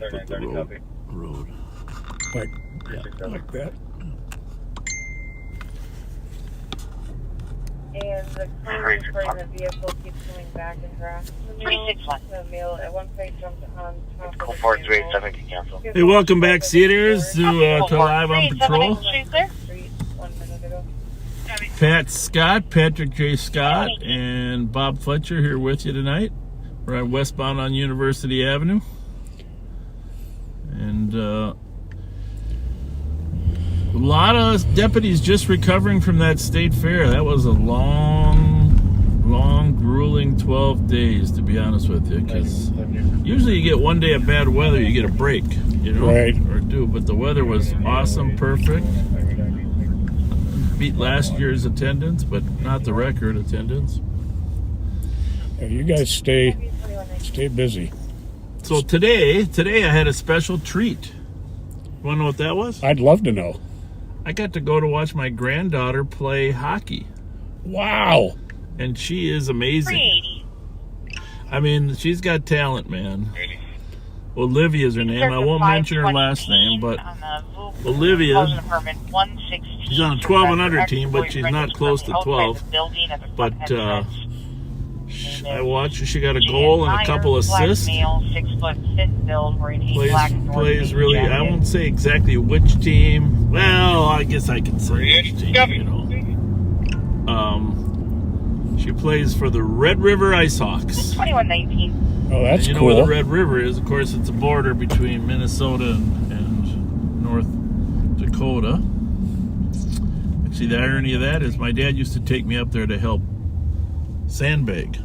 put the road. Like that. And the crew reporting the vehicle keeps coming back and harassing the male. 361. The male at one point jumped on top Call of the 4387 can cancel. Hey, welcome back, Cedars, to Live on Patrol. 1 minute ago. Pat Scott, Patrick J. Scott, and Bob Fletcher here with you tonight. We're at westbound on University Avenue. And a lot of deputies just recovering from that state fair. That was a long, grueling 12 days, to be honest with you. Because usually you get one day of bad weather, you get a break, you know, Right. or two. But the weather was awesome, perfect. Beat last year's attendance, but not the record attendance. Yeah, you guys stay busy. So today I had a special treat. You want to know what that was? I'd love to know. I got to go to watch my granddaughter play hockey, Wow. and she is amazing. 380. I mean, she's got talent, man. Olivia's her name. I won't mention her last name, but Olivia, she's on a 12 and under team, but she's not close to 12. But I watched her. She got a goal and a couple assists. Plays really, I won't say exactly which team. Well, I guess I can say which team, you know. She plays for the Red River IceHawks. 2119. Oh, that's And you know cool. where the Red River is? Of course, it's a border between Minnesota and North Dakota. Actually, the irony of that is my dad used to take me up there to help sandbag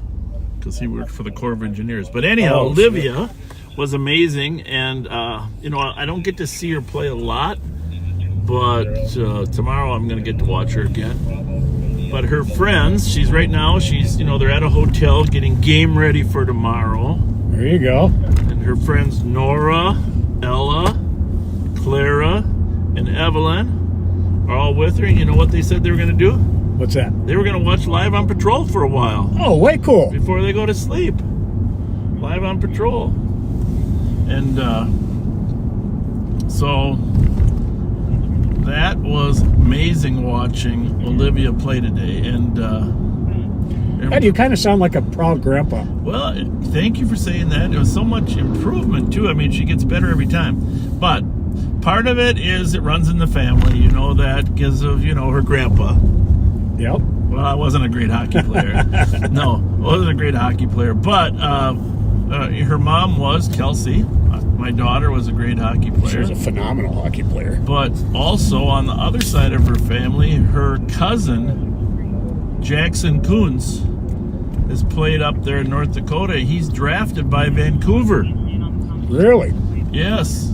because he worked for the Corps of Engineers. But anyhow, Oh, Olivia was amazing, and you know, I don't get to see her play a lot, but tomorrow I'm going to get to watch her again. But her friends, she's you know, they're at a hotel getting game ready for tomorrow. There you go. And her friends Nora, Ella, Clara, and Evelyn are all with her. And you know what they said they were going to do? What's that? They were going to watch Live on Patrol for a while Oh, way cool. before they go to sleep. Live on Patrol. And so that was amazing watching Olivia play today. And God, you kind of sound like a proud grandpa. well, thank you for saying that. It was so much improvement too. I mean, she gets better every time. But part of it is it runs in the family. You know that because of, you know, her grandpa. Yep. Well, I wasn't a great hockey player. No, I wasn't a great hockey player. But her mom was, Kelsey. My daughter was a great hockey She player. was a phenomenal hockey player. But also on the other side of her family, her cousin, Jackson Kuntz, has played up there in North Dakota. He's drafted by Vancouver. Really? Yes.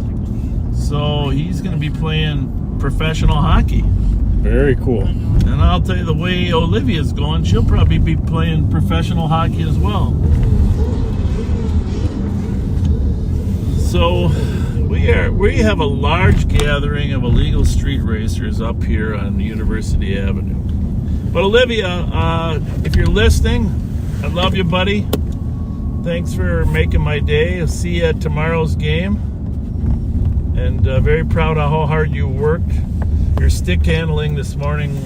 So he's going to be playing professional hockey. Very cool. And I'll tell you, the way Olivia's going, she'll probably be playing professional hockey as well. So we have a large gathering of illegal street racers up here on University Avenue. But Olivia, if you're listening, I love you, buddy. Thanks for making my day. I'll see you at tomorrow's game. And very proud of how hard you worked. Your stick handling this morning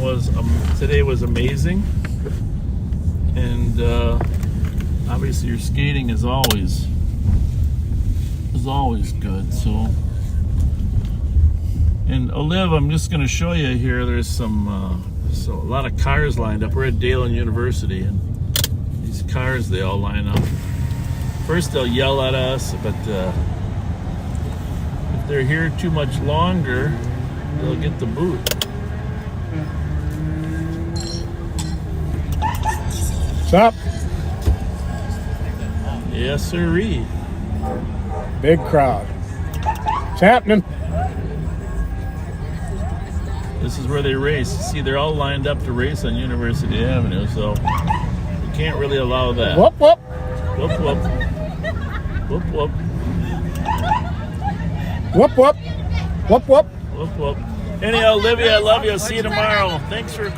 today was amazing. And obviously your skating is always good. So, and Oliv, I'm just going to show you here. There's a lot of cars lined up. We're at Dalen University, and these cars, they all line up. First they'll yell at us, but if they're here too much longer, they'll get the boot. What's up? Yes, sirree. Big crowd. What's happening? This is where they race. See, they're all lined up to race on University Avenue, so we can't really allow that. Whoop, whoop. Whoop, whoop. Whoop, whoop. Whoop, whoop. Whoop, whoop. Whoop, whoop. Anyhow, Olivia, I love you. I'll see you tomorrow. Thanks for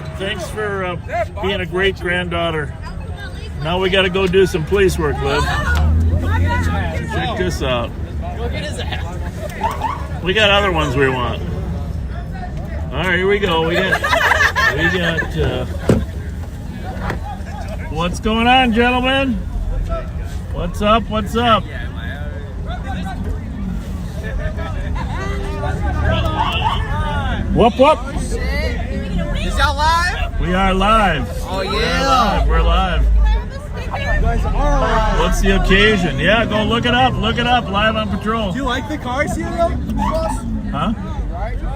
being a great granddaughter. Now we got to go do some police work, Liv. Check this out. We got other ones we want. All right, here we go. We got. What's going on, gentlemen? What's up? What's up? Whoop, whoop. Is y'all live? We are live. Oh yeah. We're live. What's the occasion? Yeah, go look it up. Look it up. Live on patrol. Do you like the cars here though? Huh?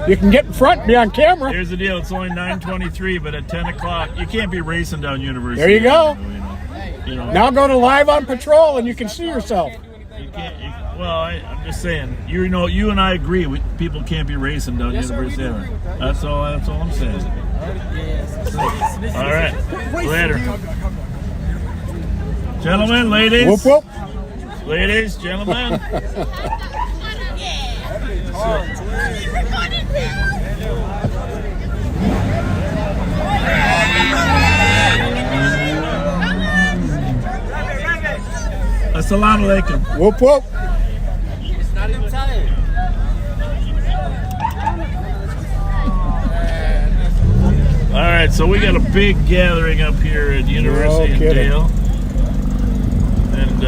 You can get in front and be on camera. Here's the deal. It's only 9:23, but at 10 o'clock, you can't be racing down University. There you go. You know. Now go to Live on Patrol and you can see yourself. You can't. I'm just saying. You know, you and I agree. People can't be racing down University Avenue. That's all I'm saying. All right. Later, gentlemen, ladies. Whoop, whoop. Ladies, gentlemen. Assalamu alaikum. Whoop, whoop. Not even tired. All right, so we got a big gathering up here at University of kidding. Dale, and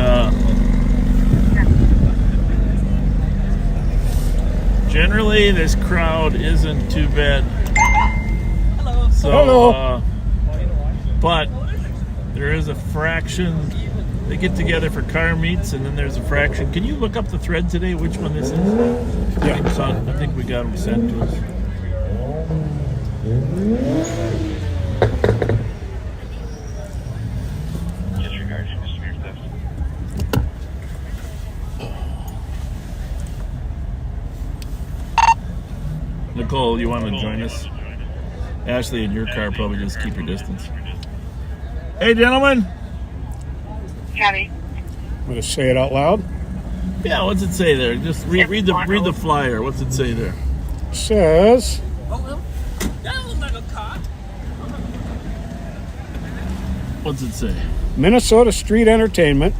generally this crowd isn't too bad. Hello. So, Hello. But there is a fraction. They get together for car meets, and then there's a fraction. Can you look up the thread today? Which one this is? Yeah. I think we got them sent to us. Disregard your spirit theft. Nicole, you want to join us? Ashley, in your car, probably just keep your distance. Hey, gentlemen. Howdy. I'm going to say it out loud. Yeah, what's it say there? Just read the flyer. What's it say there? It says, That looks like a car. What's it say? Minnesota Street Entertainment,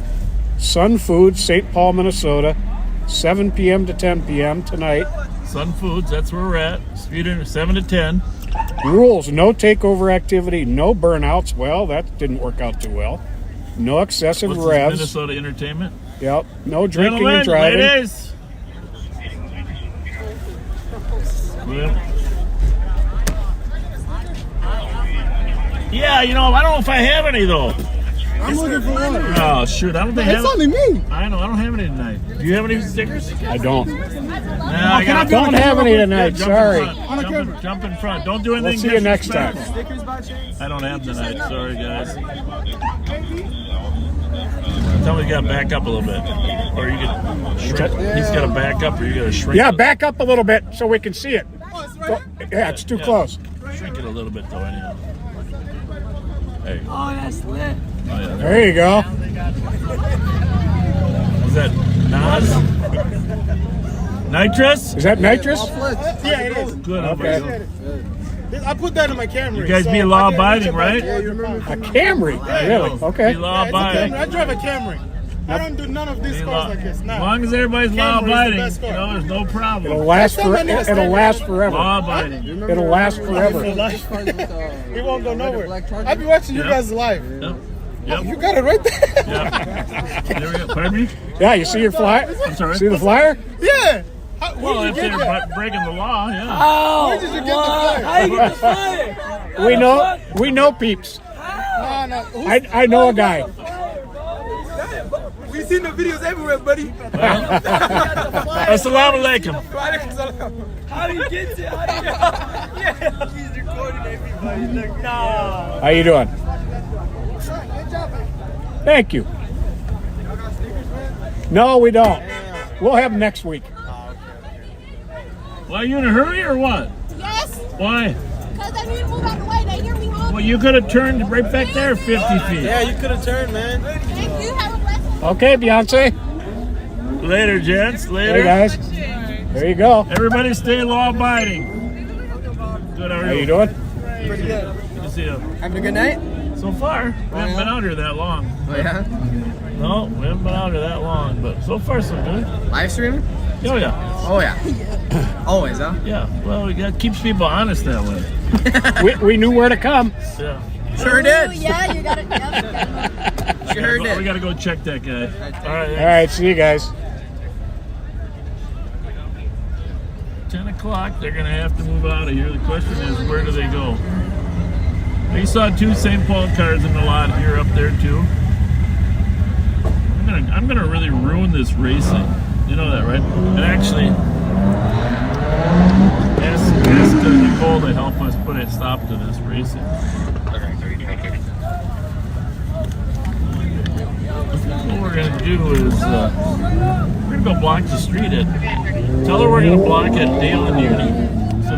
Sun Foods, St. Paul, Minnesota, 7 p.m. to 10 p.m. tonight. Sun Foods, that's where we're at. Street 7 to 10. Rules, no takeover activity, no burnouts. Well, that didn't work out too well. No excessive What's this, revs. Minnesota Entertainment. Yep. No drinking Gentlemen, and driving. ladies. Yeah, you know, I don't know if I have any though. I'm looking for one. Oh shoot, I don't think I have. It's only me. I know, I don't have any tonight. Do you have any stickers? I don't. Nah, I got. Don't have any tonight. Sorry. Jump in front. Don't do anything. We'll see you next time. disrespectful. Stickers by chance? I don't have tonight. Sorry, guys. Tell me you got to back up a little bit, or you can shrink. He's got to back up, or you got to shrink. Yeah, it. back up a little bit so we can see it. Oh, it's Go- right. Yeah, it's too close. Shrink it a little bit, though. Anyhow. There you go. Oh, that's lit. Oh, yeah. There you go. Is that Nas? Nitrous? Is that nitrous? Yeah, it is. Good. Okay. I put that in my Camry. You guys be law-abiding, right? Yeah, you remember? A Camry? Really? Okay. Be law-abiding. I drive a Camry. I don't do none of these cars like this. As Nah. long as everybody's Camry is the law-abiding, best car. there's no It'll problem. last forever. Law-abiding. It'll last forever. It won't go nowhere. I'll be watching you Yep. guys live. Yep. You Yep. got it right there. Yep. There we go. Pardon me? Yeah, you see your flyer? I'm sorry. See the flyer? Yeah. Well, Where if did you they're get that? breaking the law, yeah. Where did you get the flyer? We know peeps. Nah, nah. I know a guy. We've seen the videos everywhere, buddy. Assalamu alaikum. How do you get to it? Yeah. He's recording everybody. Look, nah. How you doing? Thank you. No, we don't. We'll have them next week. Well, are you in a hurry or what? Yes, Why? because they need to move out the way. They hear me home. Well, you could have turned right back there 50 feet. Yeah, you could have turned, man. Thank you. Have a blessed Okay, Beyonce. Later, gents. Later. Hey, guys. There you go. Everybody stay law-abiding. Good, how are How you doing? Pretty good. Good to see you. Having a good night? So far, we haven't been out here that long. Oh yeah? No, we haven't been out here that long, but so far so good. Live streaming? Oh yeah, Oh yeah. Always, huh? yeah. Well, it keeps people honest that way. We knew where to come. Yeah. Sure did. Yeah, you got it. Yep. Sure We did. gotta go check that guy. All right. All right, see you guys. 10 o'clock, they're going to have to move out of here. The question is, where do they go? They saw 2 St. Paul cars in the lot here up there, too. I'm gonna really ruin this racing. You know that, right? And actually, ask Nicole to help us put a stop to this racing. What we're going to do is, we're going to go block the street tell her we're going to block at Dale and Uni. So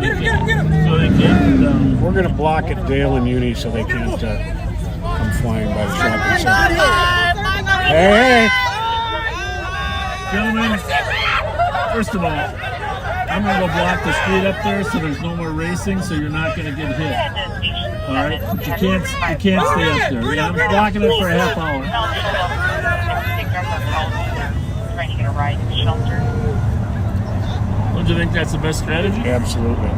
they can't, We're gonna block at Dale and Uni so they can't come flying by the shopping center. Hey! gentlemen, first of all, I'm going to go block the street up there so there's no more racing, so you're not going to get hit. All right? But you can't stay up there. Yeah, I'm blocking it for a half hour. Trying to get a ride to shelter. Don't you think that's the best strategy? Absolutely.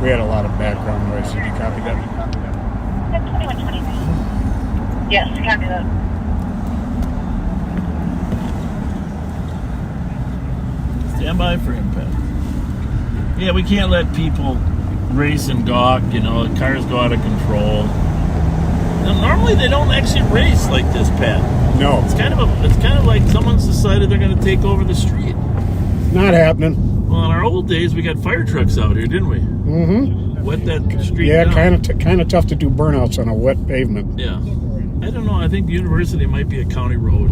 We had a lot of background noise. Did you copy that? 2120. Yes, copy that. Stand by for impact. Yeah, we can't let people race and gawk, you know, the cars go out of control. Now, normally they don't actually race like this, Pat. No, It's kind of like someone's decided they're going to take over the street. not happening. Well, in our old days, we got fire trucks out here, didn't we? Mm-hmm. Wet that street Yeah, down. kind of tough to do burnouts on a wet pavement. Yeah. I don't know. I think University might be a county road.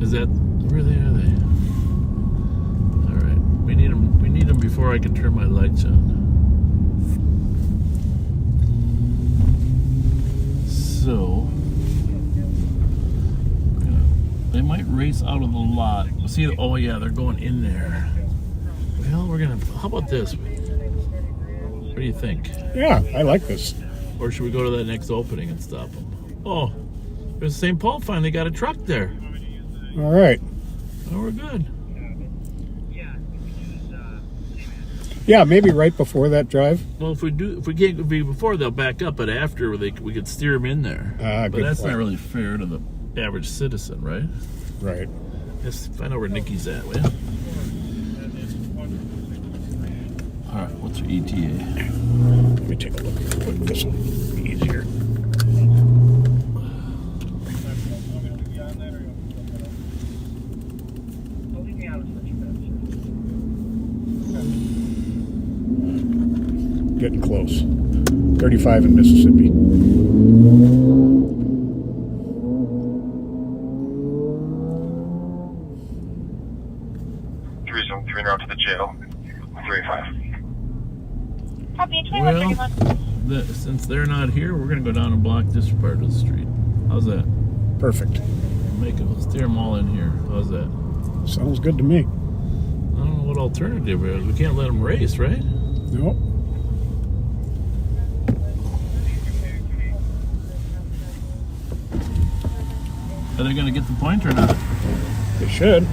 Is that where are they? All right. We need them. We need them before I can turn my lights on. So they might race out of the lot. See? Oh yeah, they're going in there. Well, we're gonna. How about this? What do you think? Yeah, I like this. Or should we go to that next opening and stop them? Oh, there's St. Paul finally got a truck there. All right. Oh, we're good. Yeah, maybe right before that drive. Well, if we can't be before, they'll back up, but after we could steer them in there. But Good that's point. not really fair to the average citizen, right? Right. Let's find out where Nikki's at, will you? All right, what's her ETA? Let me take a look real quick. This will be easier. Getting close. 35 in Mississippi. Resume 3 route to the jail. 385. Copy, Well, 2131. since they're not here, we're going to go down and block this part of the street. How's that? Perfect. Steer them all in here. How's that? Sounds good to me. I don't know what alternative is. We can't let them race, right? Nope. Are they going to get the point or not? They should.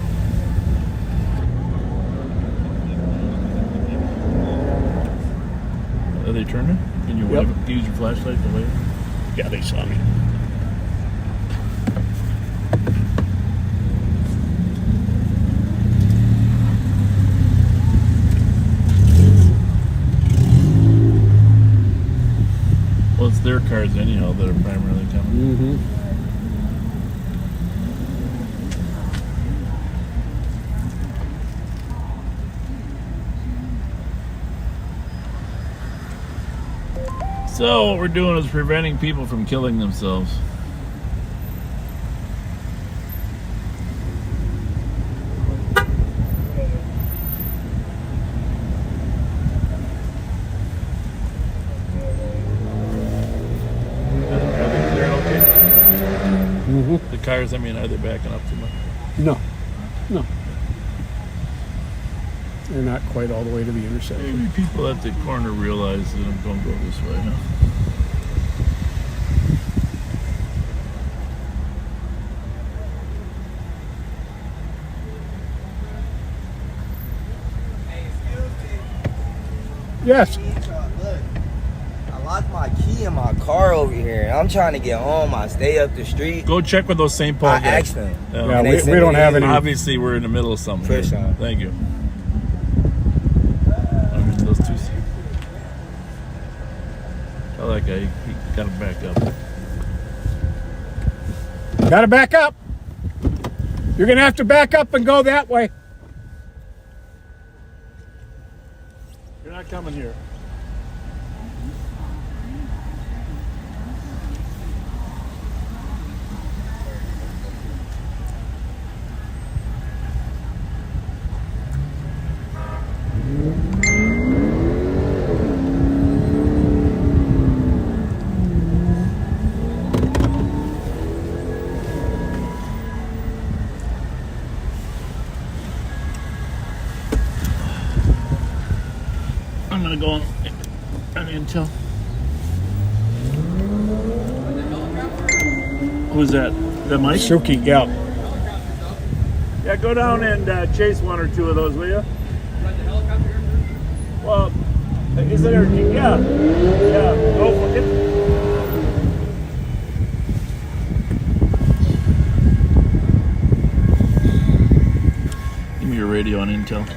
Are they turning? Can you Yep. wave, use your flashlight to wave? Yeah, they saw me. Well, it's their cars anyhow that are primarily coming. Mm-hmm. So what we're doing is preventing people from killing themselves. Mm-hmm. The cars, I mean, are they backing up too much? No. No. They're not quite all the way to the intersection. Maybe people at the corner realize that I'm going to go this way, huh? Yes. Look, I lost my key in my car over here. I'm trying to get home. I stay up the street. Go check with those St. Paul I guys. asked them. Yeah. Yeah, And they we said don't it have is. any. Obviously, we're in the middle of something. For here. sure. Thank you. I mean, those two. Tell that guy he got to back up. Got to back up. You're going to have to back up and go that way. You're not coming here. I'm gonna go on Intel. Who's that? That Mike? Suki, yeah. Yeah, go down and chase one or two of those, will you? Well, is it? Yeah, yeah. Go for it. Give me your radio on Intel.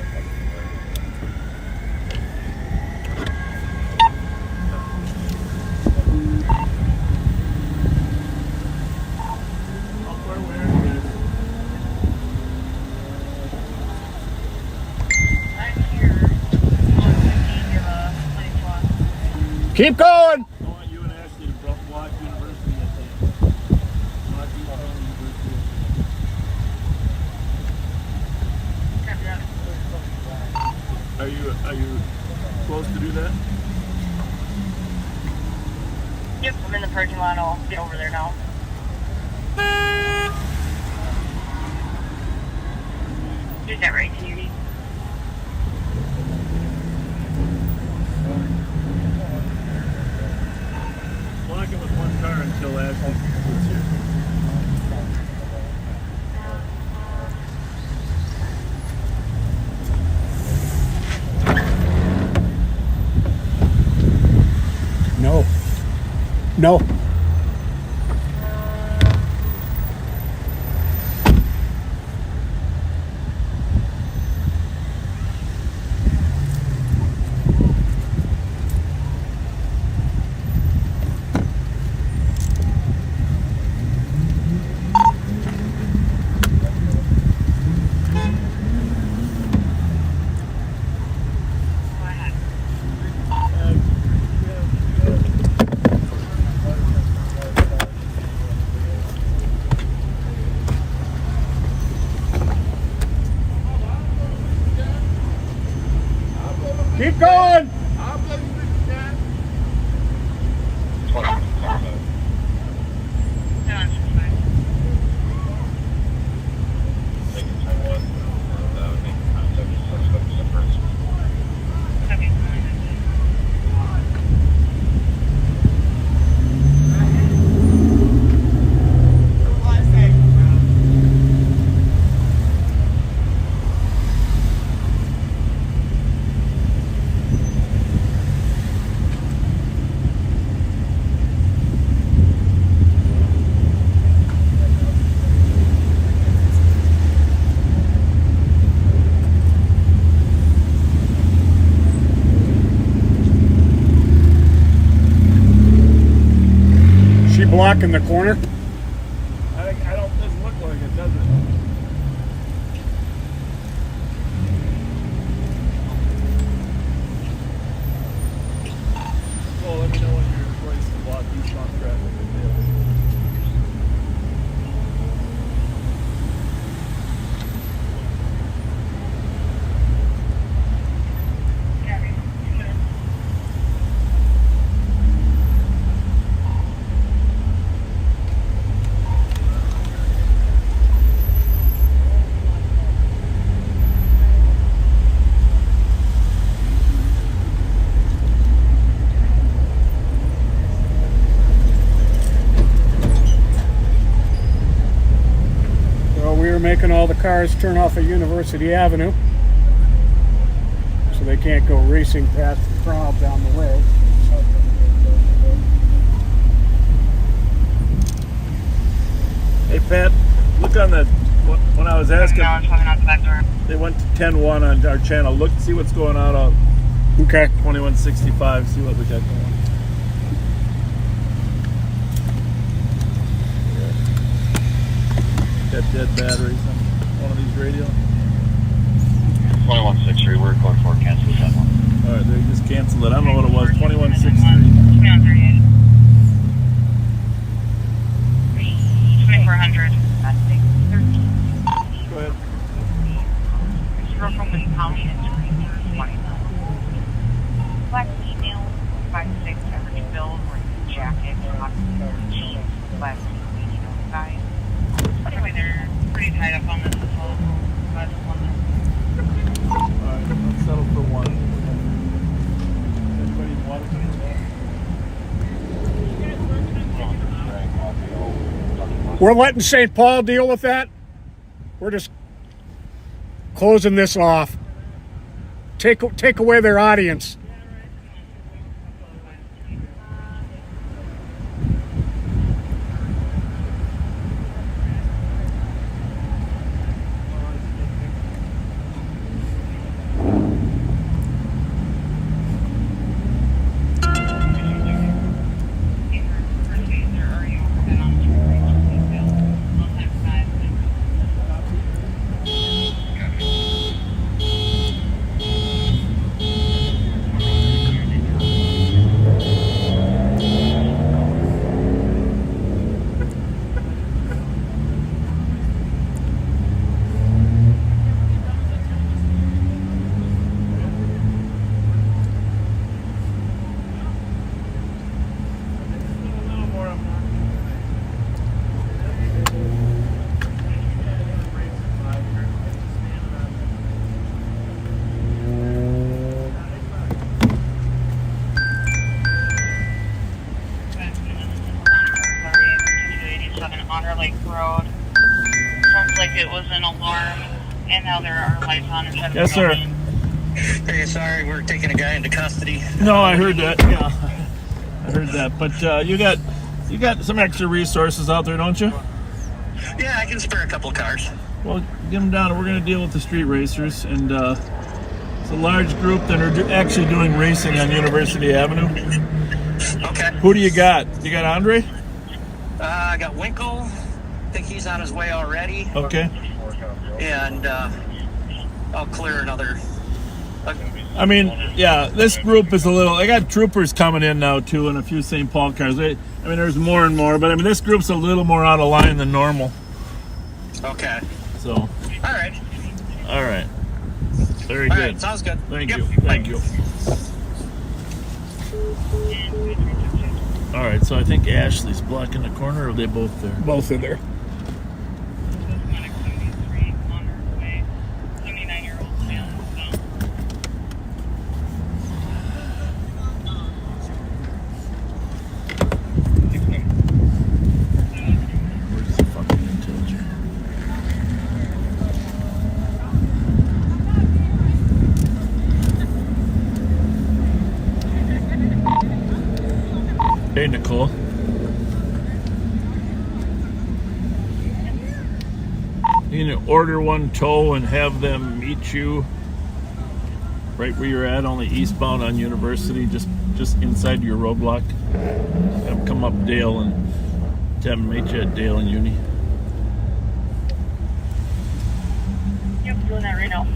Keep going. I want you and Ashley to watch University, I think. Watch University. Are you close to do that? Yep, I'm in the parking lot. I'll get over there now. Is that right, Judy? Lock it with one car until Ashley gets here. No. No. Go ahead. Keep going. No, it's fine. Okay. She blocking the corner. I don't, doesn't look like it, does it? Well, let me know when you're ready to block eastbound traffic. making all the cars turn off at University Avenue, so they can't go racing past the crowd down the way. Hey Pat, look on the when I was asking, No, it's coming out the back door. they went to 10-1 on our channel. Look, see what's going on out Okay. 2165. See what we got going. Got dead batteries on one of these radios. 2163, we're going for cancel that one. All right, they just canceled it. I don't know what it was. 2163. 2400. Go ahead. Black female, 5'6", average build, wearing jacket, jeans, black medium size. Anyway, they're pretty tied up on this as well. All right, let's settle for one. Anybody want to? We're letting St. Paul deal with that. We're just closing this off. Take away their audience. Honor Lake Road. Sounds like it was an alarm, and now there are lights on. Yes, sir. Hey, sorry, we're taking a guy into custody. No, I heard that. Yeah, I heard that. But you got some extra resources out there, don't you? Yeah, I can spare a couple of cars. Well, get them down. We're going to deal with the street racers, and it's a large group that are actually doing racing on University Avenue. Okay. Who do you got? You got Andre? I got Winkle. I think he's on his way already. Okay. And I'll clear another. I mean, yeah, this group is a little. I got troopers coming in now too, and a few St. Paul cars. I mean, there's more and more, but I mean, this group's a little more out of line than normal. Okay. So. All right. All right. Very All good. right, sounds good. Thank Yep. you. Thank you. All right, so I think Ashley's blocking the corner, or are they both there? Both are there. 79-year-old male. Where's the fucking intelligent? Hey, Nicole. You can order one tow and have them meet you right where you're at, only eastbound on University, just inside your roadblock. Have them come up Dale and have them meet you at Dale and Uni. Yep, doing that right now.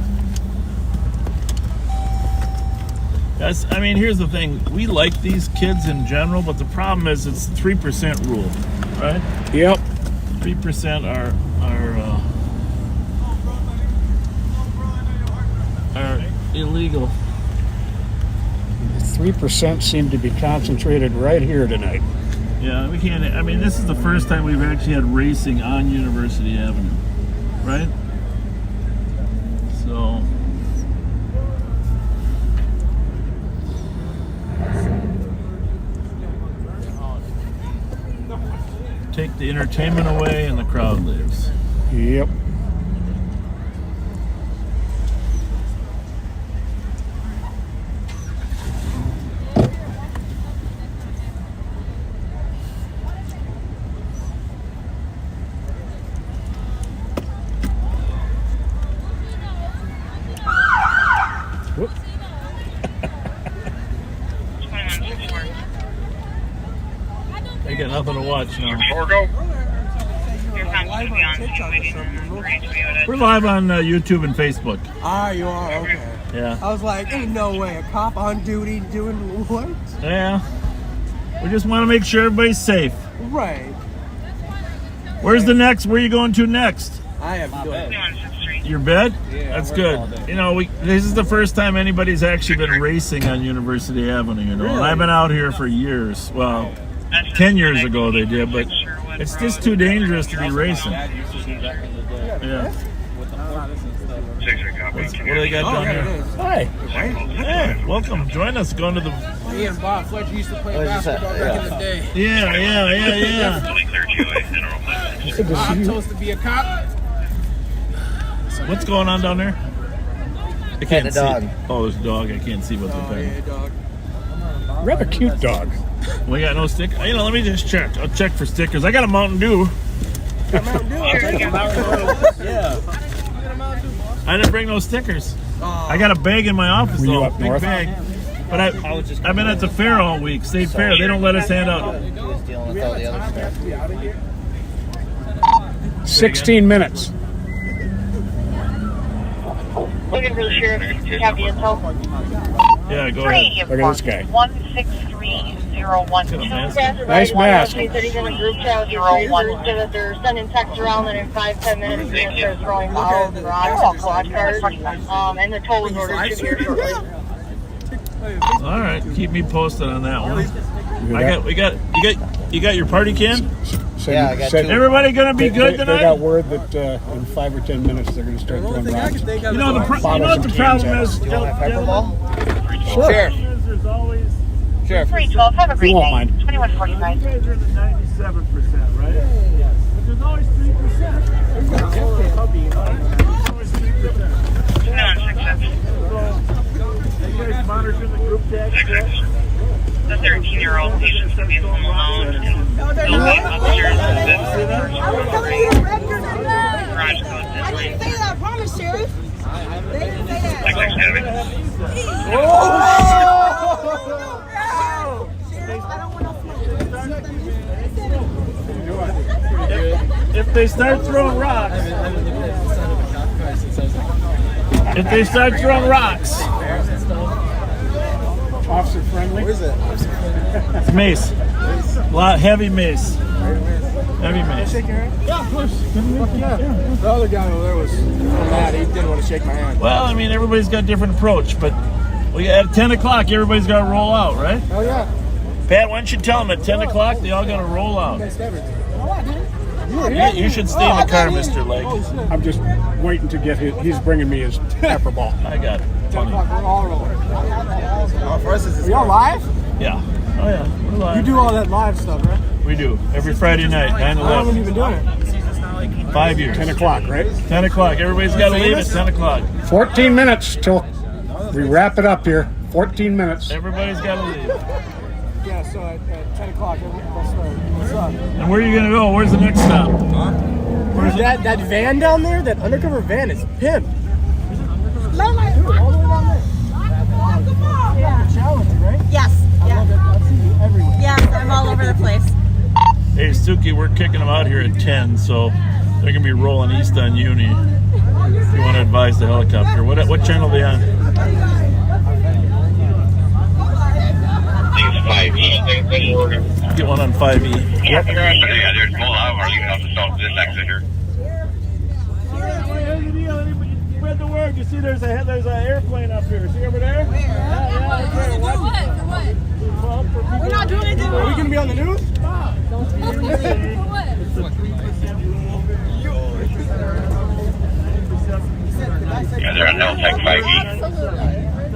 That's, I mean, here's the thing. We like these kids in general, but the problem is it's 3% rule, right? Yep. 3% are illegal. 3% seem to be concentrated right here tonight. Yeah, we can't. I mean, this is the first time we've actually had racing on University Avenue, right? So. Take the entertainment away and the crowd lives. Yep. I got nothing to watch now. You're not going to be on TV. We're live on YouTube and Facebook. Ah, you are? Okay. Yeah. I was like, ain't no way. A cop on duty doing what? Yeah. We just want to make sure everybody's safe. Right. Where's the next? Where are you going to next? I have no idea. Your bed? That's good. You know, this is the first time anybody's actually been racing on University Avenue, you know. And I've been out here for years. Well, 10 years ago they did, but it's just too dangerous to be racing. Yeah. What do they got down here? Hi. Hey, welcome. Join us. Going to the... Me and Bob Fletcher used to play basketball back in the day. Yeah. I'm supposed to be a cop. What's going on down there? I can't see. dog. Oh, there's a dog. I can't see what they're Oh, petting. yeah, dog. Rather cute dog. We got no sticker. You know, let me just check. I'll check for stickers. I got a Mountain Dew. Yeah. I didn't bring no stickers. I got a bag in my office Were you though, up big north? bag. But I've been at the fair all week, State Fair. They don't let us hand out. Dealing with all the other stuff. 16 minutes. Looking for the sheriff. Do you have the intel? Yeah, go ahead. Look at this guy. 163012. Nice mask. So that they're sending texts around that in 5-10 minutes they're going to start throwing balls and rocks and squad cars. And the tolling order should be here shortly. All right, keep me posted on that one. You got your party can? Yeah, I got two. Everybody gonna be good They got tonight? word that in 5 or 10 minutes they're going to start throwing rocks. You know what the problem is? You want my pepper ball? Sure. There's always. Sure. 312, have a great won't day. mind. 2145. You guys are in the 97%, right? Yes. But there's always 3%. There's always 3%. You guys monitoring the group text? The 13-year-old patient's going to be home alone and they'll be upstairs in the I was telling you the record and garage code I didn't say that, I promise, Sheriff. They didn't say that. Sheriff, I don't want to If they start throwing rocks. Officer friendly. Where's it? It's mace. A lot heavy mace. Heavy mace. Shake your hand? Yeah, of course. The other guy over there was mad. He didn't want to shake my hand. Well, I mean, everybody's got a different approach, but at 10 o'clock, everybody's got to roll out, right? Oh, yeah. Pat, why don't you tell them at 10 o'clock they all got to roll out? Missed everything. You should stay in the car, Mr. Lake. I'm just waiting to get his. He's bringing me his pepper ball. I got it. 10 o'clock, we're all rolling. Are y'all live? Yeah. Oh, yeah. We're live. You do all that live stuff, right? We do. Every Friday night, 9 How long have you 11. been doing it? 5 years. 10 o'clock, right? 10 o'clock. Everybody's got to leave at 10 o'clock. 14 minutes till we wrap it up here. 14 minutes. Everybody's got to leave. Yeah, so at 10 o'clock, we'll start. What's up? And where are you going to go? Where's the next stop? That van down there, that undercover van is pimp. No, my All the way down there. Yeah. Challenge, right? Yes. I love it. I see you everywhere. Yes, I'm all over the place. Hey, Suki, we're kicking them out here at 10, so they're going to be rolling east on Uni. If you want to advise the helicopter. What channel are they on? It's 5E. Get one on 5E. Yeah, there's more of them leaving off the south this exit here. Spread the word. You see there's an airplane up here. See over there? We're not doing anything Are we going to be on the news? Yeah, they're on L-Tech 5E.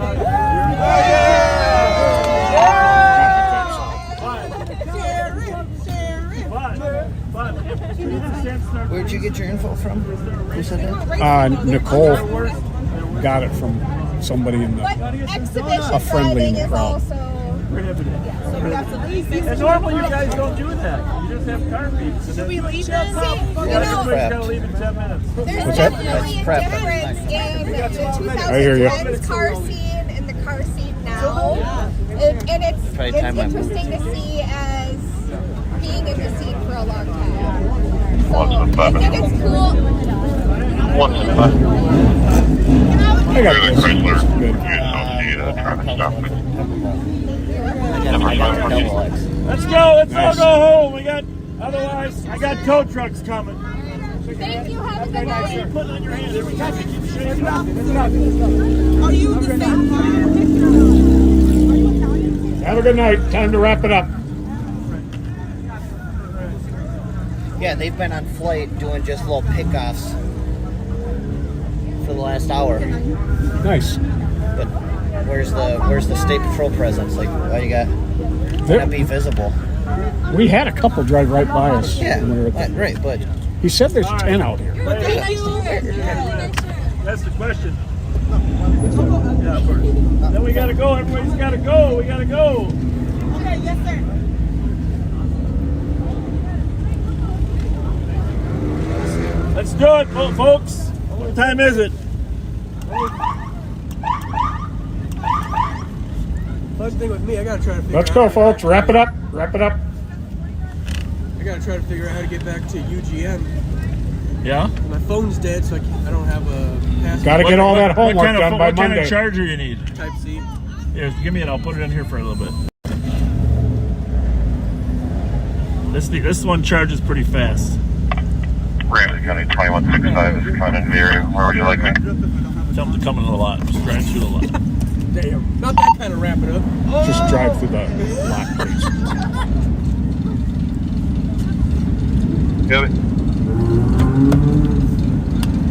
Where'd you get your info from? Who said that? Nicole got it from somebody in the. Exhibition A friendly in the is crowd. also. So we have to leave. And normally you guys don't do that. You just have car beats. Should we leave this? Everybody's got to leave in 10 minutes. There's What's that? definitely a prep. difference in the I hear you. 2010s car scene and the car scene now. And it's Probably time my interesting to see as being in the scene for a long time. So Once in I five. think it's cool. Once in 5. I got Really this. Chrysler. Good. You're trying to stop me. Let's go. Let's all go home. Otherwise, I got tow trucks coming. Thank you. Have a good night. Put it on your hand. Every time you keep Are you the same car? Have a good night. Time to wrap it up. Yeah, they've been on flight doing just little pickoffs for the last hour. Nice. But where's the state patrol presence? Like, why you got not be visible? We had a couple drive right by us. Yeah, when we were at the- right. But He said there's 10 out here. Thank you. That's the question. Yeah, of course. Then we gotta go. Everybody's gotta go. We gotta go. Okay, yes, sir. Let's do it, folks. What time is it? Fun thing with me, I gotta try to figure Let's out. go, folks. Wrap it up. Wrap it up. I gotta try to figure out how to get back to UGM. Yeah. My phone's dead, so I don't have a password. Got to get all that homework done by What kind Monday. of charger you need? Type C. Here, give me it. I'll put it in here for a little bit. This one charges pretty fast. Ramsey County 2165 is coming into the area. Where would you like me? Tell them to come in a lot. Just drive through the lot. Damn. Not that kind of wrap it up. Just drive through the lot, please. Got it.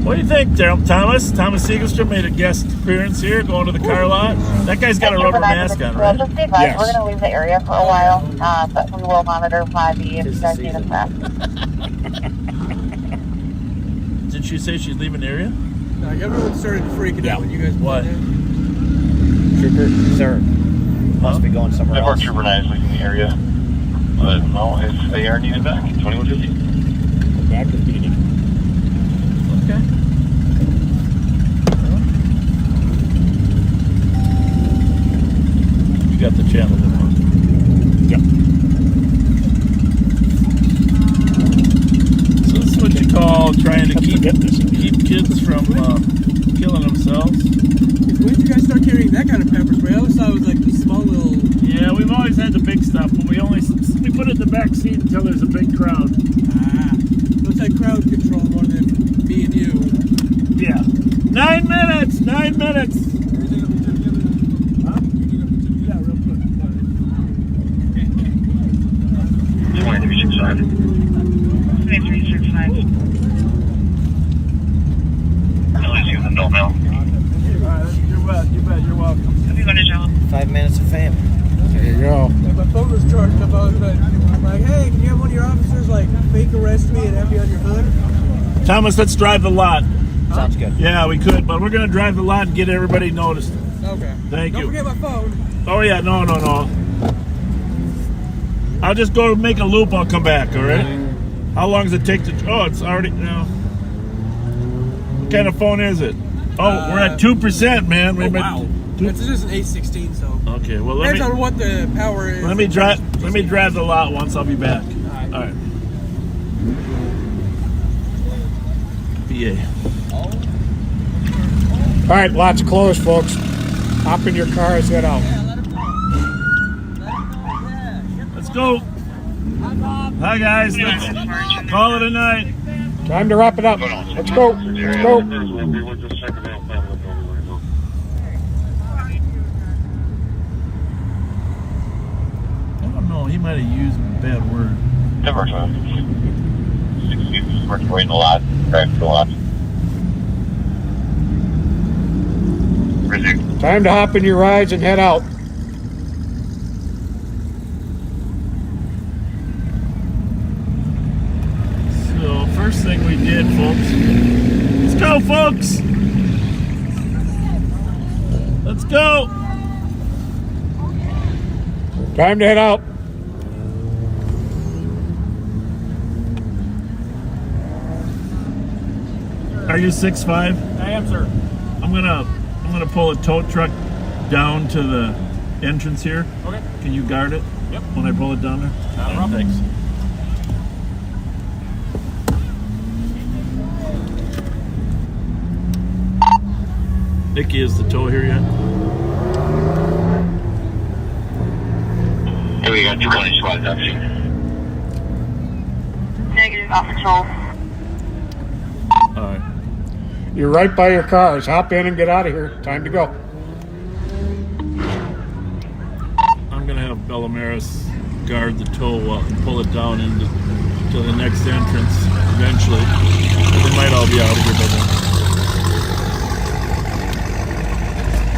What do you think, Thomas? Thomas Siegelstrom made a guest appearance here, going to the car lot. That guy's got a rubber mask on, right? Just be advised, Yes. we're going to leave the area for a while, but we will monitor 5E if you guys need us back. Did she say she's leaving the area? Like, everyone started freaking out when you guys What? pulled in. Trooper, sir, must be going somewhere Our else. Trooper 9 is leaving the area. But no, if they are needed back, 2150. Back to meeting. Okay. You got the channel on. Yep. So this is what you call trying to keep Forget this. kids from killing themselves. When did you guys start carrying that kind of pepper spray? I always thought it was like the small little. Yeah, we've always had the big stuff, but we put it in the back seat until there's a big crowd. Looks like crowd control more than me and you. Yeah. 9 minutes! 9 minutes! Huh? Yeah, real quick. 2365. 2365. Ellie's using no mail. Alright, you bet, you're welcome. Have you gone to jail? 5 minutes of fame. There you go. And my phone was charged up. I was like, hey, can you have one of your officers like fake arrest me and have me on your hood? Thomas, let's drive the lot. Sounds good. Yeah, we could, but we're gonna drive the lot and get everybody noticed. Okay. Thank Don't you. forget my phone. Oh yeah, no. I'll just go make a loop, I'll come back, alright? How long does it take to, oh, it's already, no. What kind of phone is it? Oh, we're at 2%, man. Oh, wow. It's just an A16, so. Okay, well Depends on what the power is. let me drive the lot once, I'll be back. Alright. PA. All right, lots closed, folks. Hop in your cars, head out. Let's go. Hi guys, let's call it a night. Time to wrap it up. Let's go. Let's go. I don't know, he might have used a bad word. Never heard. We're waiting a lot. Drive through a lot. Time to hop in your rides and head out. So, first thing we did, folks. Let's go, folks! Let's go! Time to head out. Are you 6'5"? I am, sir. I'm gonna pull a tow truck down to the entrance here. Okay. Can you guard it? Yep. When I pull it down there? Not a problem. Thanks. Nikki, is the tow here yet? Hey, we got 2 squads up here. Negative, off patrol. All right. You're right by your cars. Hop in and get out of here. Time to go. I'm gonna have Belamaris guard the tow and pull it down into to the next entrance eventually. They might all be out of here by then.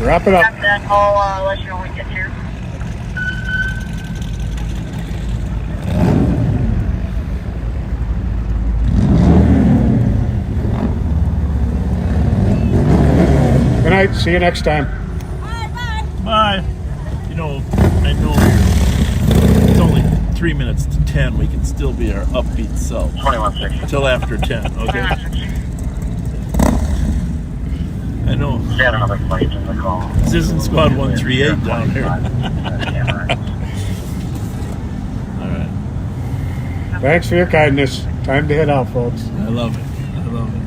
Wrap it up. After that call, let you know when we get here. Good night. See you next time. Bye. You know, I know it's only 3 minutes to 10. We can still be our upbeat self 21-6. till after 10. Okay. I know. We had another flight in the call. This isn't Squad 138 down here. All right. Thanks for your kindness. Time to head out, folks. I love it. I love it.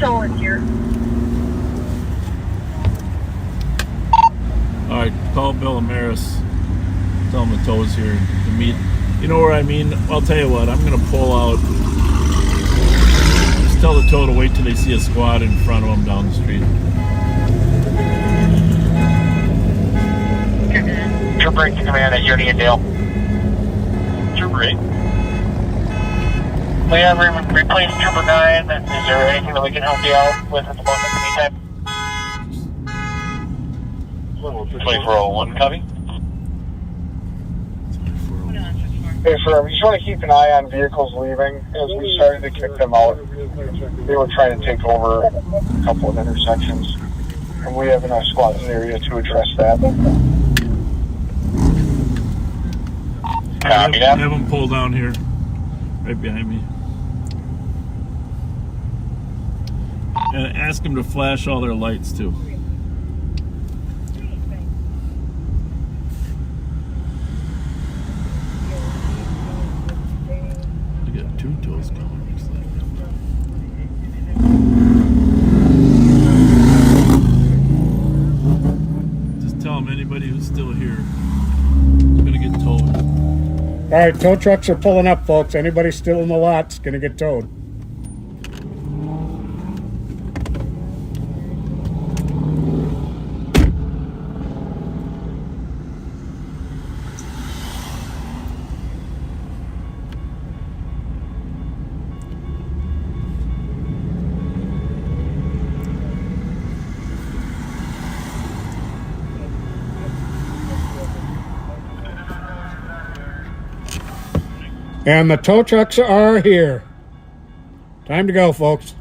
Someone's here. All right, call Bill Amaris. Tell him the tow's here to meet. You know where I mean? I'll tell you what. I'm gonna pull out. Just tell the tow to wait till they see a squad in front of them down the street. Trooper 8 to command at Unity and Dale. Trooper 8. We have replaced Trooper 9. Is there anything that we can help you out with at the moment in the meantime? 2401, copy. Hey, sir, we just want to keep an eye on vehicles leaving. As we started to kick them out, they were trying to take over a couple of intersections. And we have enough squads in the area to address that. Copy that. Have them pull down here, right behind me. And ask them to flash all their lights too. We got 2 tows coming, looks like. Just tell them anybody who's still here is gonna get towed. All right, tow trucks are pulling up, folks. Anybody still in the lot's going to get towed. And the tow trucks are here. Time to go, folks.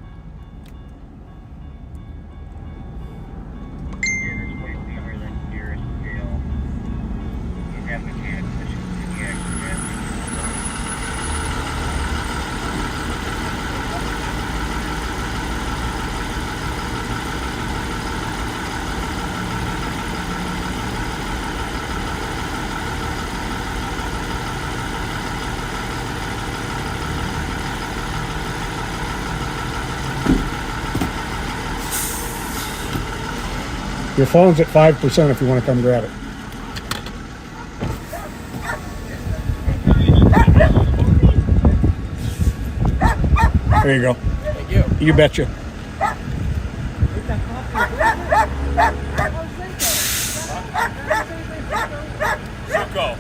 Your phone's at 5% if you want to come grab it. There you go. Thank you. You betcha. Zuko.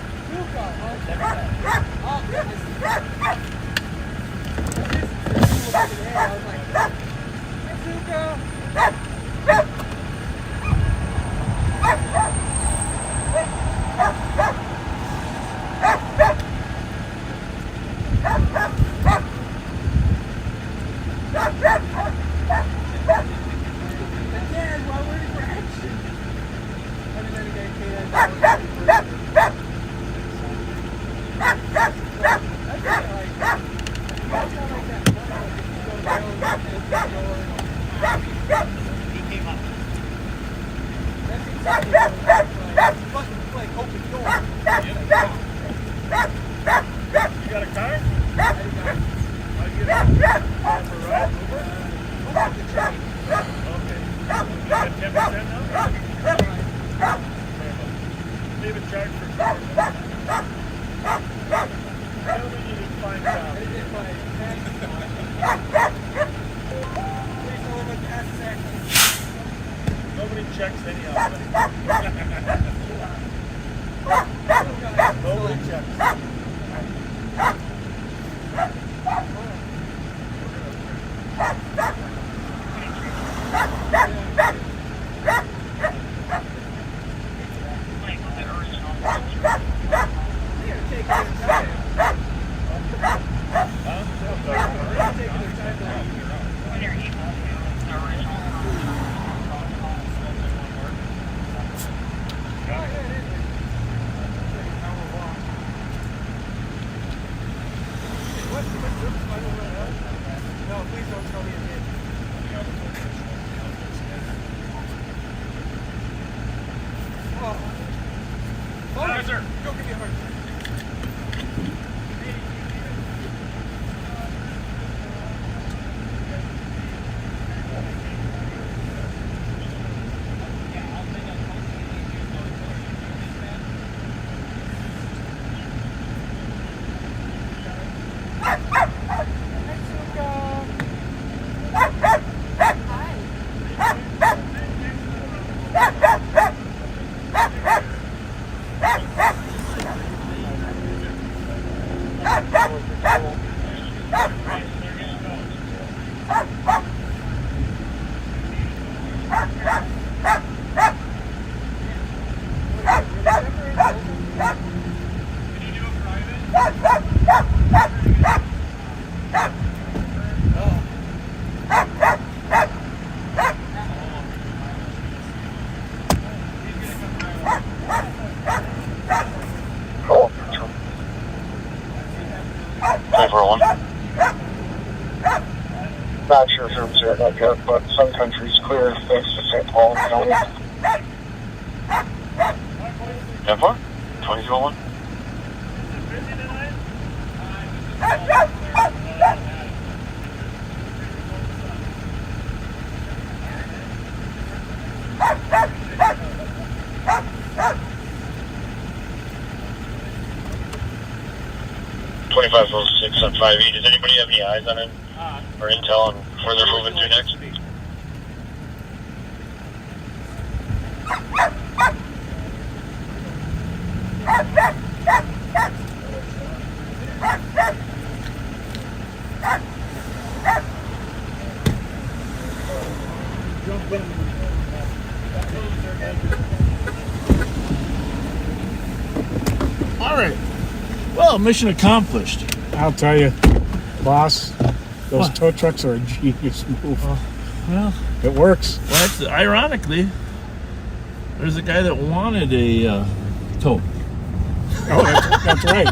Nobody checks anyhow. Nobody checks. Like the original. When you're able to, the original. No, please don't tell me it did. Oh, sir. Go give me a hug. Oh, 2401. not sure if it was there like that, but some countries clear thanks to St. Paul County. 10-4? 2201. .2506 on 5E. Does anybody have any eyes on it or intel on where they're moving to next? All right. Well, mission accomplished. I'll tell you, boss, those What? tow trucks are a genius move. Well, It works. that's, ironically, there's a guy that wanted a tow. Oh, that's right.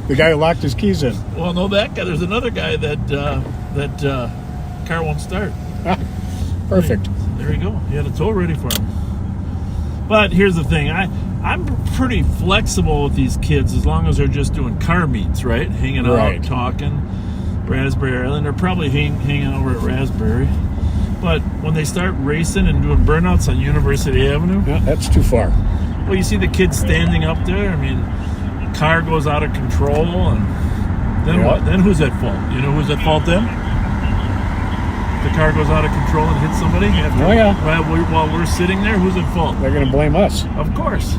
The guy who locked his keys in. Well, no, that guy. There's another guy that car won't start. Perfect. There you go. He had a tow ready for him. But here's the thing. I'm pretty flexible with these kids as long as they're just doing car meets, right? Hanging Right. out, talking. Raspberry Island. They're probably hanging over at Raspberry. But when they start racing and doing burnouts on University Avenue, Yeah, that's too far. well, you see the kids standing up there. I mean, car goes out of control, and then Yeah. what? Then who's at fault? You know who's at fault then? The car goes out of control and hits somebody. After, Oh, yeah. While we're sitting there, who's at fault? They're going to blame us. Of course.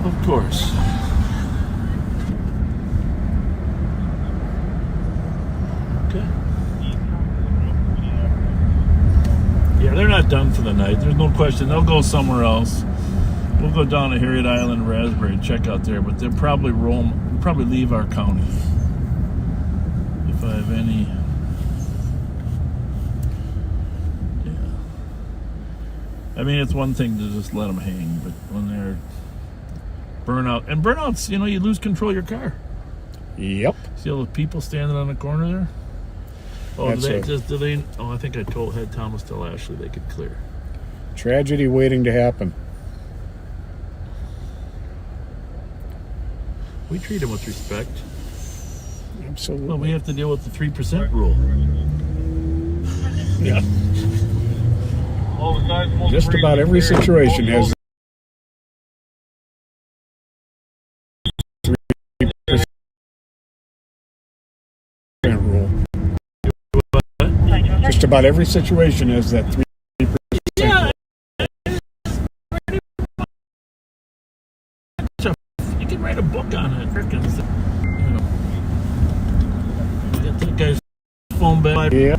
Of course. Okay. Yeah, they're not done for the night. There's no question. They'll go somewhere else. We'll go down to Harriet Island, Raspberry, check out there, but they'll probably probably leave our county. If I have any. Yeah. I mean, it's one thing to just let them hang, but when they're burnout, and burnouts, you know, you lose control of your car. Yep. See all the people standing on the corner there? Oh, do they? Oh, I think I had Thomas tell Ashley they could clear. Tragedy waiting to happen. We treat them with respect. Absolutely. Well, we have to deal with the 3% rule. Yeah. Just about every situation has rule. Just about every situation has that 3%. Yeah. You can write a book on it. Frickin', you know. Get that guy's phone back. Yeah.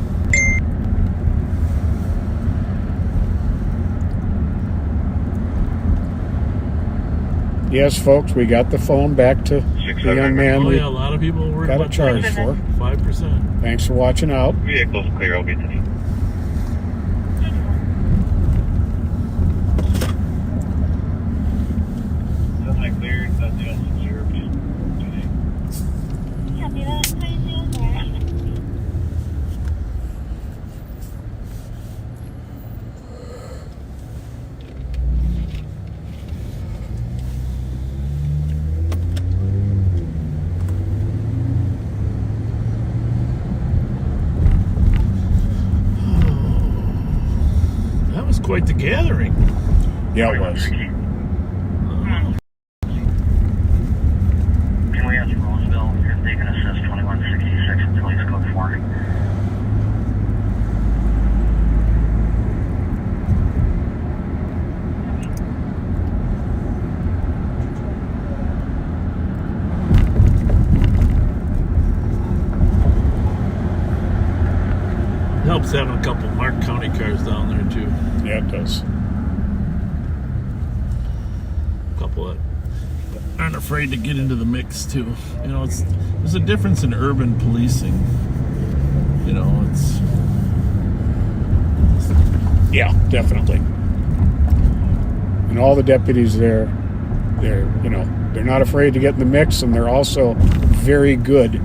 Yes, folks, we got the phone back to the young man Oh we yeah, a lot of people were got a charge for. 5%. Thanks for watching out. Vehicle's clear, I'll be today. Cleared, that's the observed today. That was quite the gathering. Yeah, it was. Can we ask Roseville if they can assist 2166 in police code 4? Helps having a couple Mark County cars down there too. Yeah, it does. A couple that aren't afraid to get into the mix too. You know, there's a difference in urban policing. You know, it's Yeah, definitely. And all the deputies there, they're not afraid to get in the mix, and they're also very good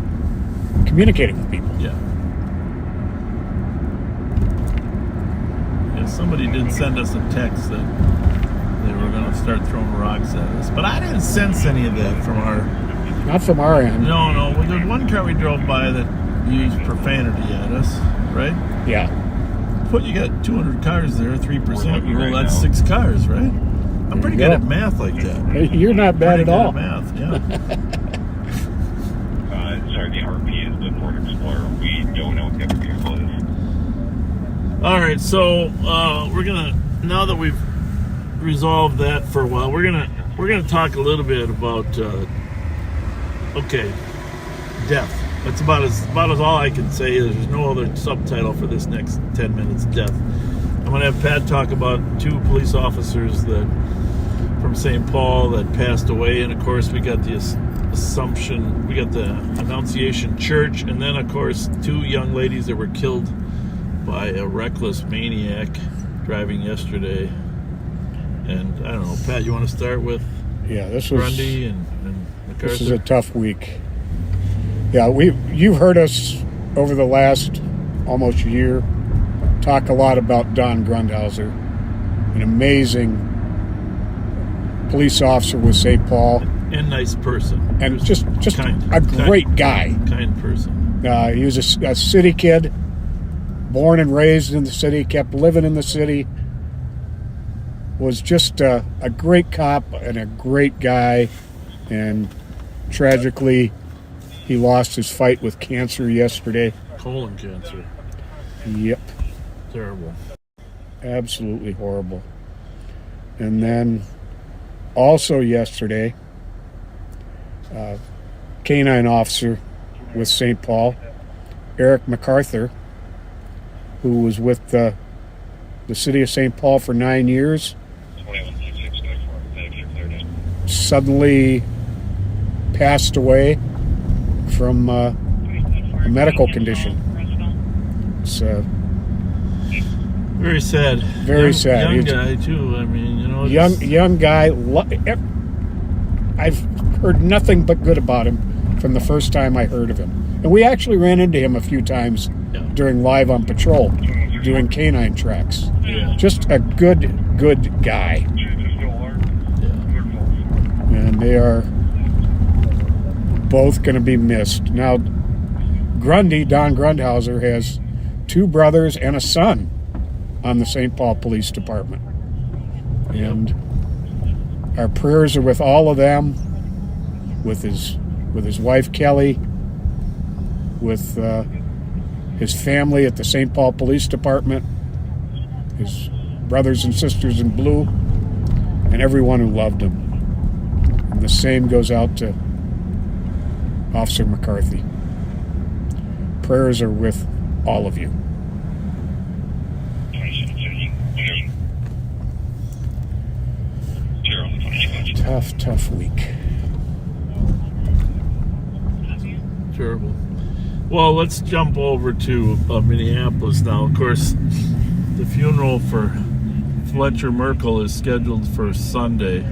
communicating with people. yeah. Yeah, somebody did send us a text that they were going to start throwing rocks at us, but I didn't sense any of that from our. Not from our end. No. Well, there's one car we drove by that used profanity at us, right? Yeah. But you got 200 cars there, 3% rule. That's 6 cars, right? I'm pretty good at math like that. Hey, you're not bad Pretty at all. good at math, yeah. Sorry, the RP is the Ford Explorer. We don't know what the other vehicle is. All right, so we're gonna, now that we've resolved that for a while, we're gonna talk a little bit about death. That's about as all I can say. There's no other subtitle for this next 10 minutes. Death. I'm gonna have Pat talk about 2 police officers from St. Paul that passed away, and of course we got the Assumption, we got the Annunciation Church, and then of course 2 young ladies that were killed by a reckless maniac driving yesterday. And I don't know, Pat, you want to start with Yeah, this was Grundy and MacArthur? This is a tough week. Yeah, you've heard us over the last almost year talk a lot about Don Grundhauser, an amazing police officer with St. Paul, and nice person, and just kind, a great guy. kind person. He was a city kid, born and raised in the city, kept living in the city, was just a great cop and a great guy, and tragically he lost his fight with cancer yesterday. Colon cancer. Yep. Terrible. Absolutely horrible. And then also yesterday, canine officer with St. Paul, Eric MacArthur, who was with the city of St. Paul for 9 years, suddenly passed away from a medical condition. It's Very sad. Very sad. Young He's- guy too. I mean, you know, it's- young guy. I've heard nothing but good about him from the first time I heard of him. And we actually ran into him a few times Yeah. during Live on Patrol, doing canine tracks. Yeah. Just a good guy. Yeah. And they are both going to be missed. Now, Don Grundhauser, has 2 brothers and a son on the St. Paul Police Department. And our prayers are with all of them, with his wife Kelly, with his family at the St. Paul Police Department, his brothers and sisters in blue, and everyone who loved him. And the same goes out to Officer McCarthy. Prayers are with all of you. Tough week. Terrible. Well, let's jump over to Minneapolis now. Of course, the funeral for Fletcher Merkel is scheduled for Sunday.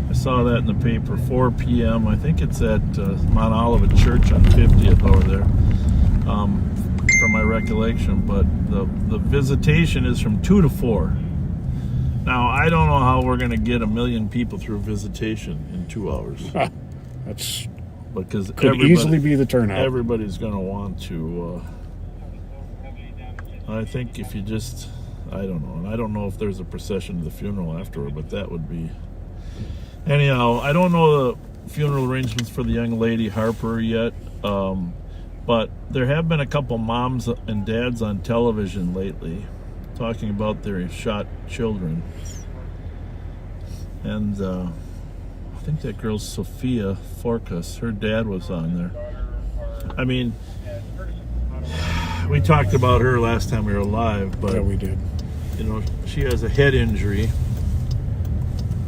I saw that in the paper, 4 p.m. I think it's at Mount Olivet Church on 50th over there, from my recollection. But the visitation is from 2 to 4. Now, I don't know how we're going to get 1 million people through visitation in 2 hours. That's Because could easily be the turnout. Everybody's going to want to. I think if you just, I don't know. And I don't know if there's a procession to the funeral afterward, but that would be. Anyhow, I don't know the funeral arrangements for the young lady Harper yet, but there have been a couple moms and dads on television lately talking about their shot children. And I think that girl Sophia Forkas, her dad was on there. I mean, we talked about her last time we were live, but yeah, we did. You know, she has a head injury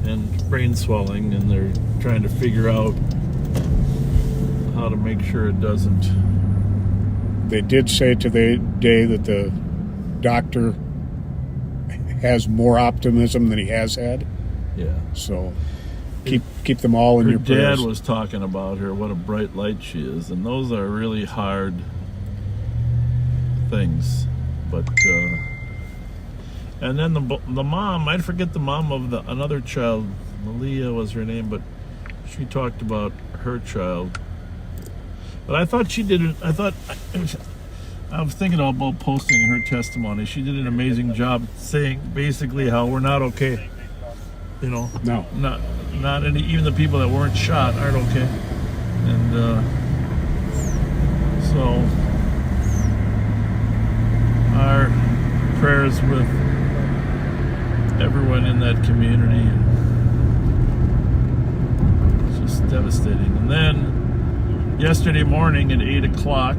and brain swelling, and they're trying to figure out how to make sure it doesn't. They did say today that the doctor has more optimism than he has had. Yeah. So keep them all in your prayers. Her dad was talking about her, what a bright light she is, and those are really hard things. But and then the mom, I forget the mom of another child, Malia was her name, but she talked about her child. But I thought she did it. I was thinking about posting her testimony. She did an amazing job saying basically how we're not okay. You know, no, not any, even the people that weren't shot aren't okay. And so our prayers with everyone in that community. It's just devastating. And then yesterday morning at 8 o'clock,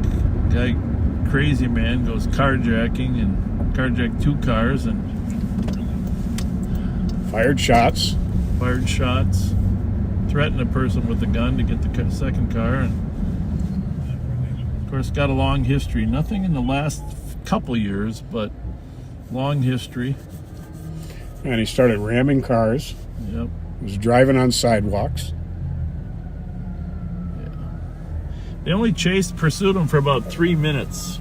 crazy man goes carjacking and carjacked 2 cars and fired shots, threatened a person with a gun to get the second car, and of course got a long history. Nothing in the last couple years, but long history. And he started ramming cars. Yep. He was driving on sidewalks. They only pursued him for about 3 minutes,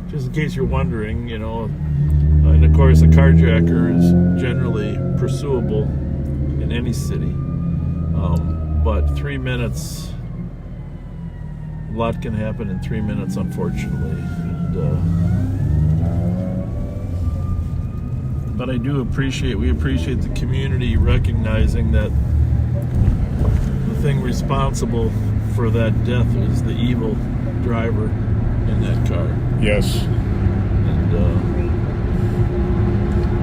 just in case you're wondering, you know. And of course, a carjacker is generally pursuable in any city. But 3 minutes, a lot can happen in 3 minutes, unfortunately. But we appreciate the community recognizing that the thing responsible for that death is the evil driver in that car. Yes. And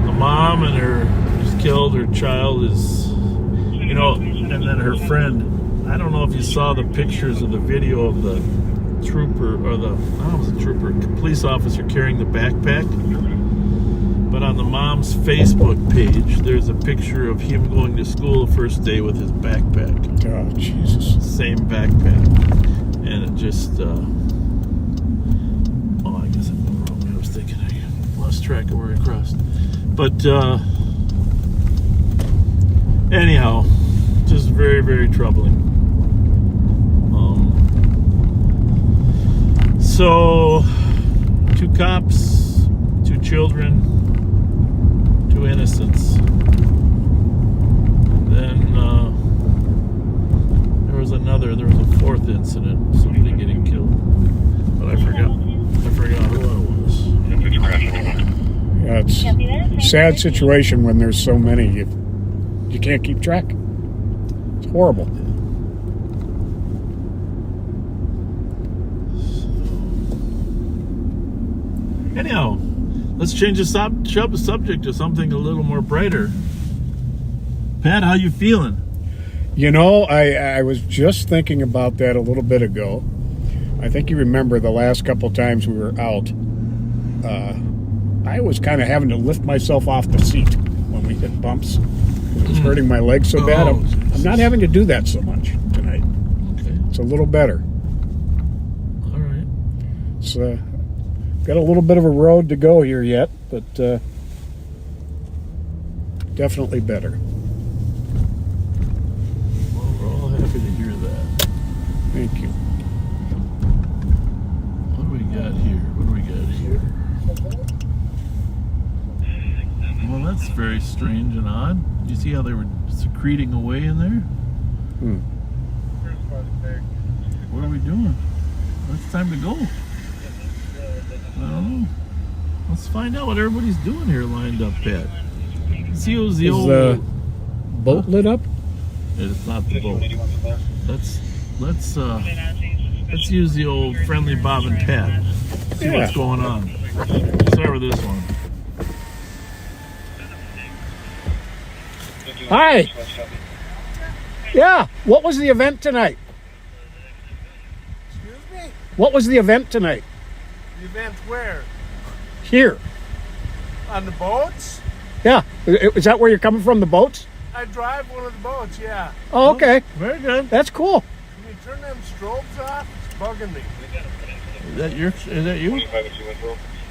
the mom and her just killed her child is, you know, and then her friend. I don't know if you saw the pictures of the video of the trooper or police officer carrying the backpack. But on the mom's Facebook page, there's a picture of him going to school the first day with his backpack. Oh, Jesus. Same backpack. And it just, I guess I'm going wrong. I was thinking I lost track of where I crossed. But, anyhow, just very, very troubling. So, 2 cops, 2 children, 2 innocents. Then there was a 4th incident, somebody getting killed, but I forgot who it was. Yeah, it's a sad situation when there's so many. You can't keep track. It's horrible. Anyhow, let's change the subject to something a little more brighter. Pat, how you feeling? You know, I was just thinking about that a little bit ago. I think you remember the last couple times we were out. I was kind of having to lift myself off the seat when we hit bumps. It was hurting my legs so bad. I'm not having to do that so much tonight. Okay. It's a little better. All right. It's got a little bit of a road to go here yet, but definitely better. Well, we're all happy to hear that. Thank you. What do we got here? Well, that's very strange and odd. You see how they were secreting away in there? What are we doing? It's time to go. I don't know. Let's find out what everybody's doing here lined up, Pat. See who's the Is the boat lit up? It's not the boat. Let's use the old friendly Bob and Pat. See what's going on. Start with this one. Hi. Yeah. What was the event tonight? Excuse me? What was the event tonight? The event where? Here. On the boats? Yeah. Is that where you're coming from, the boats? I drive one of the boats, yeah. Oh, okay. Very good. That's cool. Can you turn them strobes off? It's bugging me. Is that you?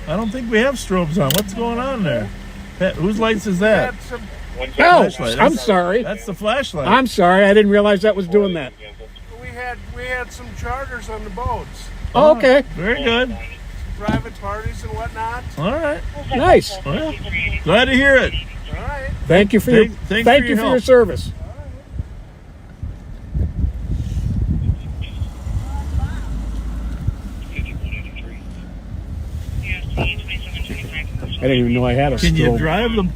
I don't think we have strobes on. What's going on there? Pat, whose lights is that? Had some, Oh, Flashlight. I'm sorry. That's the flashlight. I'm sorry. I didn't realize that was doing that. we had some charters on the boats. Oh, okay. Very good. Private parties and whatnot. All right. Nice. Well, glad to hear it. All right. Thank you for your Thanks thank for you your for your help. service. I didn't even know I had a Can you strobe. drive them?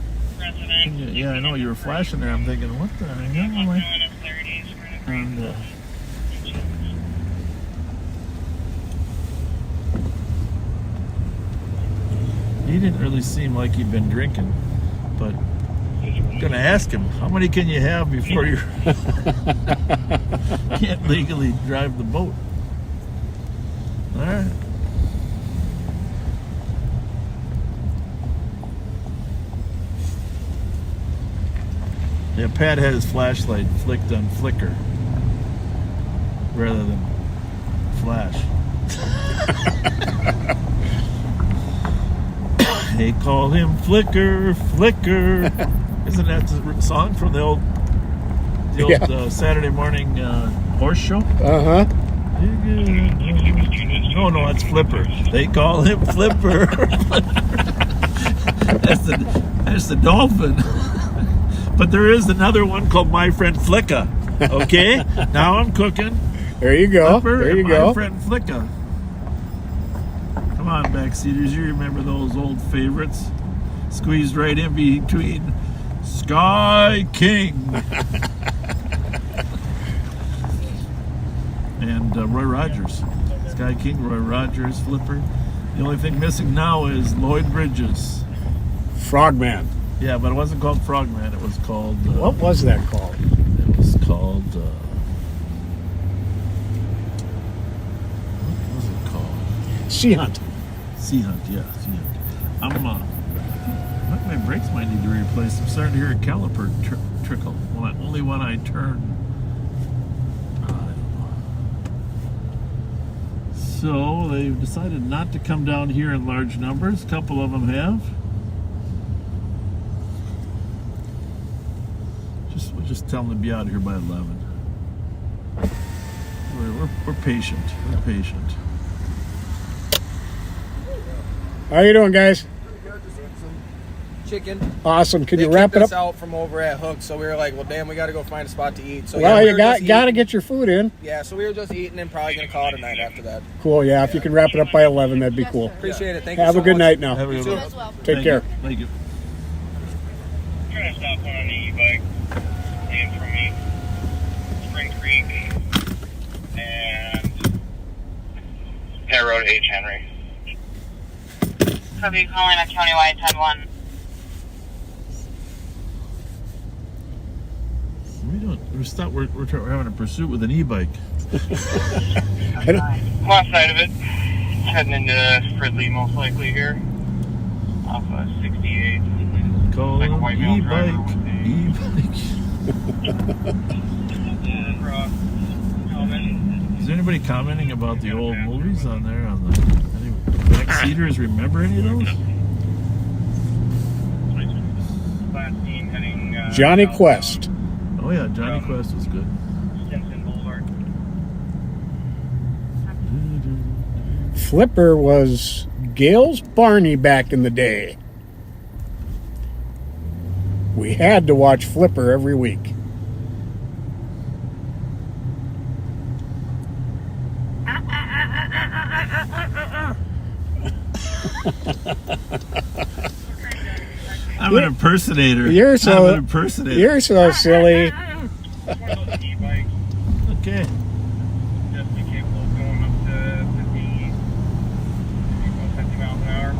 Yeah, I know you were flashing there. I'm thinking, what the hell am I? And, he didn't really seem like he'd been drinking, but I'm gonna ask him, how many can you have before you can't legally drive the boat? All right. Yeah, Pat had his flashlight flicked on flicker rather than flash. They call him Flicker, Flicker. Isn't that the song from the old Saturday morning horse show? Uh-huh. No, it's Flipper. They call him Flipper. That's the dolphin. But there is another one called My Friend Flicka. Okay? Now I'm cooking. There you go. Flipper There you and go. My Friend Flicka. Come on, backseaters. You remember those old favorites? Squeezed right in between Sky King and Roy Rogers. Sky King, Roy Rogers, Flipper. The only thing missing now is Lloyd Bridges. Frogman. Yeah, but it wasn't called Frogman. It was called... What was that called? It was called... what was it called? Sea Hunt. Sea Hunt, yeah. Sea Hunt. My brakes might need to be replaced. I'm starting to hear a caliper trickle. Only when I turn. I don't know. So they've decided not to come down here in large numbers. A couple of them have. We'll just tell them to be out of here by 11. We're patient. We're patient. How you doing, guys? Chicken. Awesome. Can They you wrap kicked it us up? out from over at Hook, so we were like, well, damn, we got to go find a spot to eat. So Well, we you were got just to eating. get your food in. Yeah, so we were just eating and probably gonna call it a night after that. Cool. Yeah, if you can wrap it up by 11, that'd be cool. Appreciate it. Thank you Have so a good much. night now. Have a good You one. too. Take Thank care. you. Thank you. Trying to stop one on the e-bike. Named from me. Spring Creek. And Penn Road, H. Henry. be calling a countywide 10-1. We're having a pursuit with an e-bike. I don't- Left side of it. Heading into Fridley most likely here. Off 68. Call Like a an white male driver e-bike. E-bike. Is anybody commenting about the old movies on there? On the any backseaters? Remember any of those? Johnny Quest. Oh yeah, Johnny Quest was good. Stinson Boulevard. Flipper was Gail's Barney back in the day. We had to watch Flipper every week. I'm an impersonator. You're so I'm an impersonator. You're so silly. E-bike. Okay. Just be careful going up to 50 miles an hour.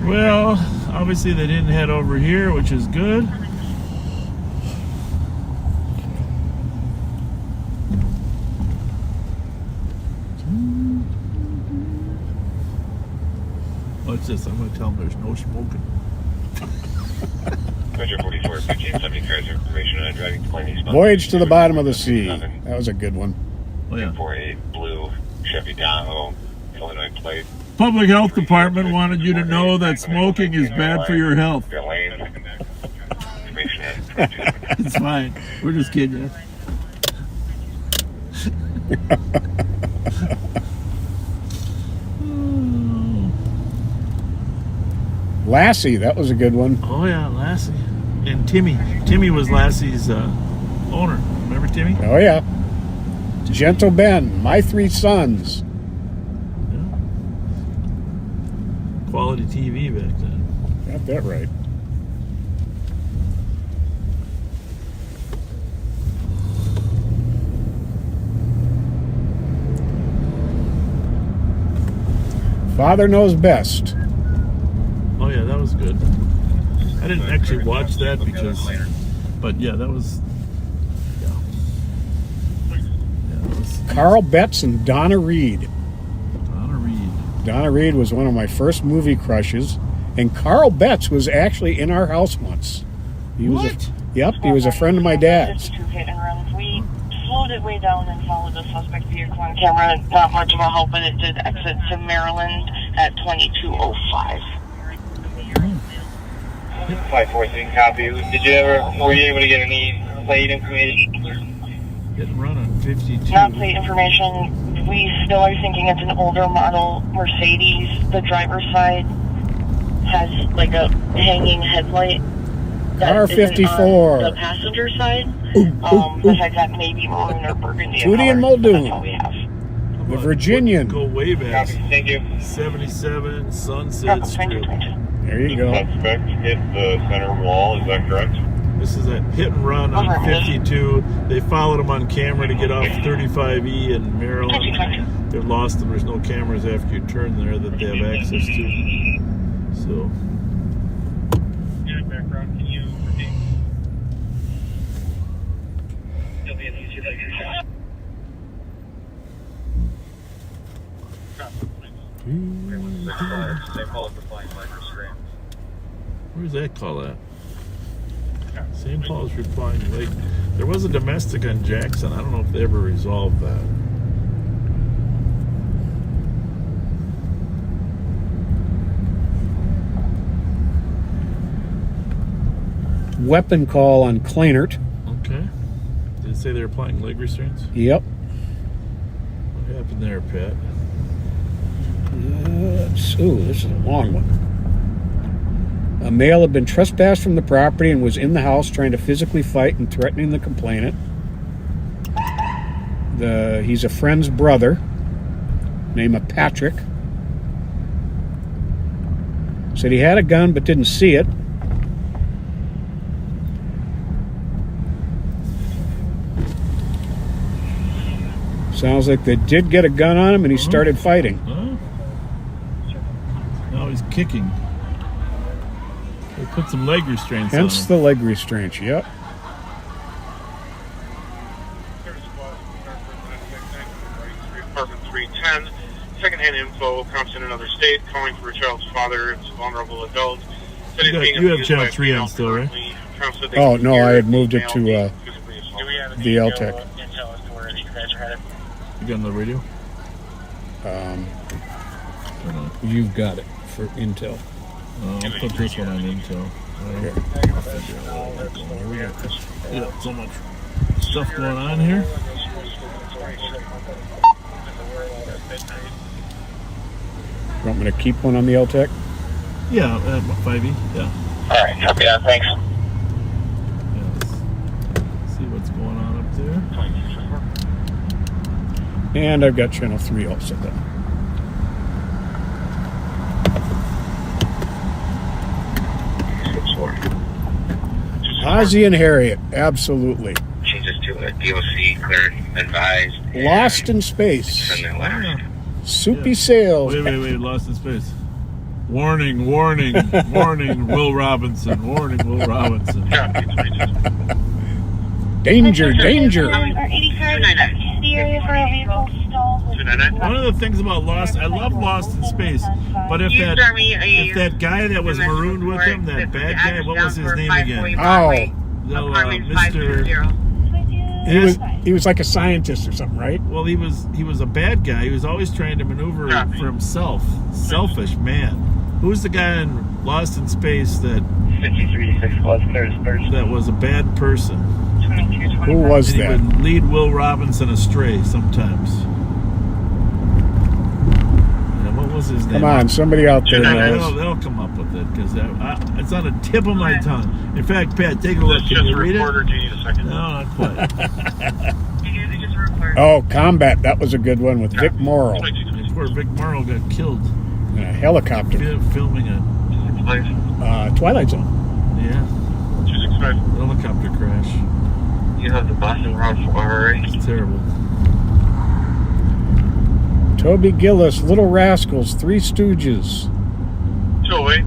Well, obviously they didn't head over here, which is good. What's this? I'm going to tell them there's no smoking. Measure 44, 1570 cars information on driving plane eastbound. Voyage to the Bottom of the Sea. That was a good one. Oh, yeah. 48 blue Chevy Tahoe, Illinois plate. Public Health Department wanted you to know that smoking is bad for your health. Your lane. Information It's fine. We're just kidding you. Lassie, that was a good one. Oh yeah, Lassie. And Timmy. Timmy was Lassie's owner. Remember Timmy? Oh yeah. Gentle Ben, My Three Sons. Yeah. Quality TV back then. Got that right. Father Knows Best. Oh yeah, that was good. I didn't actually watch that because, but yeah, that was. Yeah. Yeah, that was Carl Betts and Donna Reed. Donna Reed. Donna Reed was one of my first movie crushes, and Carl Betts was actually in our house once. He was What? He was a friend of my dad's. Two hit and runs. We slowed it way down and followed the suspect vehicle on camera. Not much of a help, but it did exit to Maryland at 22:05. 543 copy. Were you able to get any plate information? Hit and run on 52. Not plate information. We still are thinking it's an older model Mercedes. The driver's side has like a hanging headlight. Car that isn't 54. on the passenger side. The head got maybe maroon or burgundy. Tootie and color. Muldoon. That's all we have. The Virginian. Go way back. Copy. Thank you. 77 Sunset Strip. There you go. Suspect hit the center wall. Is that correct? This is a hit and run on 52. They followed him on camera to get off 35E in Maryland. They lost them. There's no cameras after you turn there that they have access to. So, Unit background. Can you repeat? You'll be in easy later. They call it the flying micro stream. where's that call at? St. Paul's Replying Lake. There was a domestic on Jackson. I don't know if they ever resolved that. Weapon call on Kleinert. Okay. Did it say they were applying leg restraints? Yep. What happened there, Pat? This is a long one. A male had been trespassed from the property and was in the house trying to physically fight and threatening the complainant. He's a friend's brother, name of Patrick. Said he had a gun but didn't see it. Sounds like they did get a gun on him and he started fighting. Huh? Now he's kicking. They put some leg restraints Hence on the leg restraints. Yep. Apartment 310. Secondhand info comes in another state, calling for a child's father. It's a vulnerable adult. Said he's being You have abused channel by a 3 on female still, right? currently. Counts that they Oh can no, hear I had the moved it male to being physically assaulted. Do we have the LTEC. intel as to where these guys are headed? You got on the radio? You've got it for intel. I'll put this one on Intel. Here. We got so much stuff going on here. You want me to keep one on the LTEC? Yeah, 5E. Yeah. All right, copy that. Thanks. Yeah, let's see what's going on up there. And I've got channel 3 also done. Ozzy and Harriet, absolutely. Changes to a DOC, cleared, advised. Lost in space. Send that letter. Soupy Sales. Wait, lost in space. Warning, warning, warning, Will Robinson. Warning, Will Robinson. Danger, danger. One of the things about Lost, I love Lost in Space, but if that guy that was marooned with him, that bad guy, what was his name again? Oh, Mr. he was like a scientist or something, right? Well, he was a bad guy. He was always trying to maneuver for himself. Selfish man. Who's the guy in Lost in Space that 53-6 that was a bad person? Who was And he that? would lead Will Robinson astray sometimes. And what was his name? Come on, somebody out there knows. They'll come up with it because it's on the tip of my tongue. In fact, Pat, take a look. Can you read it? Do you need a second? No, not quite. Oh, Combat. That was a good one with Vic Morrow. Poor Vic Morrow got killed In a helicopter. filming a Twilight Zone. 265. helicopter crash. You have the Boston Route for RRA. It's terrible. Toby Gillis, Little Rascals, Three Stooges. 208.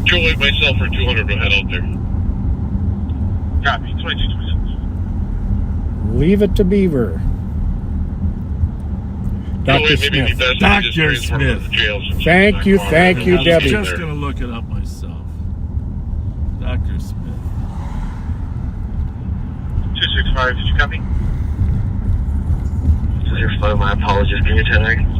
208 myself for 200 will head out there. Copy. 2226. Leave It to Beaver. Dr. Smith. Dr. Smith. Thank you, Debbie. I was just going to look it up myself. Dr. Smith. 265, did you copy? Your flow, my apologies. Give me 10 seconds.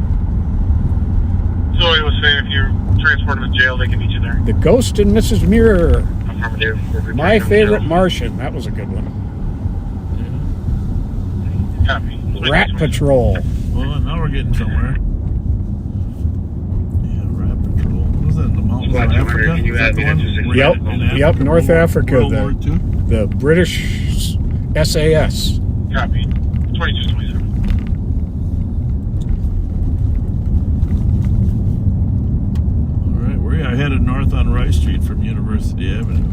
So he was saying if you transport him to jail, they can meet you there. The Ghost and Mrs. Mirror. Affirmative. My Favorite Martian. That was a good one. Copy. Rat Patrol. Well, now we're getting somewhere. Yeah, Rat Patrol. What was that in the mountains of Africa? Is that the one? Yep, In Africa, North Africa. World War II? The British SAS. Copy. 2227. All right, we're headed north on Rice Street from University Avenue.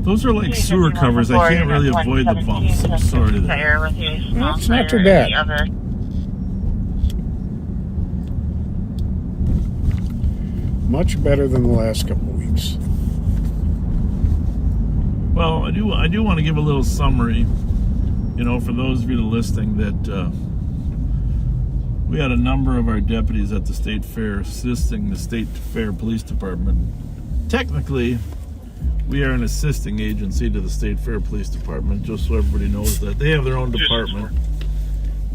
Those are like sewer covers. I can't really avoid the bumps. I'm sorry to that. That's not too bad. Much better than the last couple of weeks. Well, I do want to give a little summary, for those of you listening, that we had a number of our deputies at the State Fair assisting the State Fair Police Department. Technically, we are an assisting agency to the State Fair Police Department, just so everybody knows that. They have their own department,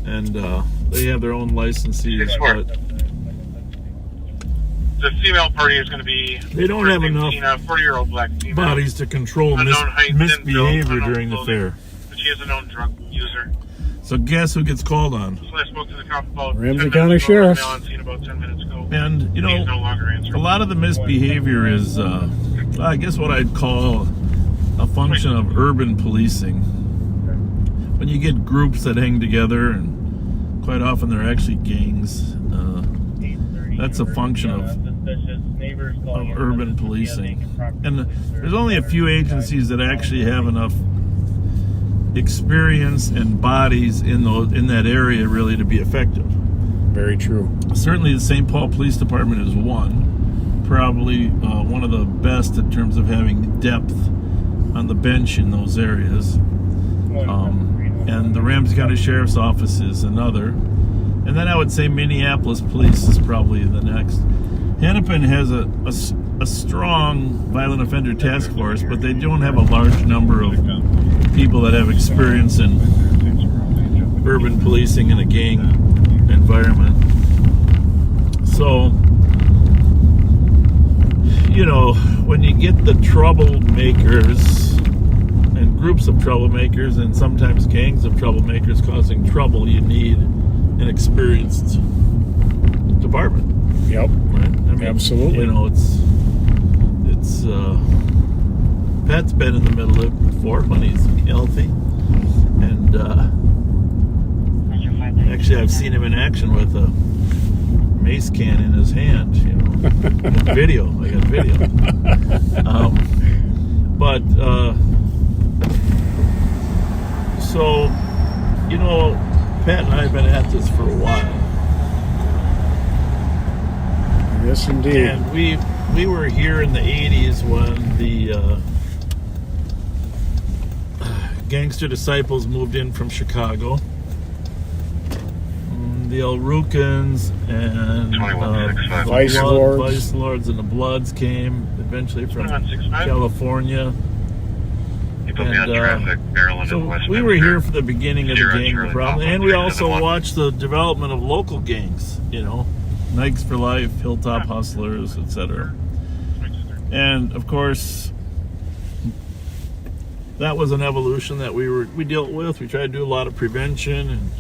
and they have their own licensees, but The female party is going to be... they don't have enough 40-year-old black female. bodies to control Unknown height, thin build, misbehavior unknown during the clothing. fair. But she is a known drug user. So guess who gets called on? So I spoke to the cop about Ramsey 10 County minutes ago, Sheriff. now on scene about 10 minutes ago. And, He's no longer answering. a lot of the misbehavior is, I guess what I'd call a function of urban policing. When you get groups that hang together and quite often they're actually gangs. That's a function of urban policing. And there's only a few agencies that actually have enough experience and bodies in that area really to be effective. Very true. Certainly the St. Paul Police Department is one. Probably one of the best in terms of having depth on the bench in those areas. And the Ramsey County Sheriff's Office is another. And then I would say Minneapolis Police is probably the next. Hennepin has a strong violent offender task force, but they don't have a large number of people that have experience in urban policing in a gang environment. So, you know, when you get the troublemakers and groups of troublemakers and sometimes gangs of troublemakers causing trouble, you need an experienced department. Yep. Right? I mean, absolutely. You know, it's Pat's been in the middle of it before when he's healthy, and actually I've seen him in action with a mace can in his hand. You know, I got video. So, you know, Pat and I have been at this for a while. Yes, indeed. And we were here in the 80s when the Gangster Disciples moved in from Chicago. The El Rukins and Vice Lords. Vice Lords and the Bloods came eventually from California. So we were here for the beginning of the gang problem, and we also watched the development of local gangs, you know, Nikes for Life, Hilltop Hustlers, etc. And of course, that was an evolution that we dealt with. We tried to do a lot of prevention, and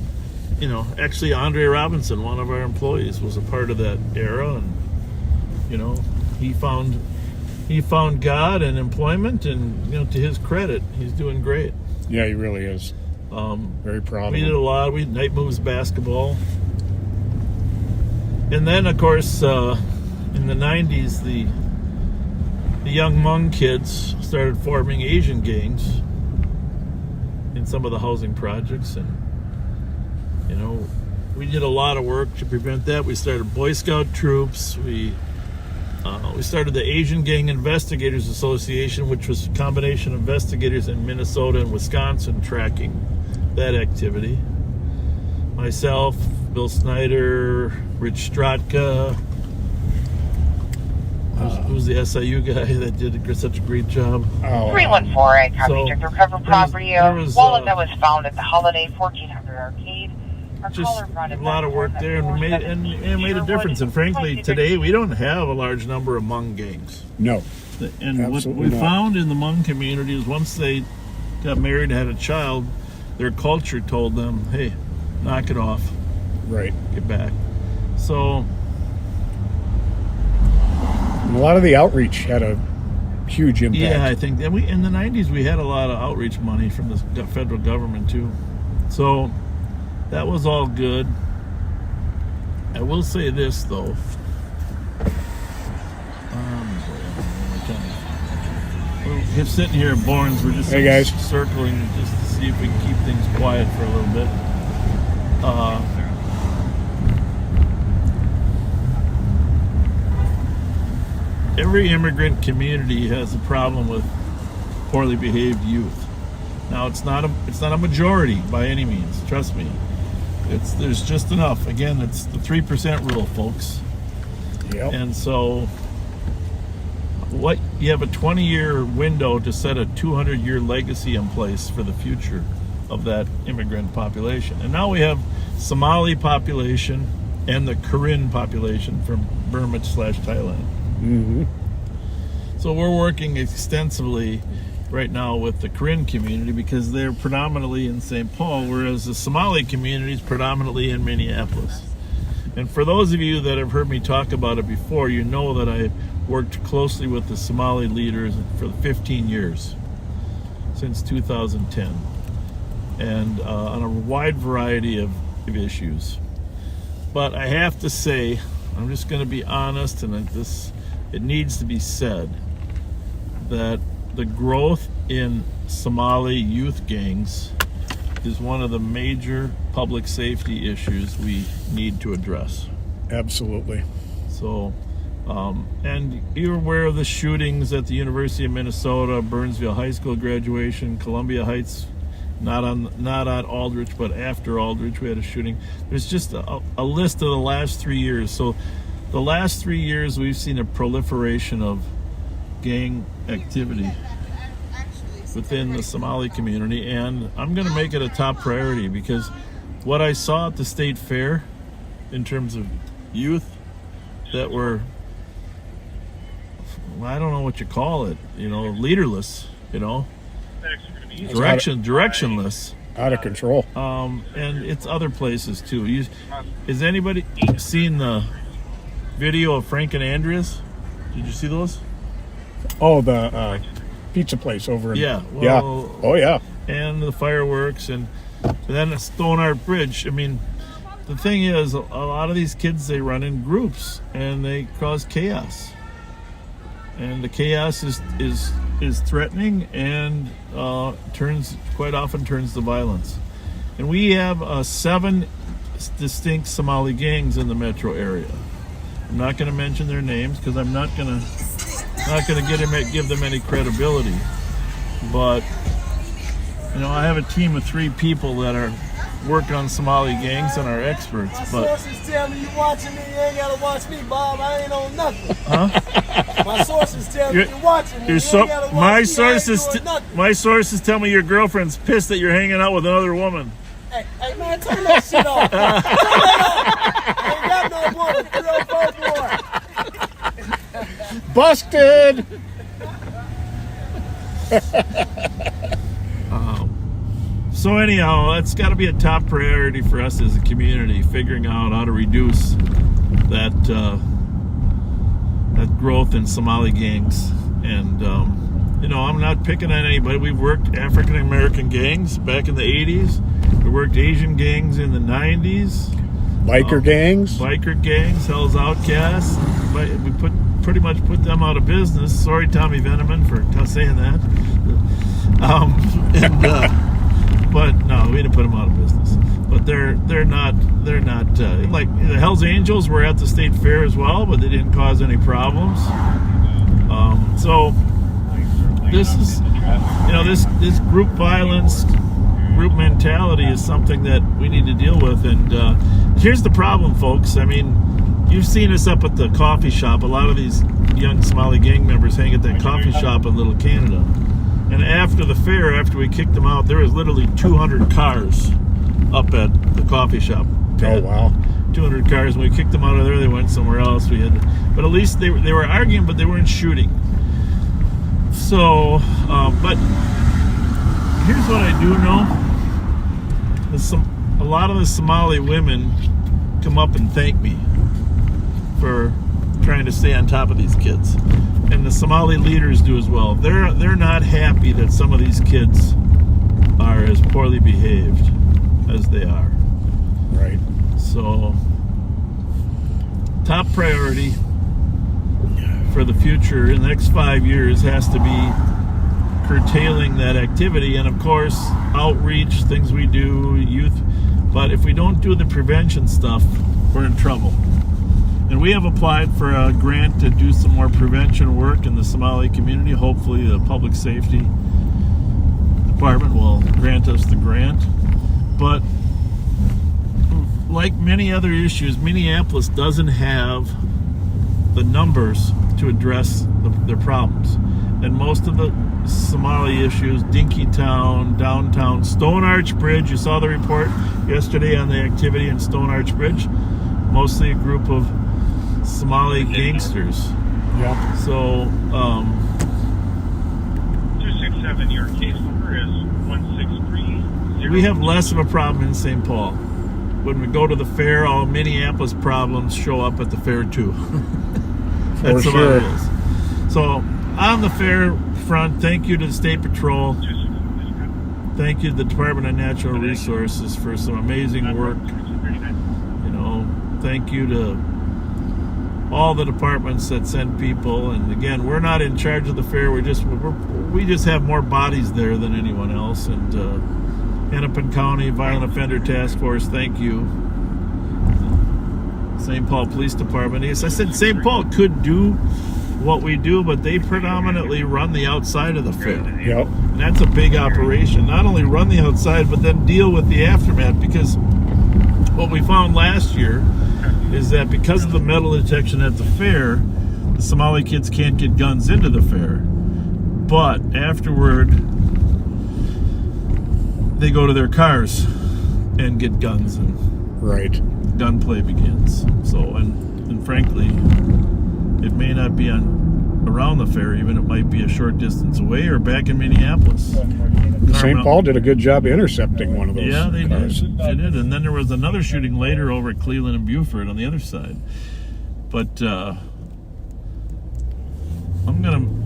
you know, actually Andre Robinson, one of our employees, was a part of that era, and you know, he found God and employment, and you know, to his credit, he's doing great. Yeah, he really is. Very proud of him. We did a lot. We night moves basketball, and then of course in the 90s, the young Hmong kids started forming Asian gangs in some of the housing projects, and you know, we did a lot of work to prevent that. We started Boy Scout troops. We started the Asian Gang Investigators Association, which was a combination of investigators in Minnesota and Wisconsin tracking that activity. Myself, Bill Snyder, Rich Stratka, who's the SIU guy that did such a great job. 314, I copy. Took the recovered property wallet that was found at the Holiday 1400 Arcade. Just a lot of work there, and made a difference. And frankly, today we don't have a large number of Hmong gangs. No. And what we found in the Hmong community is once they got married and had a child, their culture told them, hey, knock it off. Right. Get back. So and a lot of the outreach had a huge impact. Yeah, I think that in the 90s we had a lot of outreach money from the federal government too. So that was all good. I will say this though. We're sitting here at Bourne's. We're just circling just to see if we can keep things quiet for a little bit. Every immigrant community has a problem with poorly behaved youth. Now it's not a majority by any means. Trust me. There's just enough. Again, it's the 3% rule, folks. Yep. And so, you have a 20-year window to set a 200-year legacy in place for the future of that immigrant population. And now we have Somali population and the Karen population from Burma/Thailand. Mm-hmm. So we're working extensively right now with the Karen community because they're predominantly in St. Paul, whereas the Somali community is predominantly in Minneapolis. And for those of you that have heard me talk about it before, you know that I worked closely with the Somali leaders for 15 years, since 2010, and on a wide variety of issues. But I have to say, I'm just going to be honest, and it needs to be said, that the growth in Somali youth gangs is one of the major public safety issues we need to address. Absolutely. So, and you're aware of the shootings at the University of Minnesota, Burnsville High School graduation, Columbia Heights, not on Aldrich, but after Aldrich, we had a shooting. There's just a list of the last 3 years. So the last 3 years, we've seen a proliferation of gang activity within the Somali community, and I'm going to make it a top priority, because what I saw at the state fair in terms of youth that were, I don't know what you call it, leaderless, directionless, out of control. And it's other places too. Has anybody seen the video of Frank and Andrea's? Did you see those? Oh, the pizza place over in... Yeah. Yeah. Well, Oh, yeah. And the fireworks, and then the Stone Art Bridge. I mean, the thing is, a lot of these kids, they run in groups, and they cause chaos. And the chaos is threatening, and quite often turns to violence. And we have 7 distinct Somali gangs in the metro area. I'm not going to mention their names because I'm not going to give them any credibility. But I have a team of 3 people that work on Somali gangs and are experts. My But sources tell me you watching me, you ain't gotta watch me, Bob. I ain't on nothing. huh? My sources tell me you're watching me. You ain't gotta watch my me, I ain't sources doing nothing. my sources tell me your girlfriend's pissed that you're hanging out with another woman. Hey, man, turn that shit off. Turn that off. I ain't got no woman. 304 boy. Busted! So anyhow, that's got to be a top priority for us as a community, figuring out how to reduce that growth in Somali gangs. And I'm not picking on anybody. We've worked African American gangs back in the 80s. We worked Asian gangs in the 90s. Biker gangs, Hell's Outcasts. We pretty much put them out of business. Sorry, Tommy Veneman, for saying that. But no, we didn't put them out of business. But they're not like the Hells Angels were at the state fair as well, but they didn't cause any problems. So this is, this group violence, group mentality is something that we need to deal with. And here's the problem, folks. I mean, you've seen us up at the coffee shop. A lot of these young Somali gang members hang at that coffee shop in Little Canada. And after the fair, after we kicked them out, there was literally 200 cars up at the coffee shop. Oh, wow. 200 cars. When we kicked them out of there, they went somewhere else. But at least they were arguing, but they weren't shooting. So, but here's what I do know. A lot of the Somali women come up and thank me for trying to stay on top of these kids. And the Somali leaders do as well. They're not happy that some of these kids are as poorly behaved as they are. Right. So, top priority for the future in the next 5 years has to be curtailing that activity, and of course, outreach, things we do, youth. But if we don't do the prevention stuff, we're in trouble. And we have applied for a grant to do some more prevention work in the Somali community. Hopefully the Public Safety Department will grant us the grant. But like many other issues, Minneapolis doesn't have the numbers to address their problems. And most of the Somali issues, Dinkytown, downtown, Stone Arch Bridge, you saw the report yesterday on the activity in Stone Arch Bridge, mostly a group of Somali gangsters. Yeah. So, 267, your case number is 163. we have less of a problem in St. Paul. When we go to the fair, all Minneapolis problems show up at the fair too. That's For the way sure. it is. So, on the fair front, thank you to the State Patrol. Thank you to the Department of Natural Resources for some amazing work Thank you to all the departments that send people. And again, we're not in charge of the fair. We just have more bodies there than anyone else. And Hennepin County Violent Offender Task Force, thank you. St. Paul Police Department. Yes, I said St. Paul could do what we do, but they predominantly run the outside of the fair. Yep. And that's a big operation. Not only run the outside, but then deal with the aftermath. Because what we found last year is that because of the metal detection at the fair, the Somali kids can't get guns into the fair. But afterward, they go to their cars and get guns, and Right. gunplay begins. So, and frankly, it may not be around the fair, even it might be a short distance away or back in Minneapolis. St. Paul did a good job intercepting one of those Yeah, they cars. did. They did. And then there was another shooting later over at Cleveland and Buford on the other side. But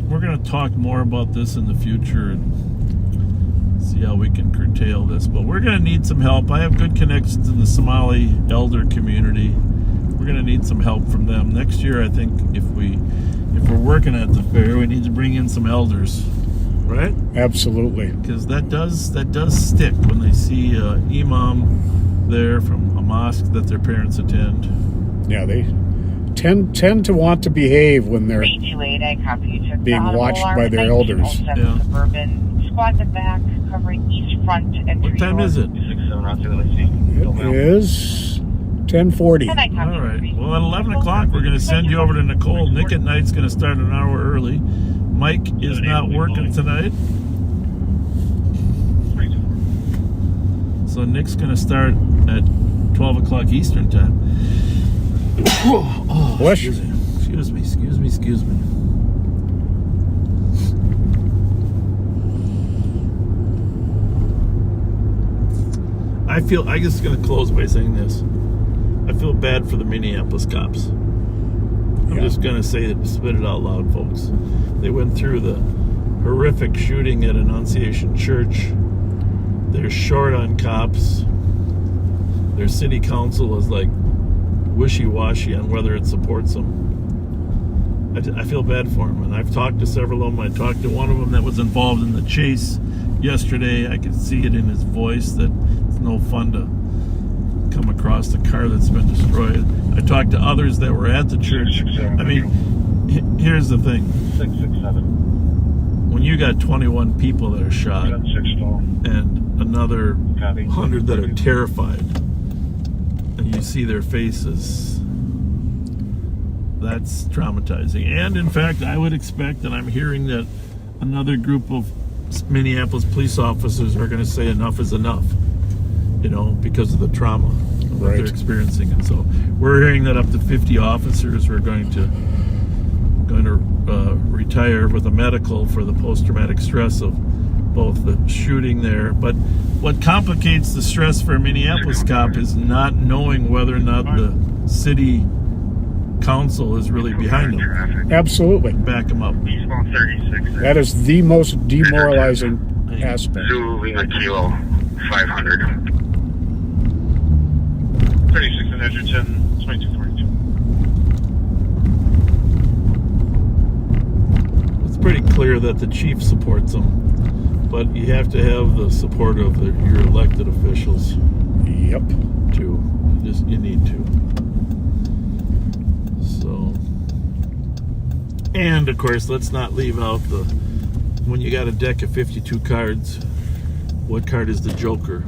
we're gonna talk more about this in the future and see how we can curtail this. But we're gonna need some help. I have good connections in the Somali elder community. We're gonna need some help from them next year. I think if we're working at the fair, we need to bring in some elders, right? Absolutely. Because that does stick when they see imam there from a mosque that their parents attend. Yeah, they tend to want to behave when they're 328, I copy you. Took being the audible watched alarm by at their elders. 1907 Yeah. Suburban. Squad to back, covering east front entry. What time is it? It is 10:40. And I copy All right. you. Well, at 11 o'clock, we're going to send you over to Nicole. Nick at Night's going to start an hour early. Mike is not working tonight. So Nick's going to start at 12 o'clock Eastern time. Oh, Bless you. excuse me. I'm just going to close by saying this. I feel bad for the Minneapolis cops. I'm Yeah. just going to say it, spit it out loud, folks. They went through the horrific shooting at Annunciation Church. They're short on cops. Their city council is like wishy-washy on whether it supports them. I feel bad for them, and I've talked to several of them. I talked to one of them that was involved in the chase yesterday. I could see it in his voice that it's no fun to come across the car that's been destroyed. I talked to others that were at the church. I mean, here's the thing. 667. When you got 21 people that are shot and another 100 that are terrified, and you see their faces, that's traumatizing. And in fact, I would expect, and I'm hearing that another group of Minneapolis police officers are going to say enough is enough, because of the trauma of what they're Right. experiencing. And so we're hearing that up to 50 officers are going to retire with a medical for the post-traumatic stress of both the shooting there. But what complicates the stress for a Minneapolis cop is not knowing whether or not the city council is really behind them, Absolutely. back them up. Eastbound 36. That is the most demoralizing aspect. Zulu Lima Kilo 500. 36 in Edgerton, 2242. It's pretty clear that the chief supports them, but you have to have the support of your elected officials Yep. too. You need to. So, and of course, let's not leave out when you got a deck of 52 cards, what card is the Joker?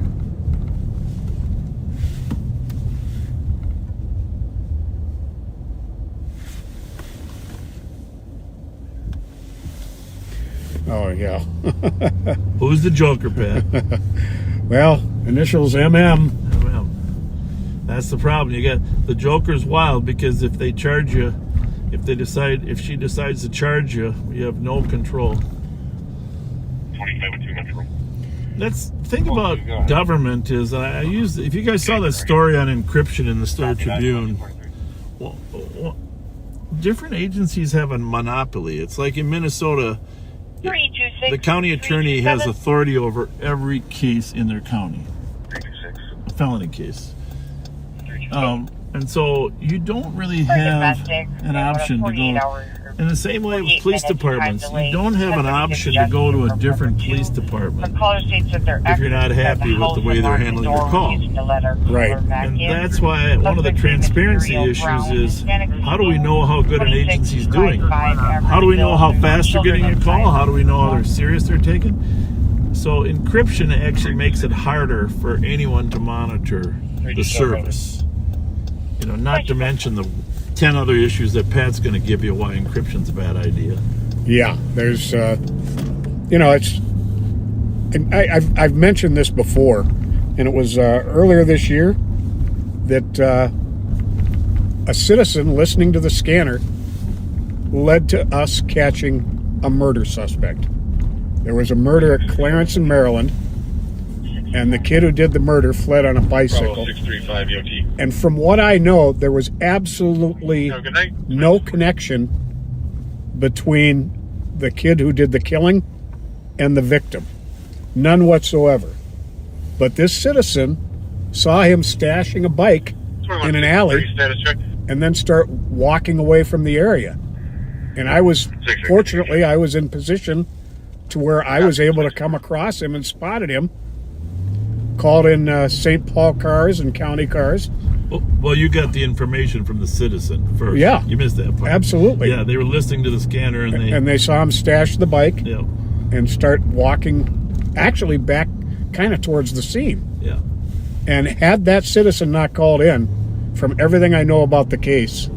Oh, yeah. Who's the Joker, Pat? Well, initials MM. Well, that's the problem. You got the Joker's wild because if they charge you, if she decides to charge you, you have no control. 25 Metro. Think about government is if you guys saw that story on encryption in the Star Tribune, well, different agencies have a monopoly. It's like in Minnesota, 326. the county attorney has authority over every case in their county, 326. a felony case. And so you don't really have an option to go. In the same way with police departments, you don't have an option to go to a different police department if you're not happy with the way they're handling your call. Right. And that's why one of the transparency issues is, how do we know how good an agency's doing? How do we know how fast they're getting a call? How do we know how serious they're taking? So encryption actually makes it harder for anyone to monitor the service. You know, not to mention the 10 other issues that Pat's going to give you why encryption's a bad idea. Yeah, there's, you know, it's. And I've mentioned this before, and it was earlier this year that a citizen listening to the scanner led to us catching a murder suspect. There was a murder at Clarence in Maryland, and the kid who did the murder fled on a bicycle. 635 EOT. And from what I know, there was absolutely no connection between the kid who did the killing and the victim. None whatsoever. But this citizen saw him stashing a bike in an alley and then start walking away from the area. And fortunately, I was in position to where I was able to come across him and spotted him. Called in St. Paul cars and county cars. Well, you got the information from the citizen first. Yeah. You missed that part. Absolutely. Yeah, they were listening to the scanner and they saw him stash the bike yeah. and start walking actually back kind of towards the scene. Yeah. And had that citizen not called in, from everything I know about the case,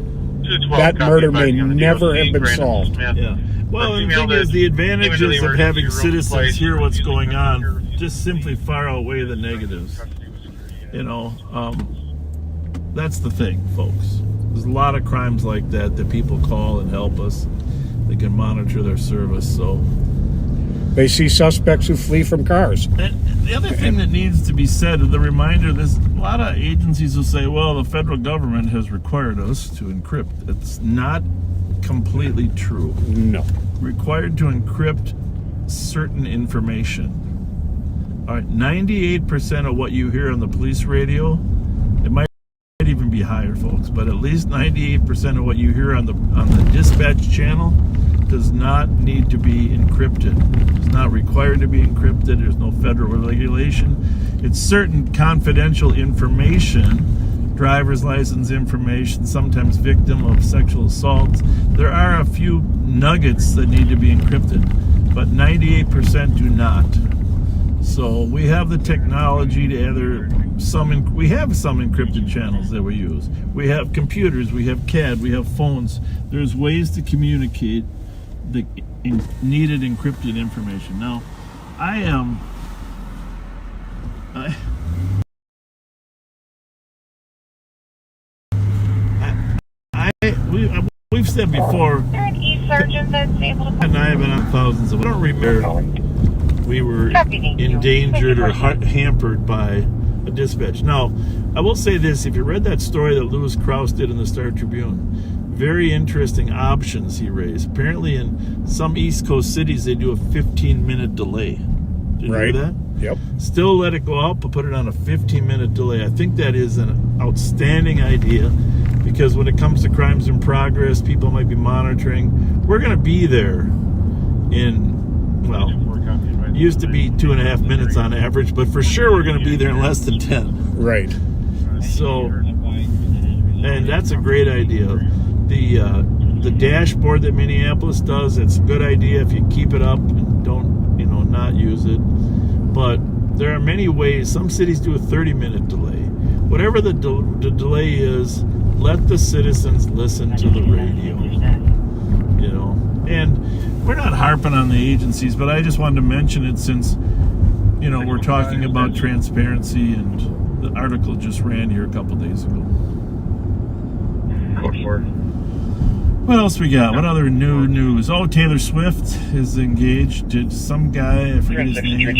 that murder may never have been solved. Yeah. Well, the thing is, the advantages of having citizens hear what's going on just simply far outweigh the negatives. You know, that's the thing, folks. There's a lot of crimes like that people call and help us. They can monitor their service, so. They see suspects who flee from cars. And the other thing that needs to be said, the reminder, there's a lot of agencies will say, well, the federal government has required us to encrypt. It's not completely true. No. Required to encrypt certain information. All right, 98% of what you hear on the police radio, it might even be higher, folks, but at least 98% of what you hear on the dispatch channel does not need to be encrypted. It's not required to be encrypted. There's no federal regulation. It's certain confidential information, driver's license information, sometimes victim of sexual assault. There are a few nuggets that need to be encrypted, but 98% do not. So we have the technology to we have some encrypted channels that we use. We have computers, we have CAD, we have phones. There's ways to communicate the needed encrypted information. Now, we've said before, Is there an e-surgeon that's able to... and I have been on thousands of, I don't remember we were endangered or hampered by a dispatch. Now, I will say this, if you read that story that Lewis Krause did in the Star Tribune, very interesting options he raised. Apparently in some East Coast cities, they do a 15-minute delay. Did you hear that? Yep. Still let it go out, but put it on a 15-minute delay. I think that is an outstanding idea because when it comes to crimes in progress, people might be monitoring. We're going to be there in, well, used to be 2.5 minutes on average, but for sure we're going to be there in less than 10. Right. So, and that's a great idea. The dashboard that Minneapolis does, it's a good idea if you keep it up and don't, not use it. But there are many ways. Some cities do a 30-minute delay. Whatever the delay is, let the citizens listen to the radio. And we're not harping on the agencies, but I just wanted to mention it since, we're talking about transparency, and the article just ran here a couple days ago. Code 4. What else we got? What other new news? Oh, Taylor Swift is engaged to some guy. I forget his name.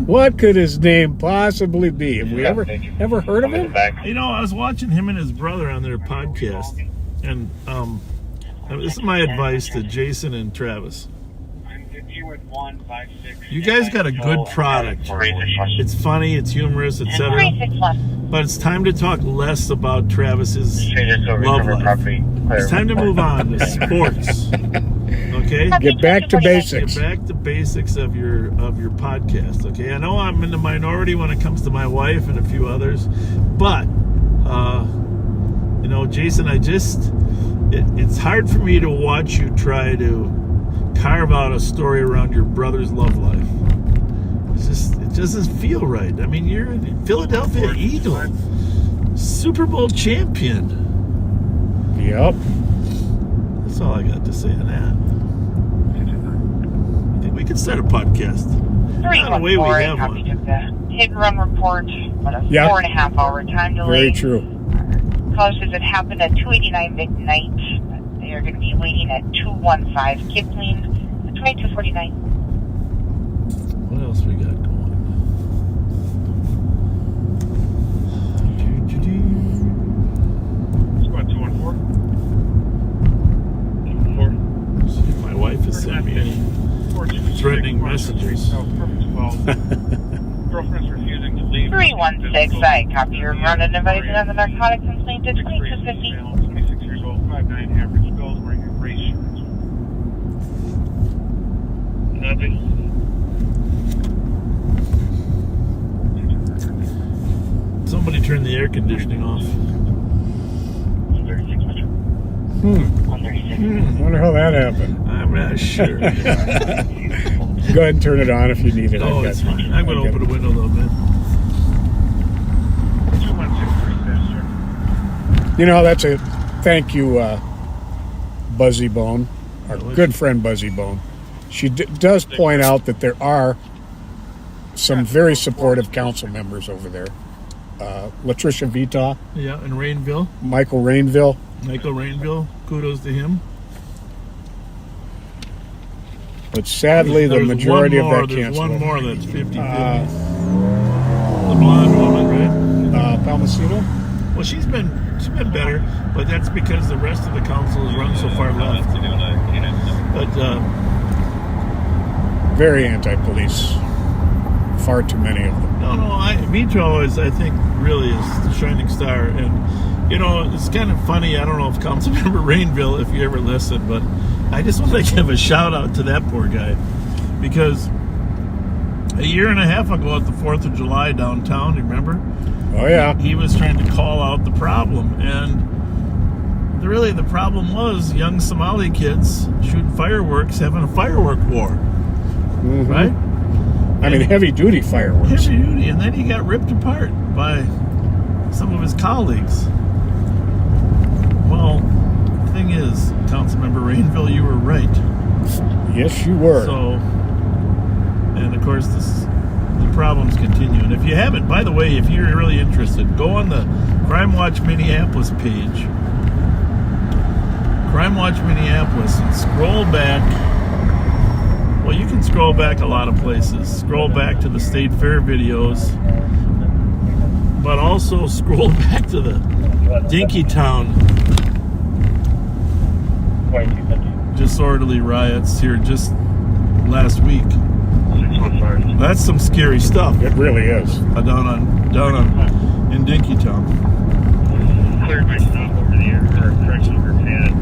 What could his name possibly be? Have we ever heard of him? I was watching him and his brother on their podcast, and this is my advice to Jason and Travis. You guys got a good product. It's funny, it's humorous, etc. 36 left. But it's time to talk less about Travis's love life. It's time to move on to sports. Okay? Get back to basics. Get back to basics of your podcast. Okay? I know I'm in the minority when it comes to my wife and a few others, but you know, Jason, it's hard for me to watch you try to carve out a story around your brother's love life. It doesn't feel right. I mean, you're a Philadelphia Eagle, Super Bowl champion. Yep. That's all I got to say on that. I think we can start a podcast. Not a way we have one. Hit and run report, about a Yep. 4.5 hour time delay. Very true. Caller says it happened at 289 midnight. They are going to be waiting at 215 Kipling, 2249. What else we got going? Squad 214. See if my wife has sent me any threatening messages. Girlfriend's refusing to leave. 316, I copy your run and advising on the narcotic complaint to 2250. 26 years old, 5'9", average build, wearing a gray shirt. Nothing. Somebody turn the air conditioning off. 36 Metro. 136. Wonder how that happened. I'm not sure. Go ahead and turn it on if you need it. Oh, it's fine. I'm going to open a window a little bit. 2163, sir. You know, that's a thank you, Buzzy Bone, our good friend Buzzy Bone. She does point out that there are some very supportive council members over there. Latricia Vita, Yeah, in Rainville. Michael Rainville. Michael Rainville. Kudos to him. But sadly, the There's majority one more, of that there's canceled. one more that's 50-50. The blonde woman, right? Palmacino? Well, she's been better, but that's because the rest of the council has run so far left. But Very anti-police. Far too many of them. no, Vito is, I think, really is the shining star. And, you know, it's kind of funny. I don't know if Councilmember Rainville, if you ever listen, but I just want to give a shout out to that poor guy. Because a year and a half ago at the 4th of July downtown, you remember? Oh, yeah. He was trying to call out the problem. And really the problem was young Somali kids shooting fireworks, having a firework war. Mm-hmm. Right? I mean, heavy-duty fireworks. Heavy duty, and then he got ripped apart by some of his colleagues. Well, the thing is, Councilmember Rainville, you were right. Yes, you were. So, and of course, the problems continue. And if you haven't, by the way, if you're really interested, go on the Crime Watch Minneapolis page. Crime Watch Minneapolis, and scroll back. Well, you can scroll back a lot of places. Scroll back to the State Fair videos, but also scroll back to the Dinkytown disorderly riots here just last week. That's some scary stuff. It really is. Down in Dinkytown. Cleared my stop over the air, or correction, over pad.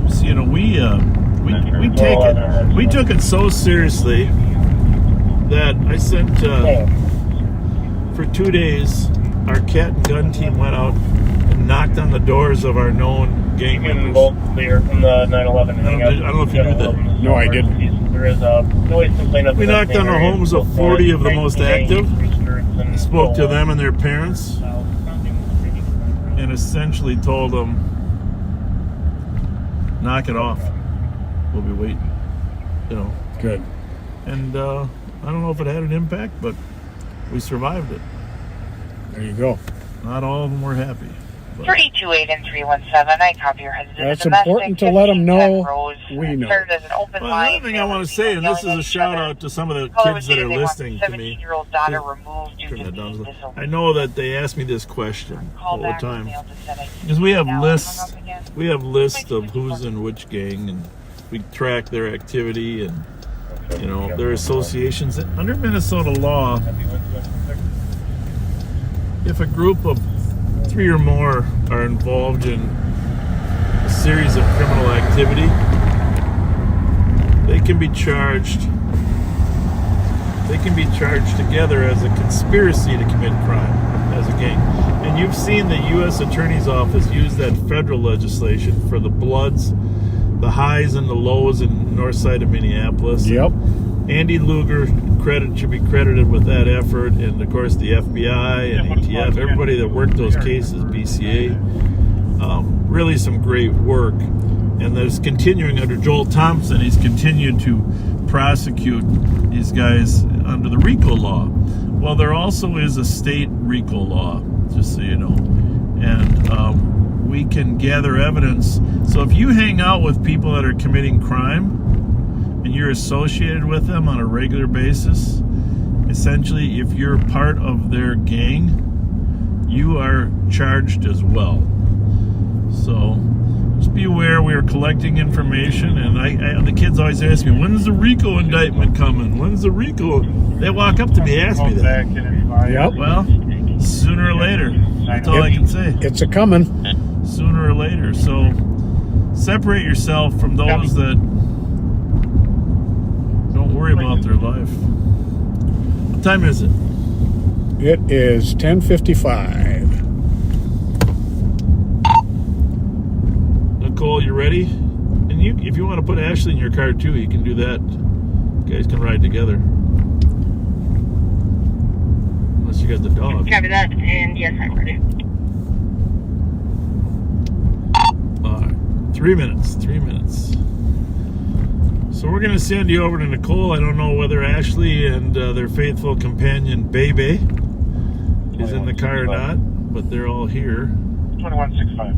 So, you know, we took it so seriously that I sent for 2 days. Our cat and gun team went out and knocked on the doors of our known gang members. Clear from the 9/11. I don't know if you knew that. No, I didn't. There is a noise complaint of We knocked on the homes of 40 of the most active, spoke to them and their parents, and essentially told them, knock it off. We'll be waiting. You know. Good. And I don't know if it had an impact, but we survived it. There you go. Not all of them were happy. 328 and 317. I copy your husband. That's important to let them know we know. Served as an open Well, line. another thing I want to say, and this is a shout out to some of the kids that are listening to me. 17-year-old daughter removed due to Turn that down. being disobedient. I know that they ask me this question all Call the back, time email just said I because we have now lists. hung up again. We have lists of who's in which gang, and we track their activity and their associations. Under Minnesota law, if a group of 3 or more are involved in a series of criminal activity, they can be charged. They can be charged together as a conspiracy to commit crime as a gang. And you've seen the U.S. Attorney's Office use that federal legislation for the Bloods, the highs and the lows in the north side of Minneapolis. Yep. Andy Luger should be credited with that effort, and of course the FBI and ATF, everybody that worked those cases, BCA, really some great work. And there's continuing under Joel Thompson. He's continued to prosecute these guys under the RICO law. Well, there also is a state RICO law, just so you know, and we can gather evidence. So if you hang out with people that are committing crime and you're associated with them on a regular basis, essentially, if you're part of their gang, you are charged as well. So just be aware we are collecting information, and the kids always ask me, when's the RICO indictment coming? When's the RICO? They walk up to me, ask me that. Yep. Well, sooner or later. That's all I can say. It's a coming. Sooner or later. So separate yourself from those that don't worry about their life. What time is it? It is 10:55. Nicole, you ready? And if you want to put Ashley in your car too, you can do that. You guys can ride together. Unless you got the dog. Copy that, and yes, I'm ready. All right. 3 minutes. 3 minutes. So we're going to send you over to Nicole. I don't know whether Ashley and their faithful companion, Bebe, is in the car or not, but they're all here. 2165.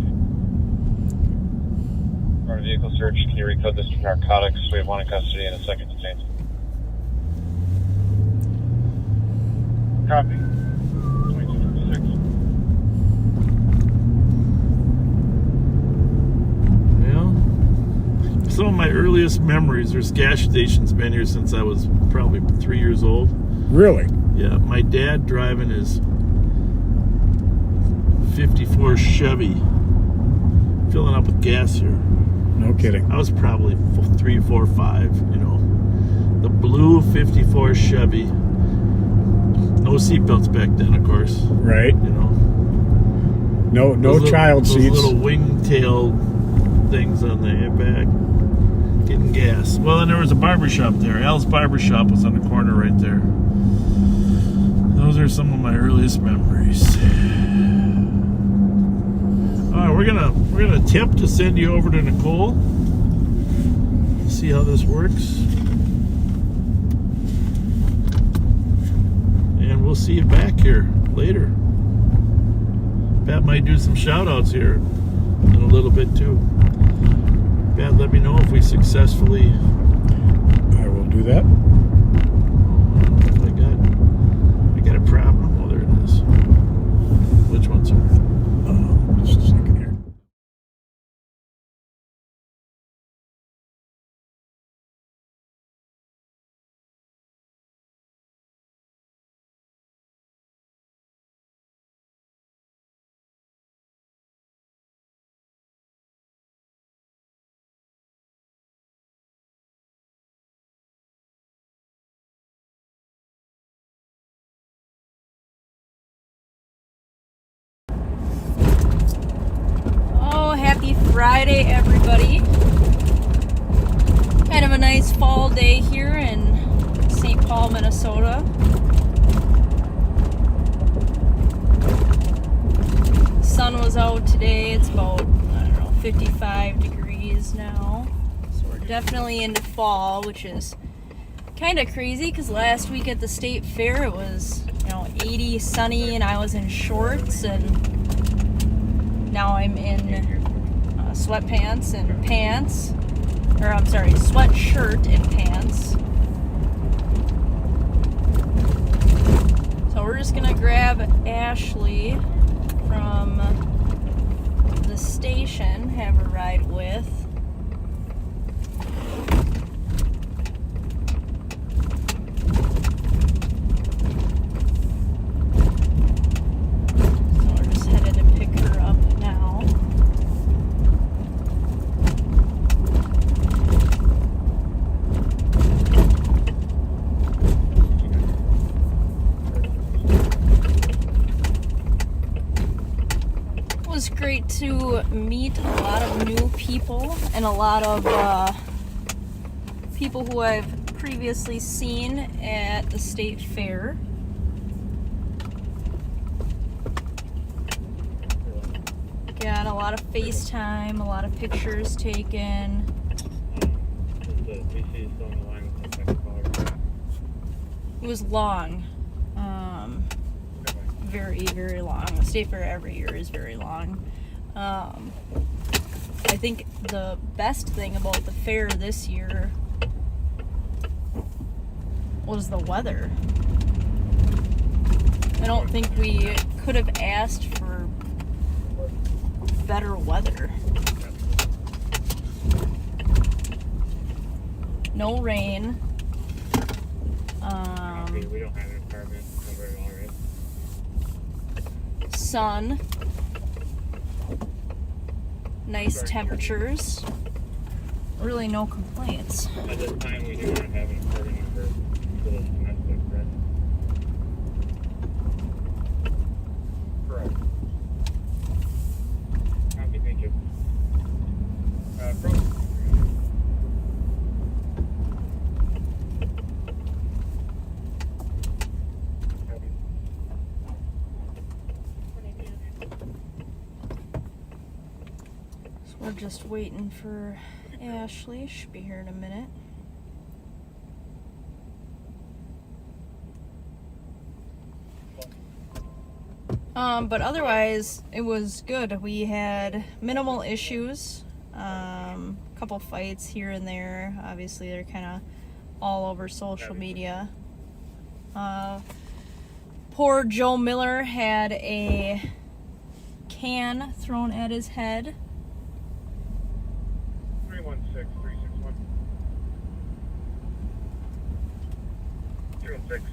Our vehicle search. Can you recode this to narcotics? We have one in custody and a second detained. Copy. 2256. Well, some of my earliest memories, there's gas stations been here since I was probably 3 years old. Really? Yeah, my dad driving his 54 Chevy, filling up with gas here. No kidding. I was probably 3, 4, 5, The blue 54 Chevy. No seatbelts back then, of course. Right. No Those child those seats. little wingtail things on the back. Getting gas. Well, and there was a barbershop there. Al's Barbershop was on the corner right there. Those are some of my earliest memories. All right, we're gonna attempt to send you over to Nicole. See how this works, and we'll see you back here later. Pat might do some shout outs here in a little bit too. Pat, let me know if we successfully. I will do that. I got a problem. Oh, there it is. Which one's her? Just a second here. Happy Friday, everybody. Kind of a nice fall day here in St. Paul, Minnesota. Sun was out today. It's about, 55 degrees now. So we're definitely into fall, which is kind of crazy because last week at the state fair it was, 80, sunny, and I was in shorts, and Now I'm in sweatpants and pants, or I'm sorry, sweatshirt and pants. So we're just gonna grab Ashley from the station, have her ride with. So we're just headed to pick her up now. It was great to meet a lot of new people and a lot of people who I've previously seen at the state fair. Got a lot of FaceTime, a lot of pictures taken. It was long. Very, very long. The state fair every year is very long. I think the best thing about the fair this year was the weather. I don't think we could have asked for better weather. No rain. We don't have an apartment. Very all right. Sun. Nice temperatures. Really no complaints. At this time, we do not have an apartment number for those domestic, correct? Correct. Copy, thank you. We're just waiting for Ashley. Should be here in a minute. But otherwise, it was good. We had minimal issues. Couple fights here and there. Obviously, they're kind of all over social media. Poor Joe Miller had a can thrown at his head. 316-361. 316.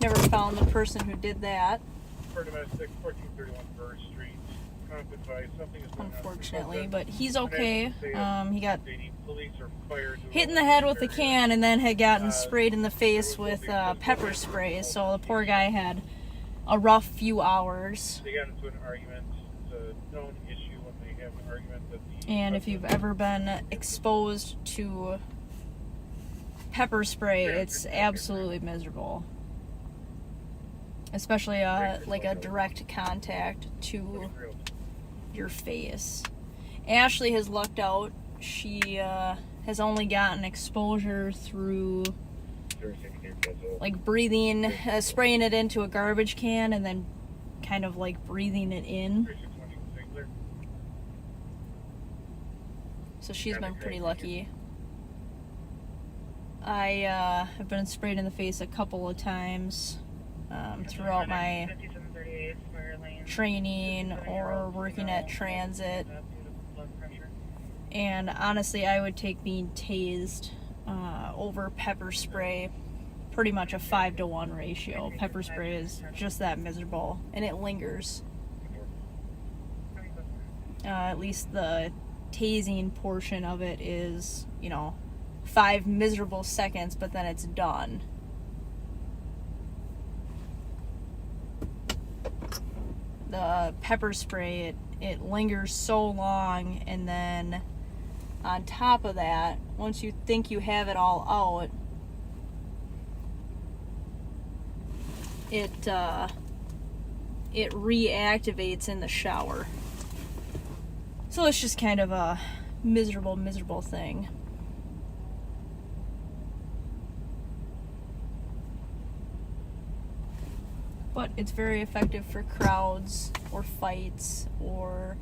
Never found the person who did that. For domestic, 1431 First Street. Constant by something is going on. Unfortunately, but he's okay. He got They need police or fire to hit in the head with a can and then had gotten sprayed in the face with pepper spray. So the poor guy had a rough few hours. They got into an argument. It's a known issue when they have an argument that the And if you've ever been exposed to pepper spray, it's absolutely miserable. Especially like a direct contact to your face. Ashley has lucked out. She has only gotten exposure through like breathing, spraying it into a garbage can and then kind of like breathing it in. So she's been pretty lucky. I have been sprayed in the face a couple of times throughout my training or working at transit. And honestly, I would take being tased over pepper spray, pretty much a 5-to-1 ratio. Pepper spray is just that miserable, and it lingers. At least the tasing portion of it is, 5 miserable seconds, but then it's done. The pepper spray, it lingers so long, and then on top of that, once you think you have it all out, it reactivates in the shower. So it's just kind of a miserable thing. but it's very effective for crowds or fights or,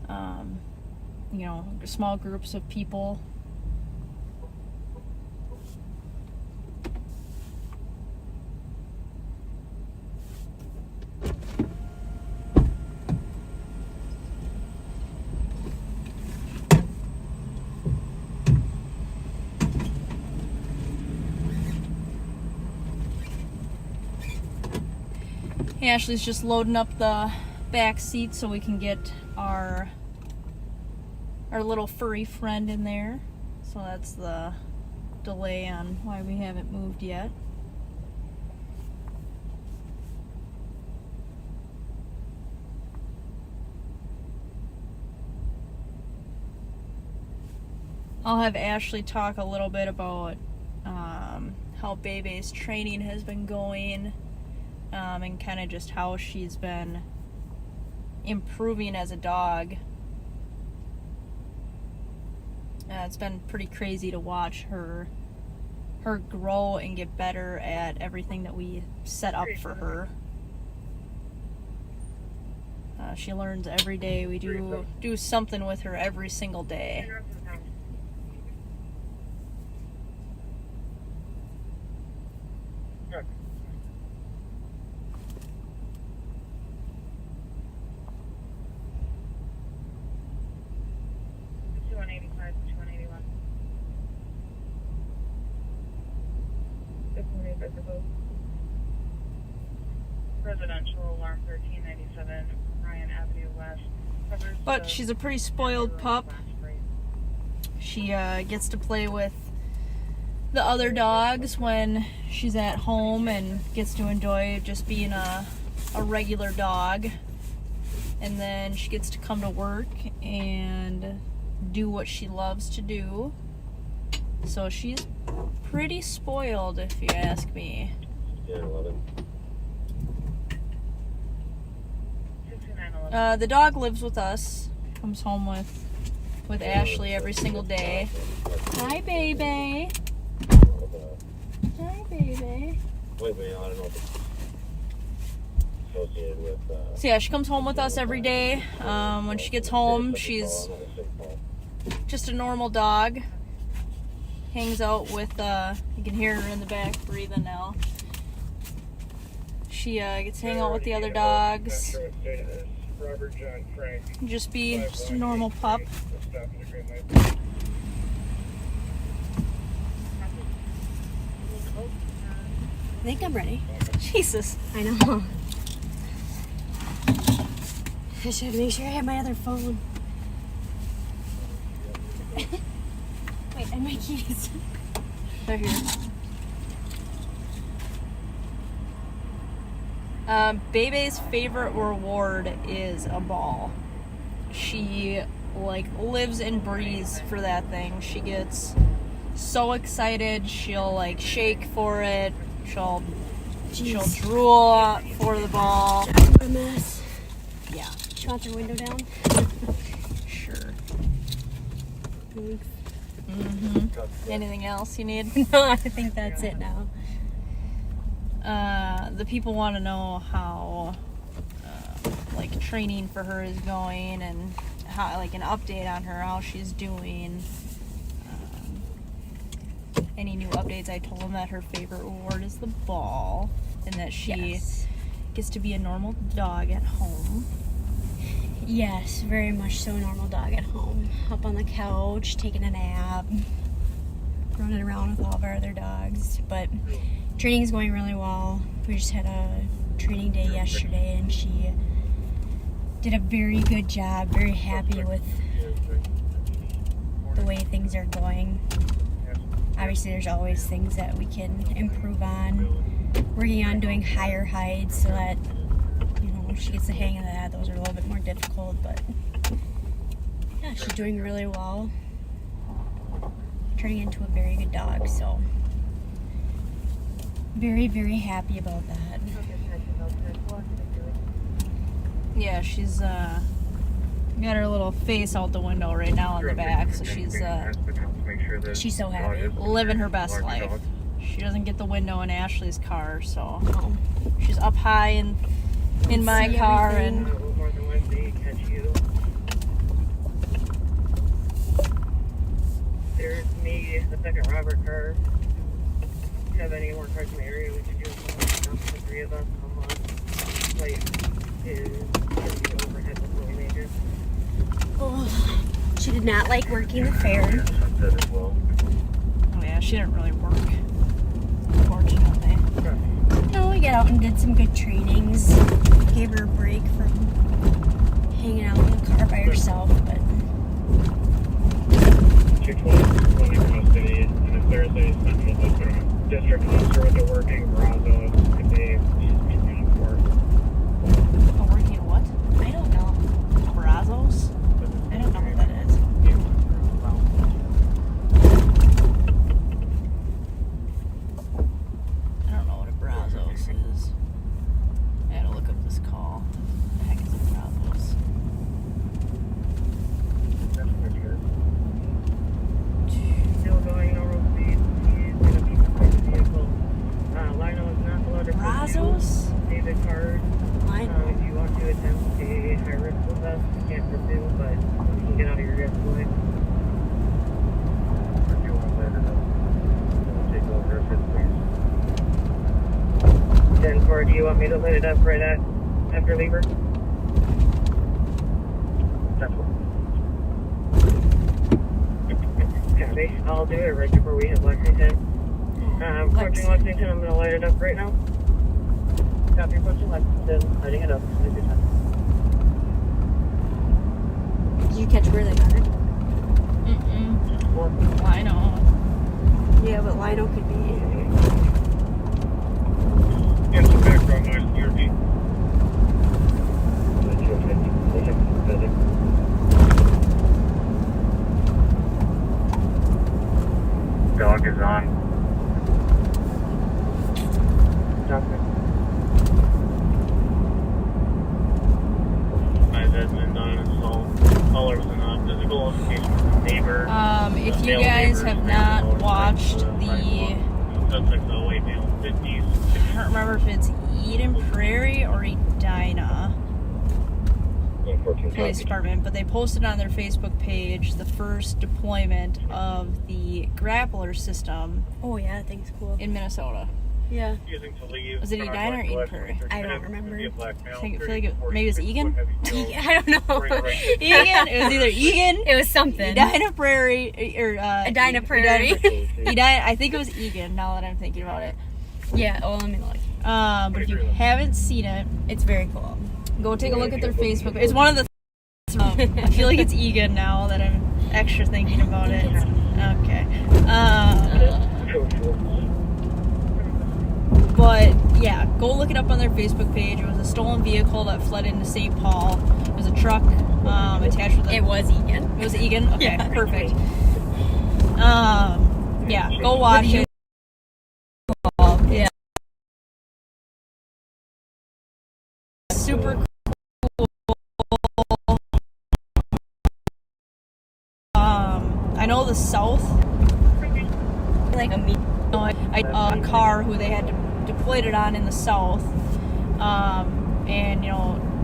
you know, small groups of people. Ashley's just loading up the back seat so we can get our little furry friend in there. So that's the delay on why we haven't moved yet. I'll have Ashley talk a little bit about how Bebe's training has been going. And kind of just how she's been improving as a dog. It's been pretty crazy to watch her grow and get better at everything that we set up for her. She learns every day. We do something with her every single day. Residential alarm 1397 Ryan Avenue West. But she's a pretty spoiled pup. She gets to play with the other dogs when she's at home and gets to enjoy just being a regular dog. And then she gets to come to work and do what she loves to do. So she's pretty spoiled, if you ask me. Yeah, 11. The dog lives with us. Comes home with Ashley every single day. Hi, baby. Hi, baby. Wait, I don't know if it's associated with... So yeah, she comes home with us every day. When she gets home, she's just a normal dog. Hangs out with, you can hear her in the back breathing now. She gets to hang out with the other dogs. Just be just a normal pup. I think I'm ready. Jesus. I know. I should make sure I have my other phone. Wait, and my keys. They're here. Bebe's favorite reward is a ball. She lives and breathes for that thing. She gets so excited. She'll shake for it. She'll drool for the ball. What a mess. Yeah. She wants her window down. Sure. Thanks. Anything else you need? No, I think that's it now. The people want to know how training for her is going and how an update on her, how she's doing. Any new updates? I told them that her favorite reward is the ball and that she gets to be a normal dog at home. Yes, very much so. Normal dog at home. Up on the couch, taking a nap, running around with all of our other dogs. But training's going really well. We just had a training day yesterday and she did a very good job. Very happy with the way things are going. Obviously there's always things that we can improve on. Working on doing higher heights so that she gets the hang of that. Those are a little bit more difficult, but yeah, she's doing really well. Turning into a very good dog, so very, very happy about that. Yeah, she's got her little face out the window right now in the back, so she's so happy. living her best life. she doesn't get the window in Ashley's car, so she's up high in my See car everything. and More than likely catch you. There's me, the second Robert car. Have any more cars in the area we could do the 3 of us on the flight is going to be overhead before we make it. Oh, she did not like working the fair. oh yeah, she didn't really work, unfortunately. No, we got out and did some good trainings. Gave her a break from hanging out in the car by herself, but 220 from the city, and if Thursday is central district officer with the working Brazos, if they uniform. Oh, working what? I don't know. Brazos? I don't know what that is. I don't know what a Brazos is. I had to look up this call. What the heck is a Brazos? Still going normal speed. He's going to be behind the vehicle. Lino is not allowed to Brazos? David card. If you want to attempt a high risk with us, you can't pursue, but you can get out of your guys' way. If you want to let it up, we'll take over if it's please. 10-4, do you want me to let it up right after Lieber? Copy. I'll do it right before we hit Lexington. Approaching Lexington, I'm going to light it up right now. Copy, approaching Lexington, lighting it up. Take your time. did you catch where they got her? Lino. Yeah, but Lino could be. Get some background noise to your beat. Dog is on. Edmund on install. Colors and physical location from neighbor. If you guys have not watched the, Suspects away male 50s. I don't remember if it's Eden Prairie or Edina Police Department, but they posted on their Facebook page the first deployment of the grappler system. Oh yeah, that thing's cool. In Minnesota. Yeah. Using to leave. Was it Edina or Eden Prairie? I don't remember. I feel like maybe it was Egan? I don't know. Egan? It was either Egan. It was something. Edina Prairie or Edina Prairie. I think it was Egan. Now that I'm thinking about it. Yeah. Oh, let me look. But if you haven't seen it, it's very cool. Go take a look at their Facebook. It's one of the. I feel like it's Egan now that I'm extra thinking about it. Okay. But yeah, go look it up on their Facebook page. It was a stolen vehicle that fled into St. Paul. It was a truck attached with. It was Egan. It was Egan. Okay, Yeah. perfect. Yeah, go watch it. Yeah. Super cool. I know the South. Like a car who they had deployed it on in the South, and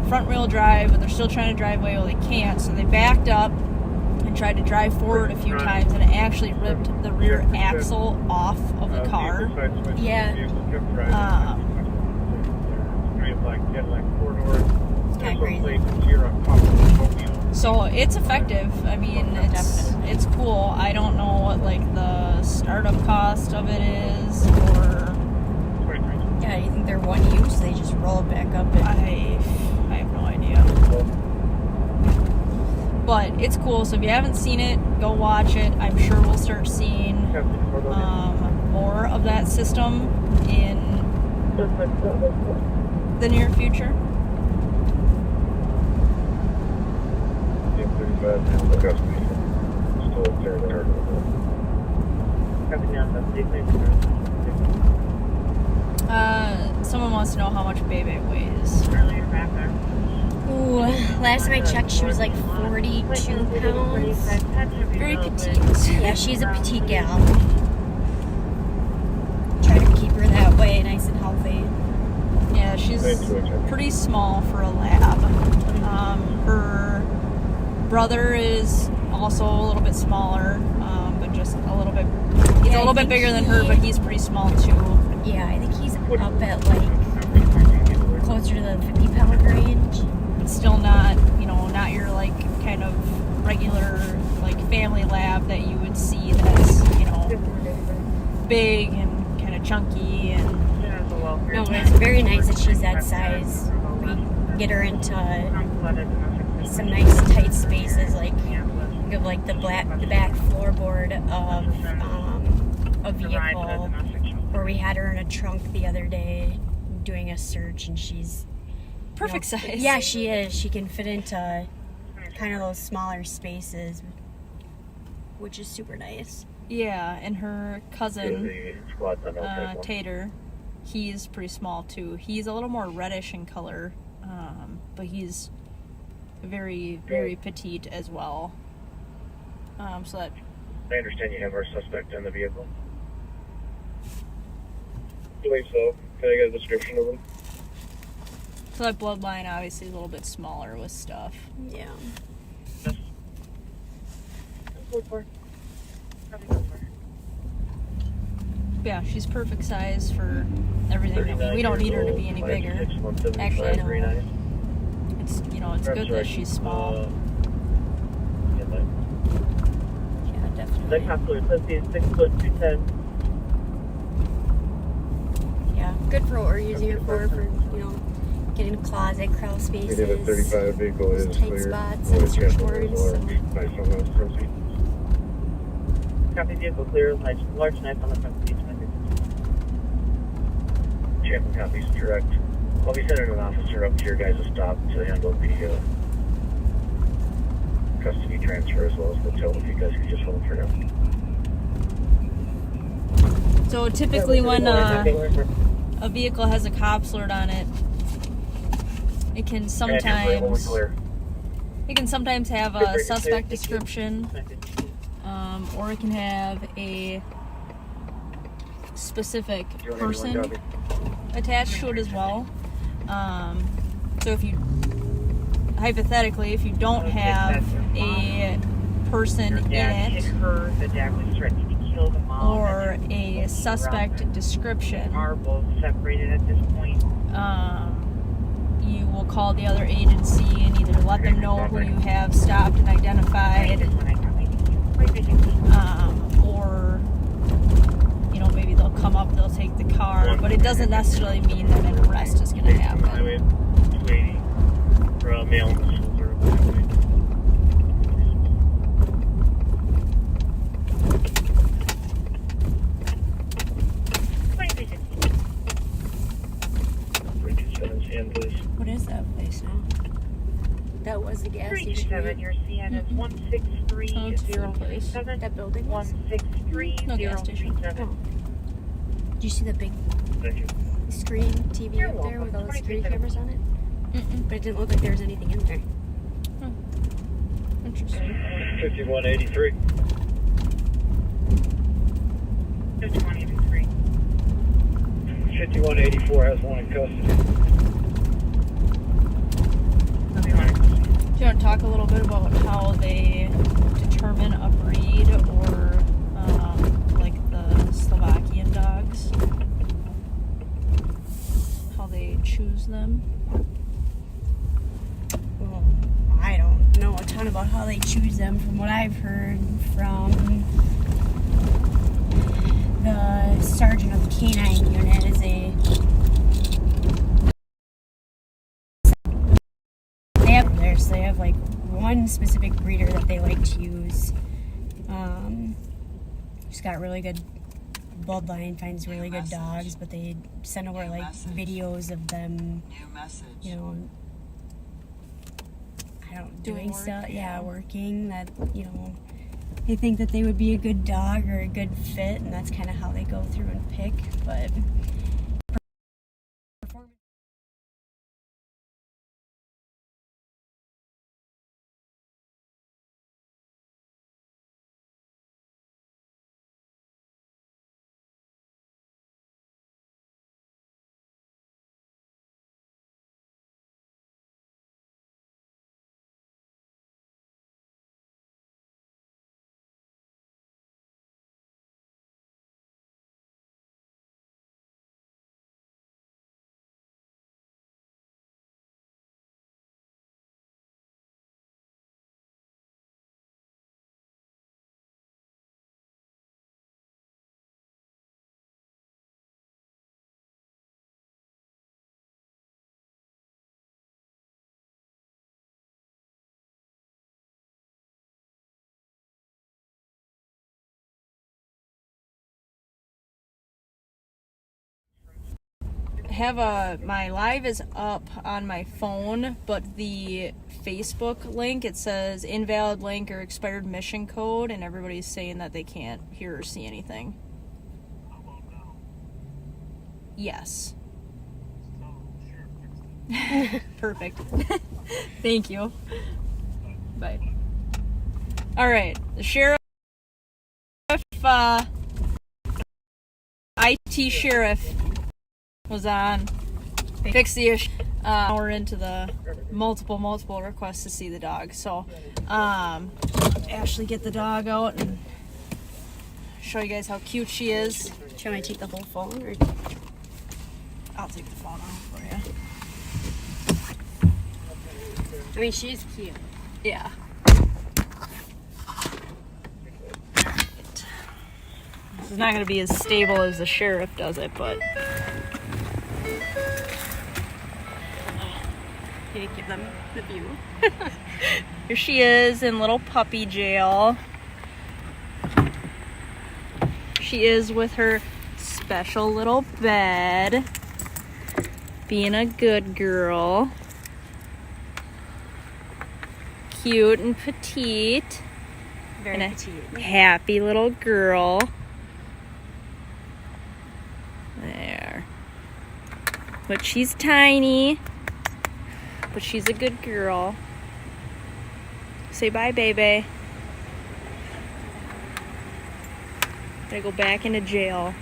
front wheel drive, but they're still trying to drive away. Well, they can't, so they backed up and tried to drive forward a few times, and it actually ripped the rear axle off of the car. Yeah. Kind of crazy. So it's effective. I mean, it's cool. I don't know what the startup cost of it is, or yeah. Do you think they're one use? They just roll it back up. And... I have no idea. But it's cool. So if you haven't seen it, go watch it. I'm sure we'll start seeing more of that system in the near future. Someone wants to know how much Bebe weighs. Ooh, last time I checked, she was like 42 pounds. Very petite. Yeah, she's a petite gal. way, nice and healthy. Yeah, she's pretty small for a lab. Her brother is also a little bit smaller, but just a little bit. He's a little bit bigger than her, but he's pretty small too. Yeah, I think he's up at like closer to the 50-pound range. But still not, not your like kind of regular like family lab that you would see that's, big and kind of chunky and. No, it's very nice that she's that size. We get her into some nice tight spaces, like you have like the back floorboard of a vehicle, where we had her in a trunk the other day doing a search, and she's perfect size. Yeah, she is. She can fit into kind of those smaller spaces, which is super nice. Yeah, and her cousin Tater, he's pretty small too. He's a little more reddish in color, but he's very, very petite as well. So that. I understand you have our suspect in the vehicle. I believe so. Can I get a description of him? So that bloodline obviously is a little bit smaller with stuff. Yeah. Yeah, she's perfect size for everything. We don't need her to be any bigger. Actually, I don't. It's it's good that she's small. Yeah, definitely. The counselor says he's 6'2". Yeah, good for what we're using her for getting closet, crawl spaces. We did a 35 vehicle is tight clear. spots and search warrants. Copy, vehicle clear. Large knife on the front seat. Champion copies direct. I'll be sending an officer up to your guys' stop to handle the custody transfer as well as the tow, if you guys could just hold for now. So typically when a vehicle has a cops alert on it, it can sometimes have a suspect description, or it can have a specific person attached to it as well. So if you hypothetically, if you don't have a person in it or a suspect description, Are both separated at this point. you will call the other agency and either let them know who you have stopped and identified, or maybe they'll come up, they'll take the car, but it doesn't necessarily mean that an arrest is going to happen. Highway 280 for a male in the shoulder. What is that place now? That was the gas station. 327, your CN is 163-037. That building was? 163-037. No gas station. Oh. Did you see the big screen TV You're up there welcome. with all the security 23. cameras on it? But it didn't look like there was anything in there. Interesting. 5183. 5183. 5184 has one in custody. Do you want to talk a little bit about how they determine a breed, or like the Slovakian dogs? How they choose them? Well, I don't know a ton about how they choose them. From what I've heard from the sergeant of the canine unit, is they have like one specific breeder that they like to use. She's got really good bloodline, finds really good dogs, but they send over like videos of them, doing stuff. Yeah, working. That they think that they would be a good dog or a good fit, and that's kind of how they go through and pick. But have my live is up on my phone, but the Facebook link, it says invalid link or expired mission code, and everybody's saying that they can't hear or see anything. Yes. Perfect. Thank you. Bye. All right, the sheriff, IT sheriff was on. Fix the issue. We're into the multiple requests to see the dog. So, Ashley, get the dog out and show you guys how cute she is. Should I take the whole phone? Or? I'll take the phone off for you. I mean, she's cute. Yeah. This is not going to be as stable as the sheriff does it, but... Can you give them the view? Here she is in little puppy jail. She is with her special little bed. Being a good girl. Cute and petite. Very and petite. A happy little girl. There. But she's tiny. But she's a good girl. Say bye, baby. Gotta go back into jail.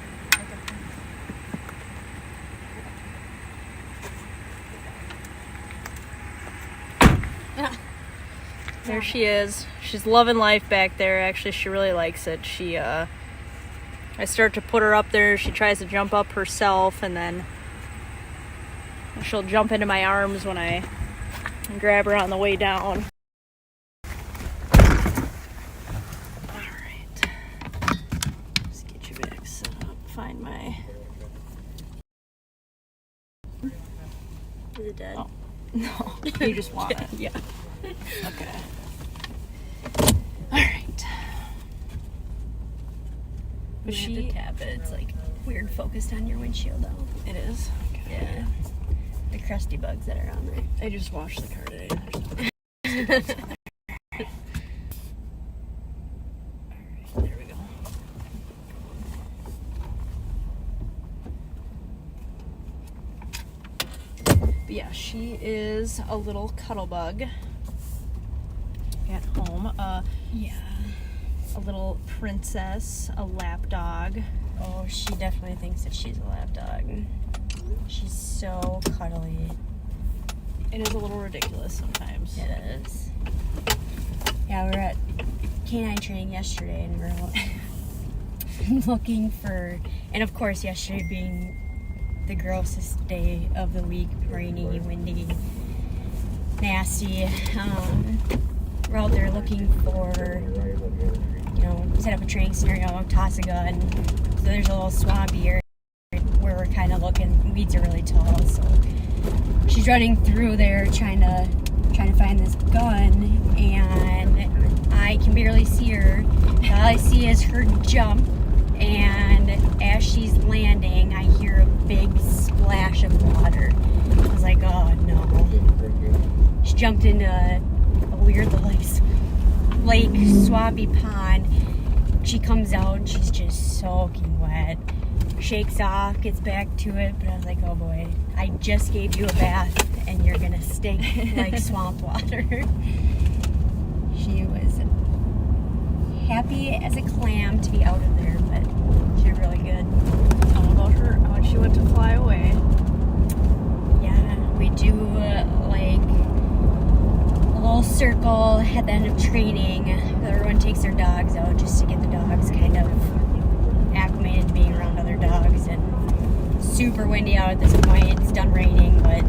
There she is. She's loving life back there. Actually, she really likes it. I start to put her up there. She tries to jump up herself, and then she'll jump into my arms when I grab her on the way down. Alright. Let's get you back set up. Find my... Is it dead? Oh. No. You just want it. Yeah. Okay. Alright. You have to tap it. It's like weird focused on your windshield though. It is? Okay. Yeah. The crusty bugs that are on there. I just washed the car today. Alright, there we go. But yeah, she is a little cuddle bug at home. Yeah. A little princess, a lap dog. Oh, she definitely thinks that she's a lap dog. She's so cuddly. It is a little ridiculous sometimes. It is. Yeah, we were at canine training yesterday and we were looking for, and of course yesterday being the grossest day of the week, rainy, windy, nasty. We're out there looking for, set up a training scenario, toss a gun. So there's a little swampy area where we're kind of looking. Weeds are really tall, so she's running through there trying to find this gun, and I can barely see her. All I see is her jump, and as she's landing, I hear a big splash of water. I was like, oh no. She jumped into a weird lake, swampy pond. She comes out, she's just soaking wet. Shakes off, gets back to it, but I was like, oh boy, I just gave you a bath and you're gonna stink like swamp water. She was happy as a clam to be out of there, but she did really good. All about her, how she went to fly away. Yeah, we do like a little circle at the end of training. Everyone takes their dogs out just to get the dogs kind of acclimated to being around other dogs. And super windy out at this point. It's done raining, but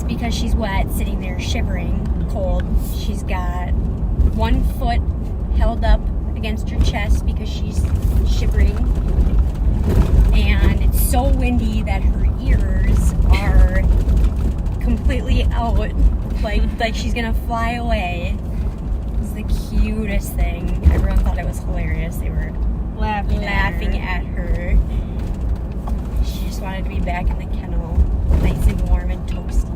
because she's wet, sitting there shivering, cold. She's got one foot held up against her chest because she's shivering, and it's so windy that her ears are completely out, like she's gonna fly away. It's the cutest thing. Everyone thought it was hilarious. They were laughing at her. She's just wanted to be back in the kennel, nice and warm and toasty.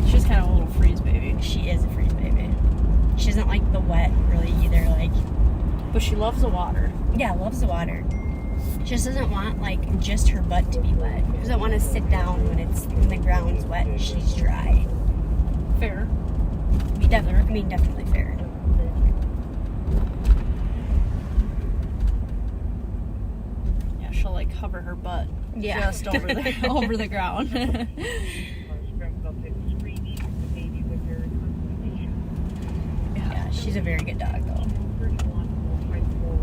She's kind of a little freeze baby. She is a freeze baby. She doesn't like the wet really either, like. But she loves the water. Yeah, loves the water. She just doesn't want like just her butt to be wet. She doesn't want to sit down when the ground's wet and she's dry. Fair. Definitely fair. Yeah, she'll like hover her butt just over the ground. Yeah, she's a very good dog though.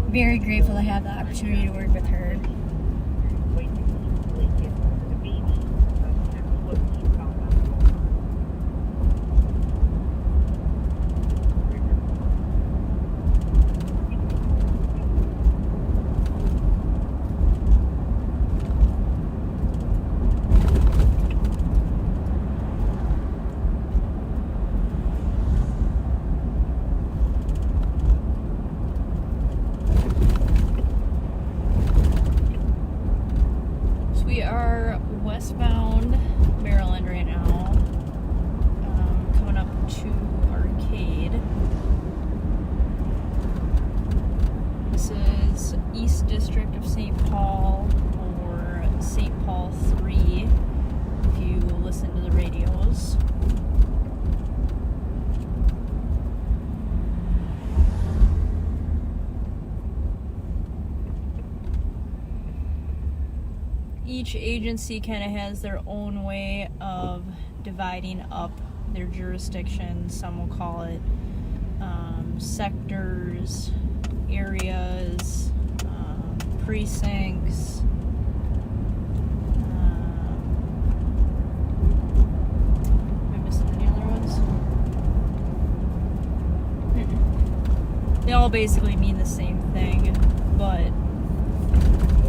Very grateful to have the opportunity to work with her. We are westbound Maryland right now, coming up to Arcade. This is East District of St. Paul, or St. Paul 3 if you listen to the radios. Each agency kind of has their own way of dividing up their jurisdiction. Some will call it sectors, areas, precincts. Am I missing any other ones? They all basically mean the same thing, but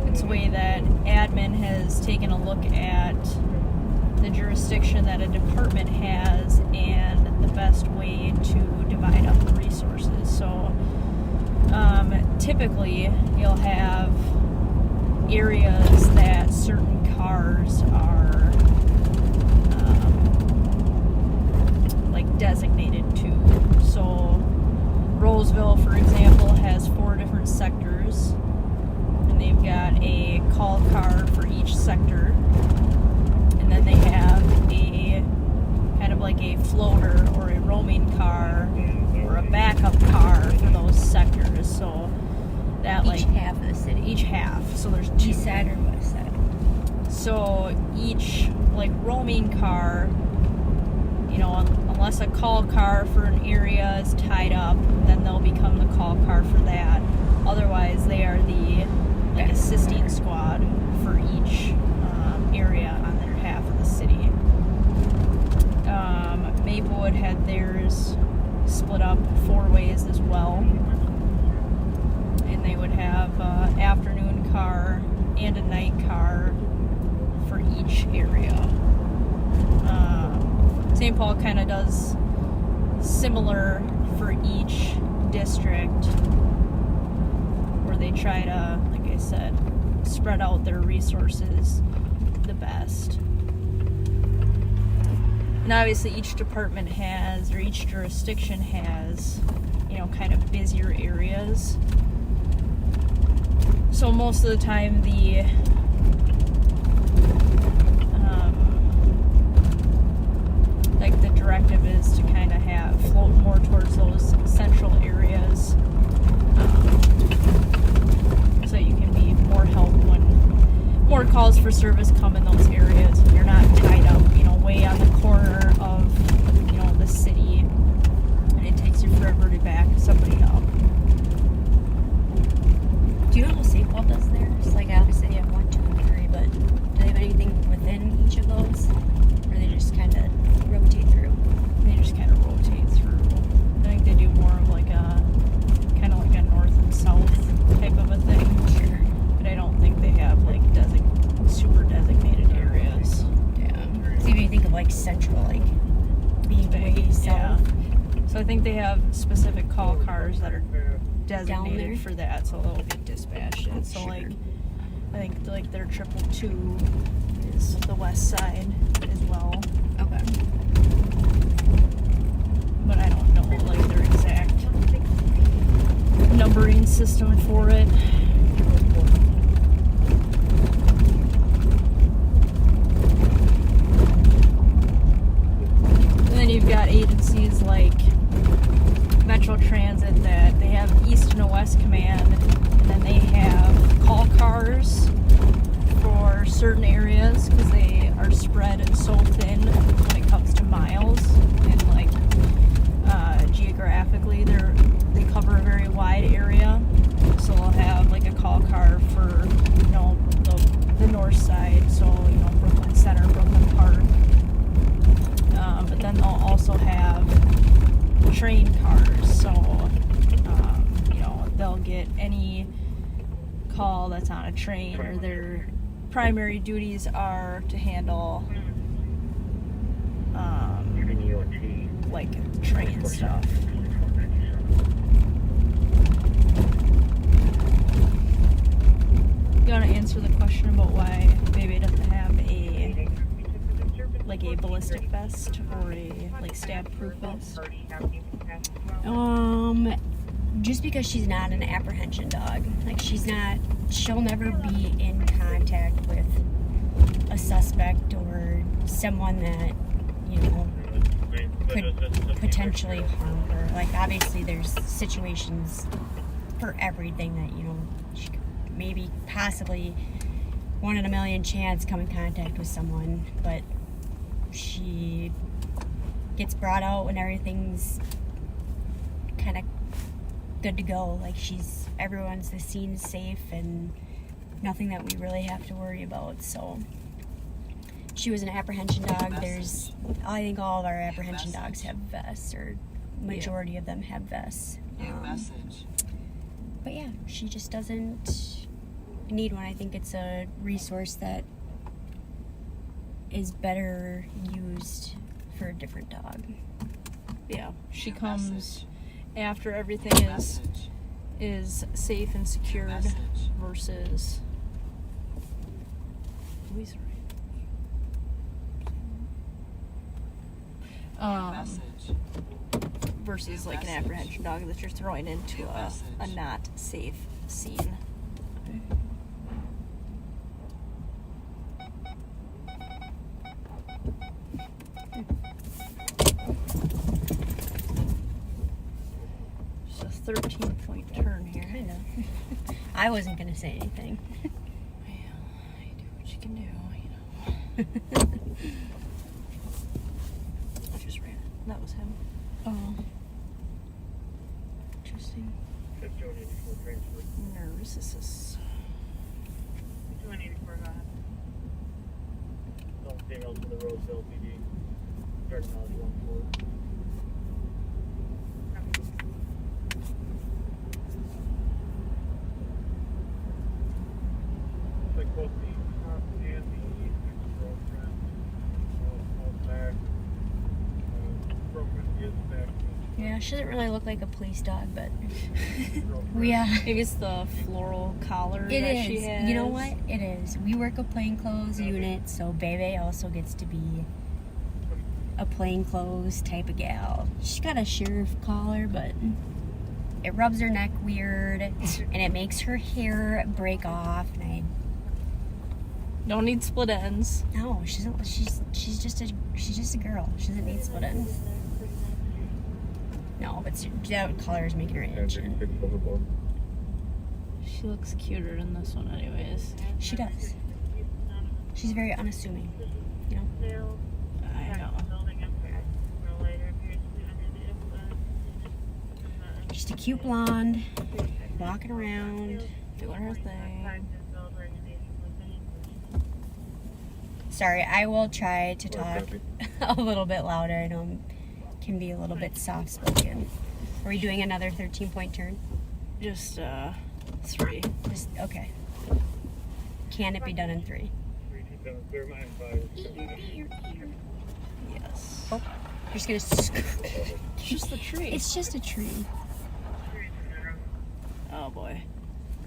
it's a way that admin has taken a look at the jurisdiction that a department has and the best way to divide up the resources. So typically you'll have areas that certain cars are like designated to. So Roseville, for example, has 4 different sectors. They've got a call car for each sector, and then they have a kind of like a floater or a roaming car or a backup car for those sectors. So that each half of the city. Each half. So there's 2. East side or west side. So each like roaming car, you know, unless a call car for an area is tied up, then they'll become the call car for that. Otherwise, they are the assisting squad for each area on their half of the city. Maplewood had theirs split up 4 ways as well, and they would have afternoon car and a night car for each area. St. Paul kind of does similar for each district, where they try to, like I said, spread out their resources the best. And obviously each department has, or each jurisdiction has, you know, kind of busier areas. So most of the time the like the directive is to kind of have float more towards those central areas, so you can be more help when more calls for service come in those areas. You're not tied up, you know, way on the corner of, you know, the city, and it takes you forever to back somebody up. Do you know what St. Paul does there? It's like obviously they have 1, 2, and 3, but do they have anything within each of those, or they just kind of rotate through? They just kind of rotate through. I think they do more of like a kind of like a north and south type of a thing. Sure. But I don't think they have like super designated areas. Yeah. So if you think of like central, like being way south. Yeah. So I think they have specific call cars that are Down there? designated for that, so they'll get dispatched. So Sure. like think like their 222 is the west side as well. Okay. But I don't know like their exact numbering system for it. And then you've got agencies like Metro Transit that they have East and a West Command, and then they have call cars for certain areas because they are spread so thin when it comes to miles and like geographically they cover a very wide area, so they'll have like a call car for the north side, so Brooklyn Center, Brooklyn Park, but then they'll also have train cars, so they'll get any call that's on a train, or their primary duties are to handle like train stuff. You want to answer the question about why Bebe doesn't have a ballistic vest or a stab proof vest? Just because she's not an apprehension dog. Like she'll never be in contact with a suspect or someone that, could potentially harm her. Like obviously there's situations for everything that, she could maybe possibly 1 in a million chance come in contact with someone, but she gets brought out when everything's kind of good to go. Like the scene's safe and nothing that we really have to worry about. So she was an apprehension dog. I think all of our apprehension dogs have vests, or majority of them have vests. But yeah, she just doesn't need one. I think it's a resource that is better used for a different dog. Yeah, she comes after everything is safe and secured versus versus like an apprehension dog that you're throwing into a not safe scene. Just a 13-point turn here. I know. I wasn't gonna say anything. Well, you do what you can do, I just ran it. That was him. Oh. Interesting. Narcissus. 284 got All females in the Roseville PD. Starting out at 1-4. Like both the top and the ex-girlfriend both back. Girlfriend is back. Yeah, she doesn't really look like a police dog, but Maybe it's the floral collar it that is. she has. You know what? It is. We work a plainclothes unit, so Bebe also gets to be a plainclothes type of gal. She's got a sheriff collar, but it rubs her neck weird, and it makes her hair break off. And I don't need split ends. No, she doesn't. She's just a girl. She doesn't need split ends. No, but that color is making her itch. She looks cuter in this one, anyways. She does. She's very unassuming, I know. Just a cute blonde, walking around, doing her thing. Sorry, I will try to talk a little bit louder. I know I can be a little bit soft-spoken. Are we doing another 13-point turn? Just 3. Just okay. Can it be done in 3? Yes. Oh, you're just gonna. It's just the tree. It's just a tree. Oh boy.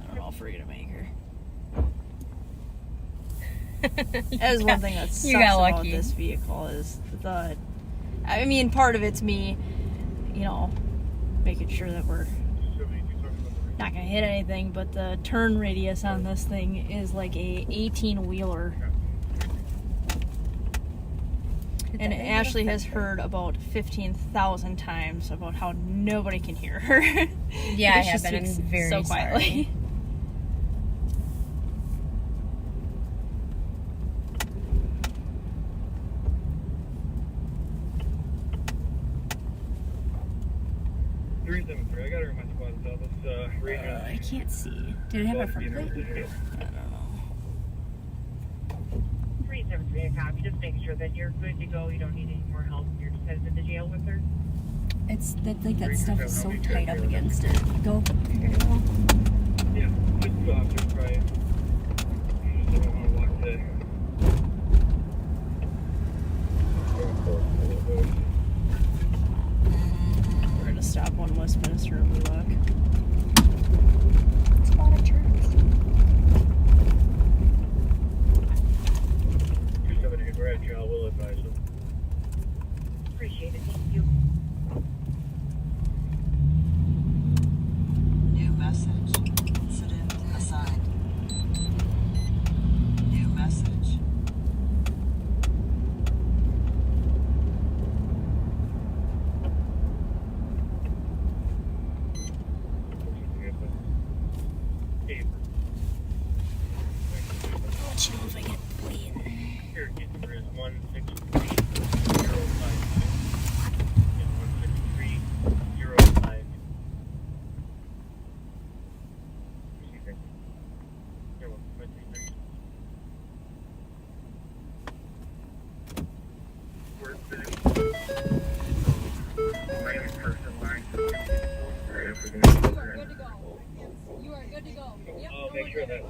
I don't know if we're gonna make her. That is one thing that sucks You got about lucky. this vehicle is the. I mean, part of it's me, you know, making sure that we're not gonna hit anything, but the turn radius on this thing is like a 18-wheeler. And Ashley has heard about 15,000 times about how nobody can hear her. Yeah, I She have been. I'm speaks very so quietly. sorry. I got her in my squad, so this region. I can't see. Did it have a front plate? 373 a copy. Just make sure that you're good to go. You don't need any more help. You're just headed to the jail with her. It's that like that stuff is so tight up against it. Go. Yeah, just officer probably. You just don't want to walk today. We're gonna stop on Westminster and we look. It's a lot of turns. 270 to grab you, I will advise them. Appreciate it. Thank you. New message. Incident assigned. New message. I'll let you know if I get a plate. Here, number is 16305. Yeah, 16305. Receiving. You're welcome. 163. We're the person line. You are good to go. You are good to go. Yep. I'll make sure that.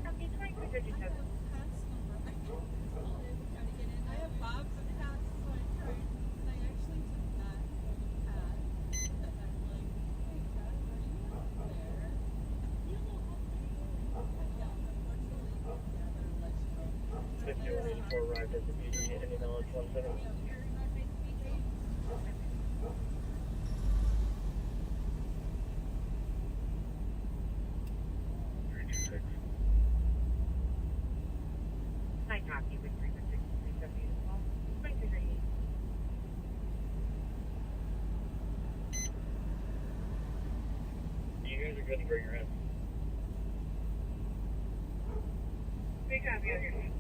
Copy 2357. Arrived at the PD, any knowledge 17. 326. I copy with 370 as well. 2338. You guys are good to bring her in. Big copy on your feet.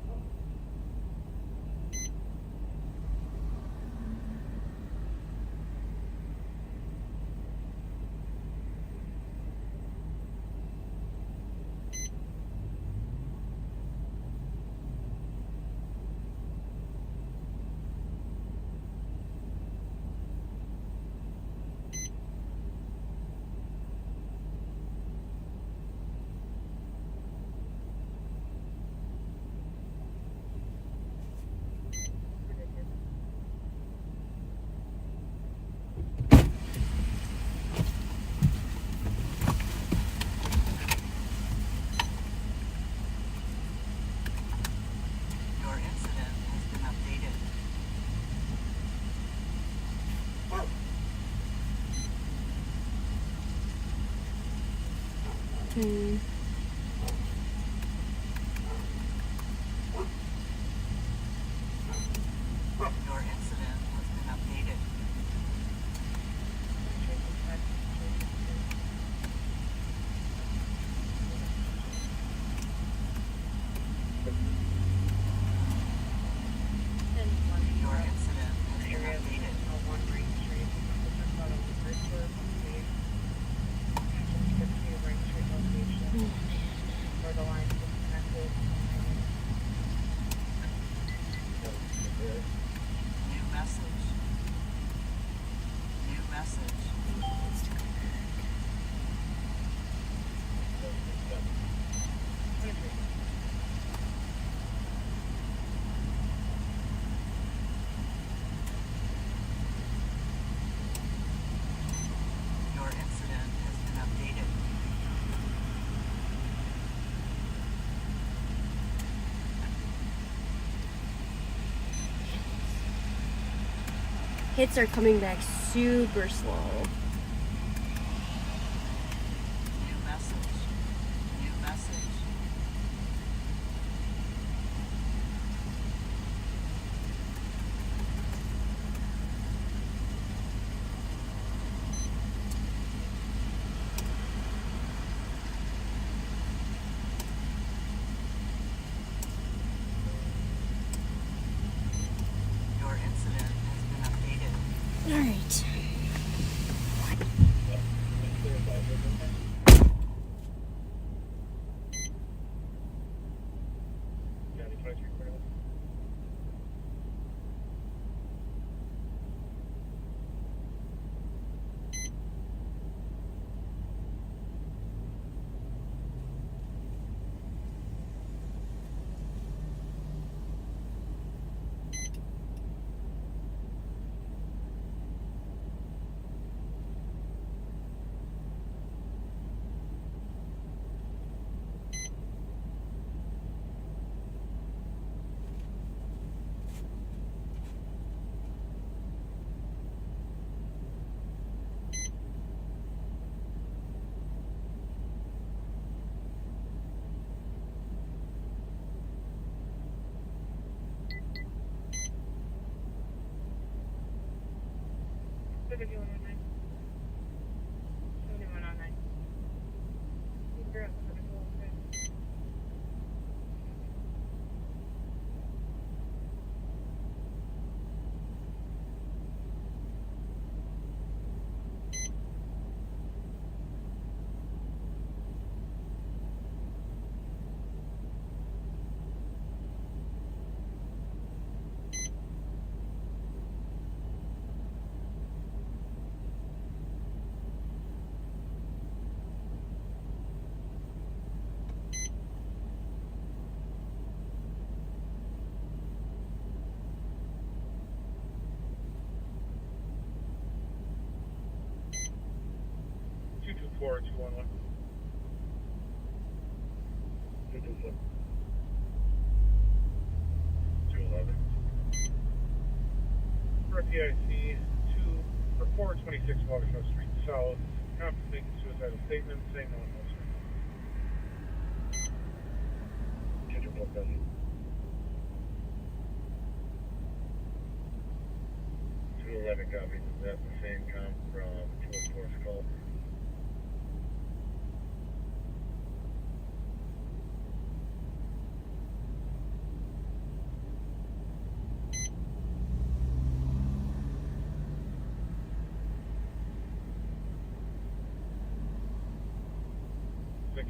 Your incident has been updated. Your incident line disconnected. New message. New message. Your incident has been updated. Hits are coming back super slow. New message. New message. Your incident has been updated. All right. County 23 clear. Pacific 119. 7109. You're at Pacific 119. Two two four 211. 224. 211. For PIC 426 Watershot Street South. Cops making suicidal statement saying no one knows her. 224. 211 copies. Is that the same comp from 204's call?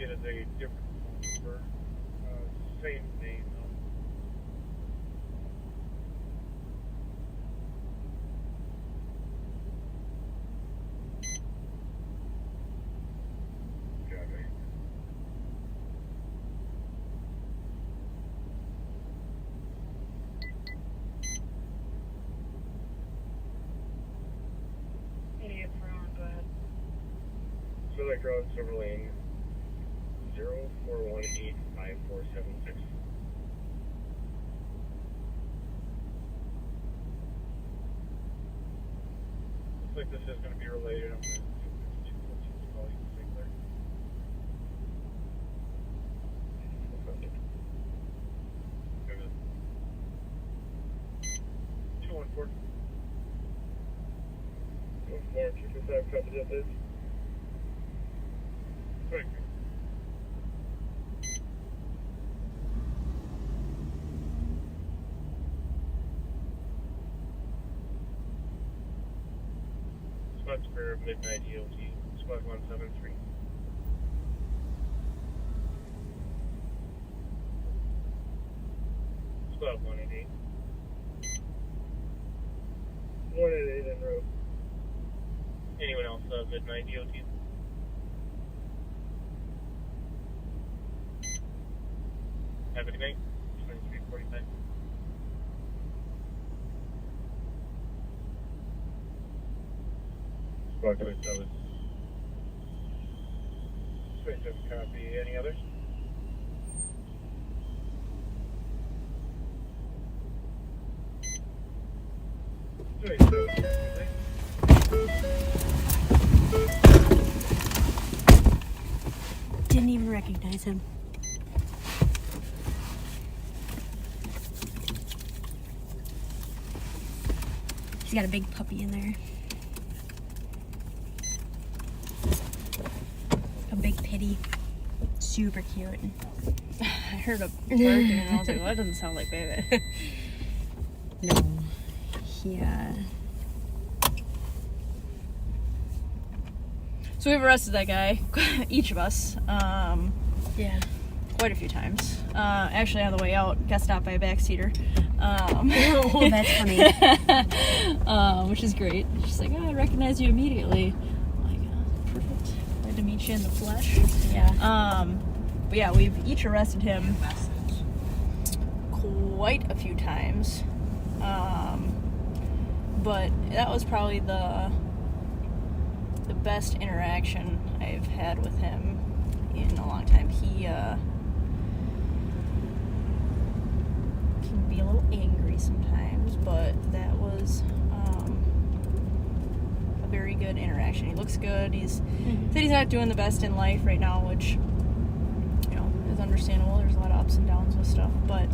It is a different phone number, same name though. Copy. Idiot phone, go ahead. Select Road, Silver Lane. 04185476. Looks like this is going to be related. I'm going to call you to say clear. Good. 214. 225, copy that, please. Thank you. Squad Square, Midnight EOT, Squad 173. about 188. 188 en route. Anyone else midnight DOT? Have a good night. 2345. Squad 27. 27 copy. Any others? Didn't even recognize him. He's got a big puppy in there. A big pitty. Super cute. I heard a barking and I was like, well, that doesn't sound like baby. No. Yeah. So we've arrested that guy, each of us. Yeah. Quite a few times. Actually, on the way out, got stopped by a backseater. Oh, that's funny. Which is great. She's like, oh, I recognize you immediately. I'm like, oh, perfect. Glad to meet you in the flesh. Yeah. But yeah, we've each arrested him quite a few times. But that was probably the best interaction I've had with him in a long time. He can be a little angry sometimes, but that was a very good interaction. He looks good. Said he's not doing the best in life right now, which, you know, is understandable. There's a lot of ups and downs with stuff, but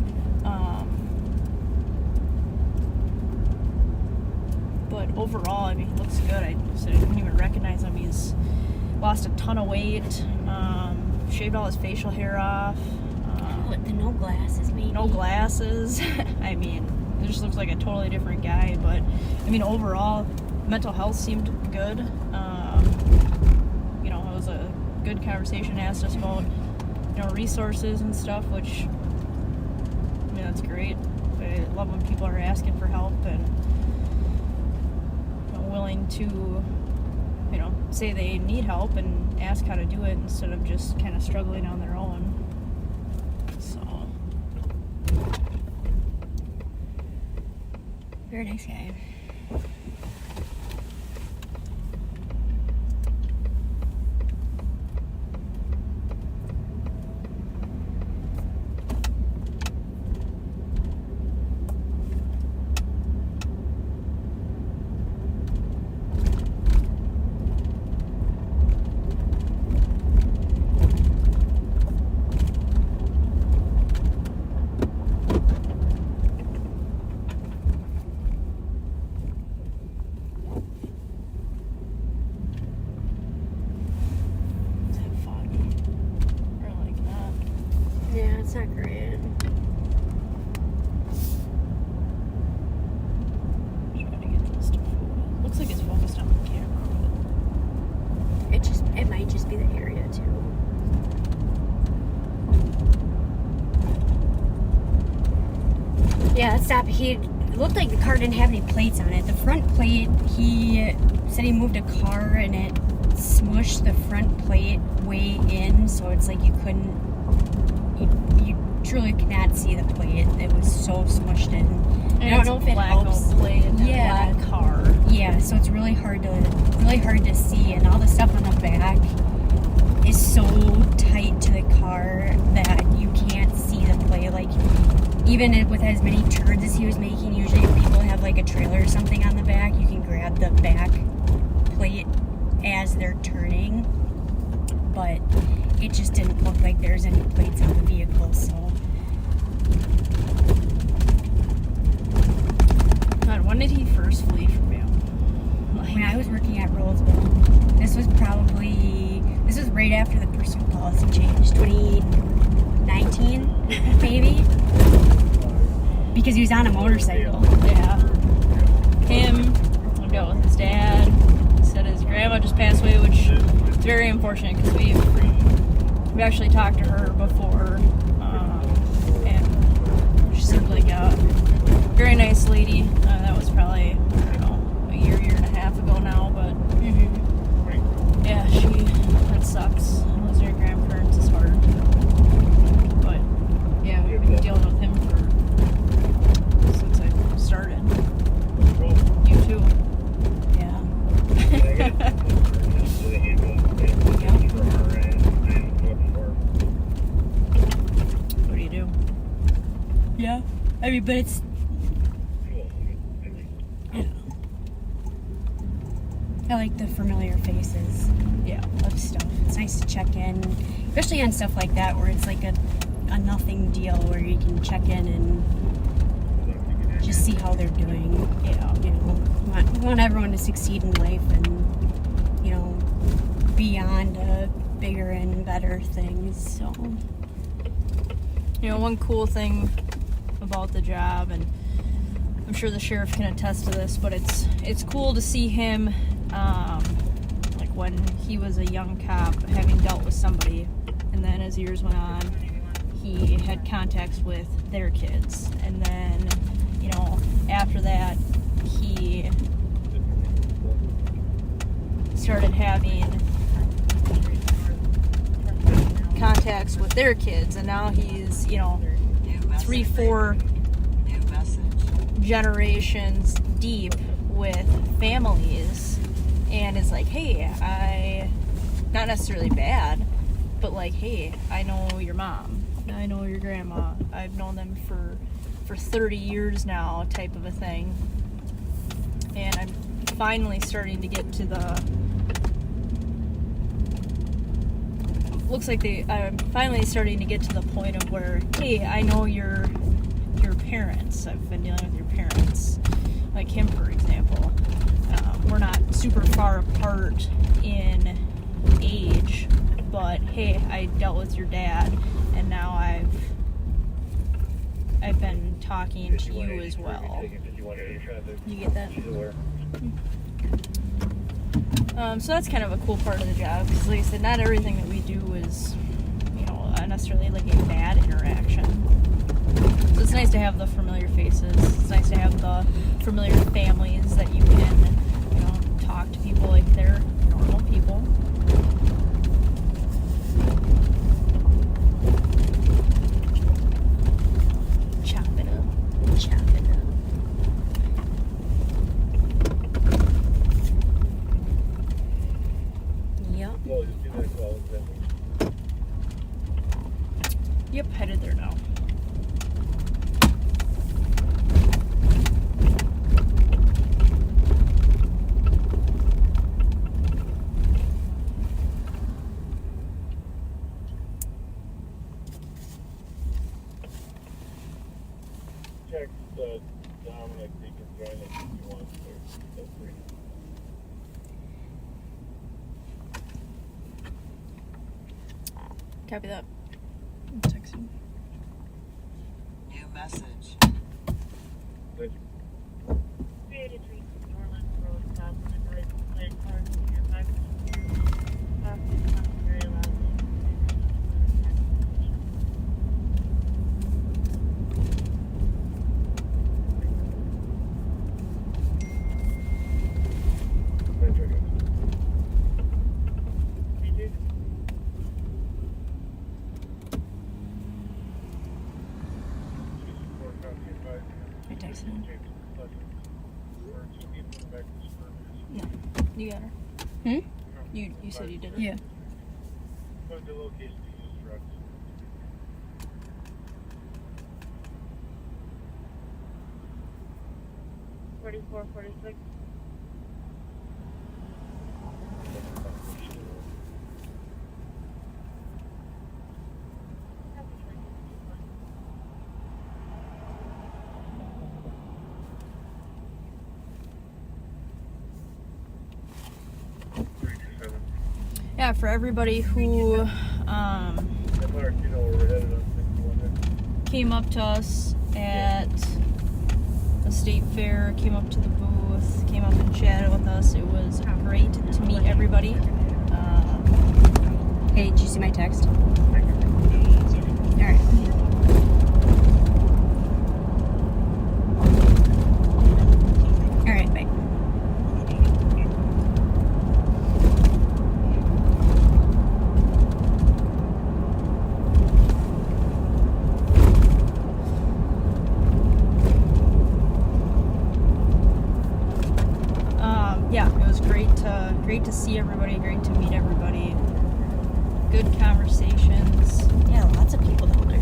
overall, I mean, he looks good. I didn't even recognize him. He's lost a ton of weight, shaved all his facial hair off. The no glasses, maybe. No glasses. I mean, it just looks like a totally different guy. But, I mean, overall, mental health seemed good. You know, it was a good conversation. Asked us about, you know, resources and stuff, which, I mean, that's great. I love when people are asking for help and willing to, you know, say they need help and ask how to do it instead of just kind of struggling on their own. So, very nice guy. Not great. Trying to get this to focus. Looks like it's focused on the camera, but it might just be the area too. Yeah, stop. It looked like the car didn't have any plates on it. The front plate, he said he moved a car and it smushed the front plate way in, so it's like you couldn't. You truly cannot see the plate. It was so smushed in. I don't know if it helps. Plate and yeah, black car. Yeah, so it's really hard to see, and all the stuff on the back is so tight to the car that you can't see the plate. Like, even with as many turns as he was making, usually if people have like a trailer or something on the back, you can grab the back plate as they're turning, but it just didn't look like there's any plates on the vehicle, so. God, when did he first flee from you? When I was working at Rollsville. This was right after the pursuit policy changed, 2019, maybe? Because he was on a motorcycle. Yeah. Him, I got with his dad. Said his grandma just passed away, which is very unfortunate because we actually talked to her before, and she seemed like a Yeah. I mean, but it's, I don't know. I like the familiar faces, of stuff. It's nice to check in, especially on stuff like that where it's like a nothing deal where you can check in and just see how they're doing. We want everyone to succeed in life and, beyond bigger and better things. So, one cool thing about the job, and I'm sure the sheriff can attest to this, but it's cool to see him, like when he was a young cop, having dealt with somebody, and then as years went on, he had contacts with their kids, and then, after that, he started having contacts with their kids, and now he's 3-4 generations deep with families, and it's like, hey, not necessarily bad, but like, hey, I know your mom, I know your grandma, I've known them for 30 years now, type of a thing. And I'm finally starting to get to I'm finally starting to get to the point of where, hey, I know your parents. I've been dealing with your parents. Like him, for example. We're not super far apart in age, but hey, I dealt with your dad, and now I've been talking to you as well. You get that? So that's kind of a cool part of the job, because like I said, not everything that we do is, necessarily like a bad interaction. So it's nice to have the familiar faces. It's nice to have the familiar families that you can, talk to people like they're normal people. Chop it up. Yep, headed there now. Check Dominic, he can join us if you want to. Feel free. Copy that. Texting. New message. Thank you. 383 Norland Road, South Midway, Lake Park, and 5 very loud. I texted him. No, you got her. You said you did it. Yeah. Find the location to use drugs. $44, $46. Yeah, for everybody who came up to us at the state fair, came up to the booth, came up and chatted with us. It was great to meet everybody. Hey, did you see my text? Alright. Alright, bye. Yeah, it was great to see everybody, great to meet everybody. Good conversations. Yeah, lots of people down there.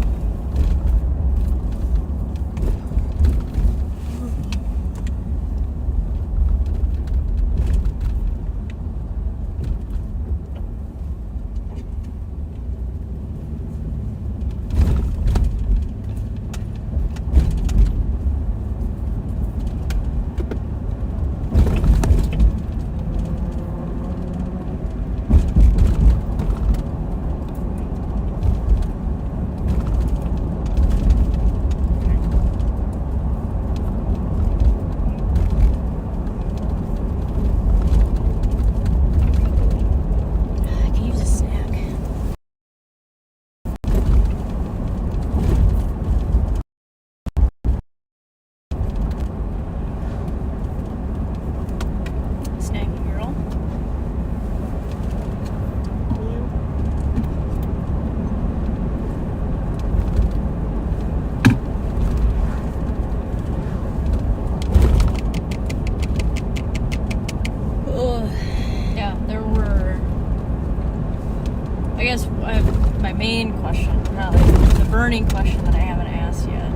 burning question that I haven't asked yet.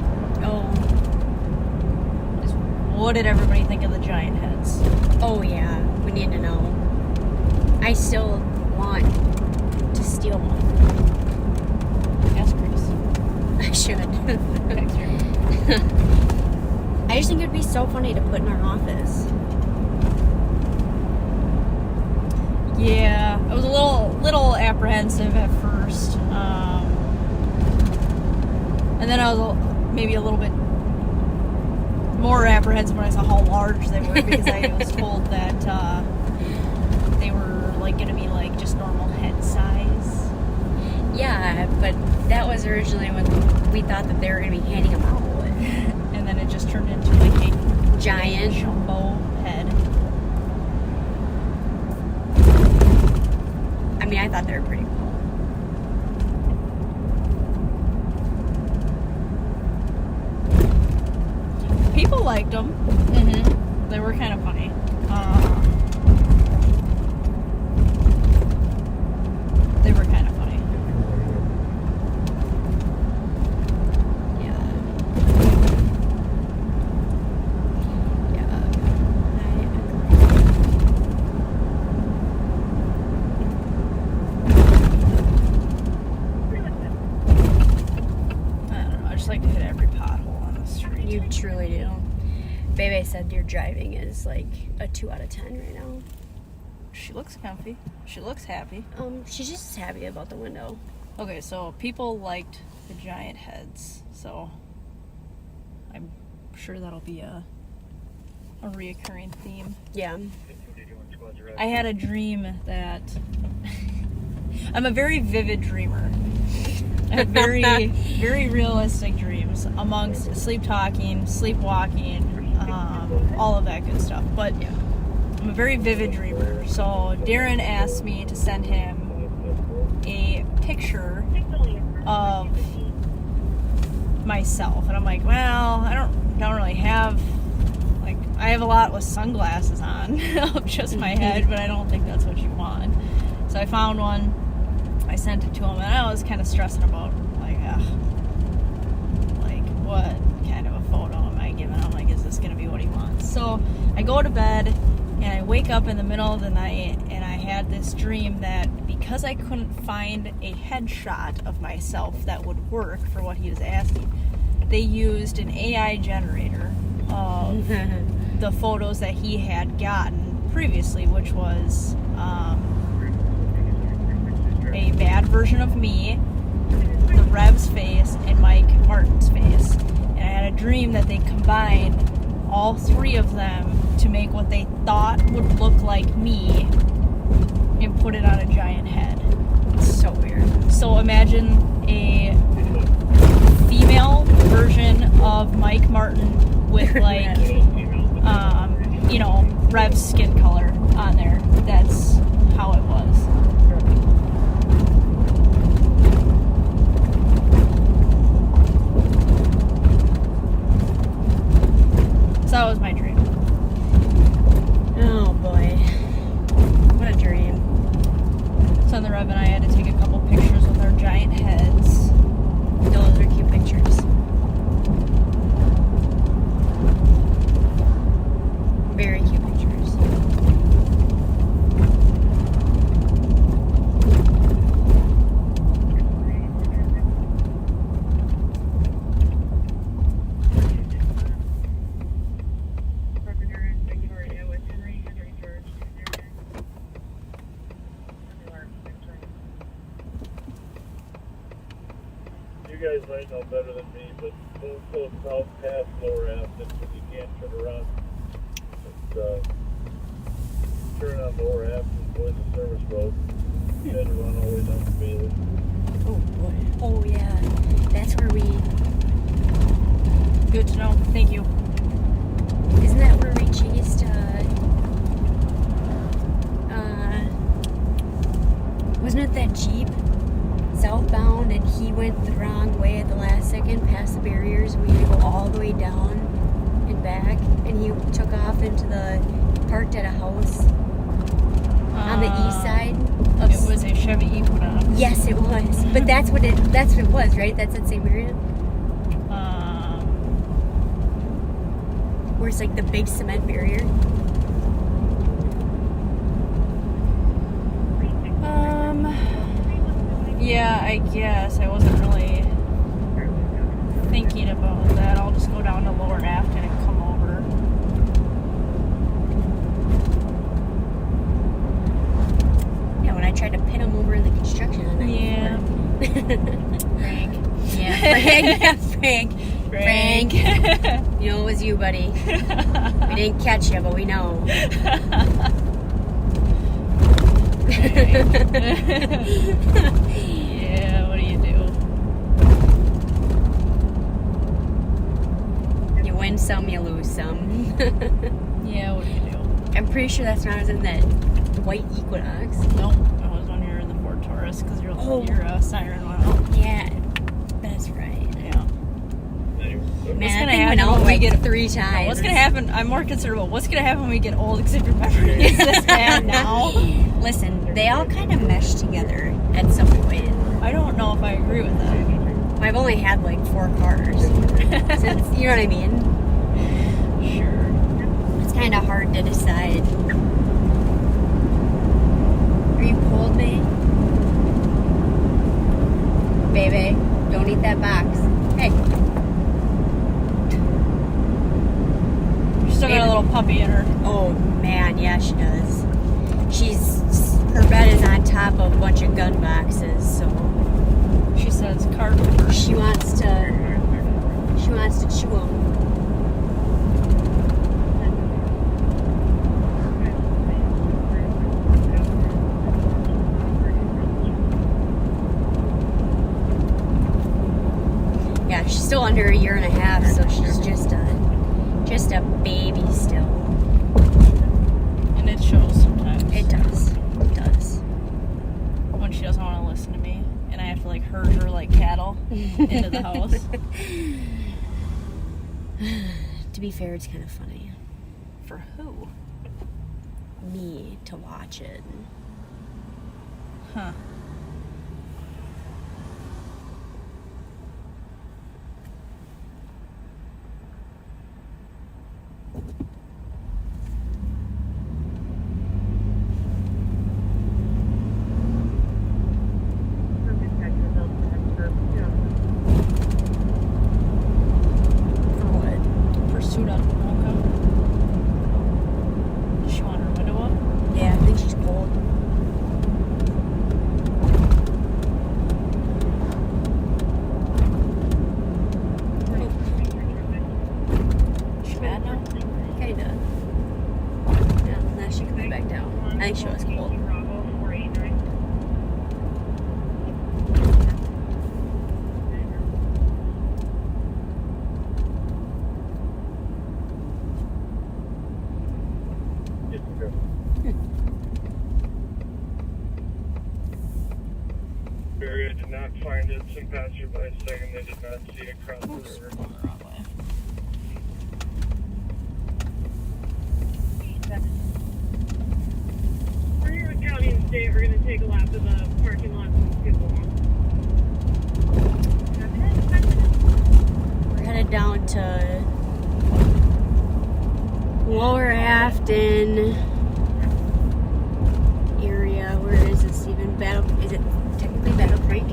Oh. Is what did everybody think of the giant heads? Oh yeah, we need to know. I still want to steal one. Ask Chris. I should. Text her. I just think it'd be so funny to put in our office. Yeah, I was a little apprehensive at first, and then I was maybe a little bit more apprehensive when I saw how large they were because I was told that they were like going to be like just normal head size. Yeah, but that was originally when we thought that they were going to be handing them out. And then it just turned into like a Giant. jumbo head. I mean, I thought they were pretty cool. People liked them. Mm-hmm. They were kind of funny. They were kind of funny. Yeah. I don't know. I just like to hit every pothole on the street. You truly do. Bebe said your driving is like a 2 out of 10 right now. She looks comfy. She looks happy. She's just happy about the window. Okay, so people liked the giant heads, so I'm sure that'll be a reoccurring theme. Yeah. I had a dream that I'm a very vivid dreamer. I have very, very realistic dreams amongst sleep talking, sleepwalking, all of that good stuff. But I'm a very vivid dreamer. So Darren asked me to send him a picture of myself, and I'm like, well, I don't really have, like, I have a lot with sunglasses on of just my head, but I don't think that's what you want. So I found one, I sent it to him, and I was kind of stressing about like what kind of a photo am I giving him? Like, is this gonna be what he wants? So I go to bed and I wake up in the middle of the night, and I had this dream that because I couldn't find a headshot of myself that would work for what he was asking, they used an AI generator of the photos that he had gotten previously, which was a bad version of me, the Rev's face, and Mike Martin's face. And I had a dream that they combined all three of them to make what they thought would look like me and put it on a giant head. It's so weird. So imagine a female version of Mike Martin with like, Rev's skin color on there. That's how it was. So that was my dream. Oh boy. What a dream. So the Rev and I had to take a couple pictures with our giant heads. Those are cute pictures. Very cute pictures. You guys might know better than me, but don't go south past Lower Afton because you can't turn around. Just turn on Lower Afton, go into Service Road, you had to run all the way down to Bailey. Oh boy. Oh yeah. That's where we... Good to know. Thank you. Isn't that where we chased, wasn't it that Jeep southbound and he went the wrong way at the last second past the barriers and we had to go all the way down and back, and he took off into the, parked at a house on the east side? It was a Chevy Equinox. Yes, it was. But that's what it was, right? That's at St. Marion? Where it's like the big cement barrier. Yeah, I guess. I wasn't really thinking about that. I'll just go down to Lower Afton and come over. Yeah, when I tried to pin him over in the construction the night Yeah. before. Frank. Yeah, Frank. Yeah, Frank. Frank. You know it was you, buddy. We didn't catch you, but we know. Yeah, what do you do? You win some, you lose some. Yeah, what do you do? I'm pretty sure that's when I was in that white Equinox. Nope, I was when you were in the Ford Taurus because your siren went out. Yeah, that's right. Yeah. Man, What's that gonna thing happen went out when we like get 3 times. What's gonna happen? I'm more concerned about what's gonna happen when we get old. Because if your memory is this bad now. Listen, they all kind of mesh together at some point. I don't know if I agree with that. I've only had like 4 cars since, you know what I mean? Sure. It's kind of hard to decide. Are you cold, babe? Baby, don't eat that box. Hey. She's still got a little puppy in her. Oh man, yeah, she does. Her bed is on top of a bunch of gun boxes, so She says carpenter. she wants to chew them. Yeah, she's still under a year and a half, so she's just a baby still. And it shows sometimes. It does. It does. When she doesn't want to listen to me. And I have to like herd her like cattle into the house. To be fair, it's kind of funny. For who? Me to watch it. Huh. For what? Pursuit on Mocha. Does she want her window up? Yeah, I think she's cold. Is she mad now? Kinda. Yeah, now she can be back down. I think she was cold. Barry, I did not find it. Some passerby saying they did not see it cross the river. Going the wrong way. We're here with County and State. We're going to take a lap of the parking lot and skip along. We're headed down to Lower Afton area. Where is this even? Is it technically Battle Creek?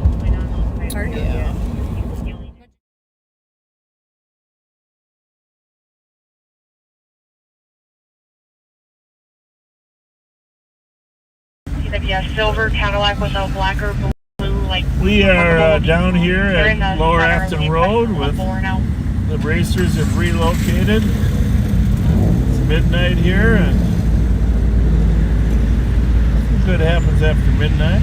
Park? Yeah. CWS silver Cadillac with a black or blue, like. We are down here They're in at the Lower center Afton lane, Road like, with four now. the racers have relocated. It's midnight here, and nothing good happens after midnight.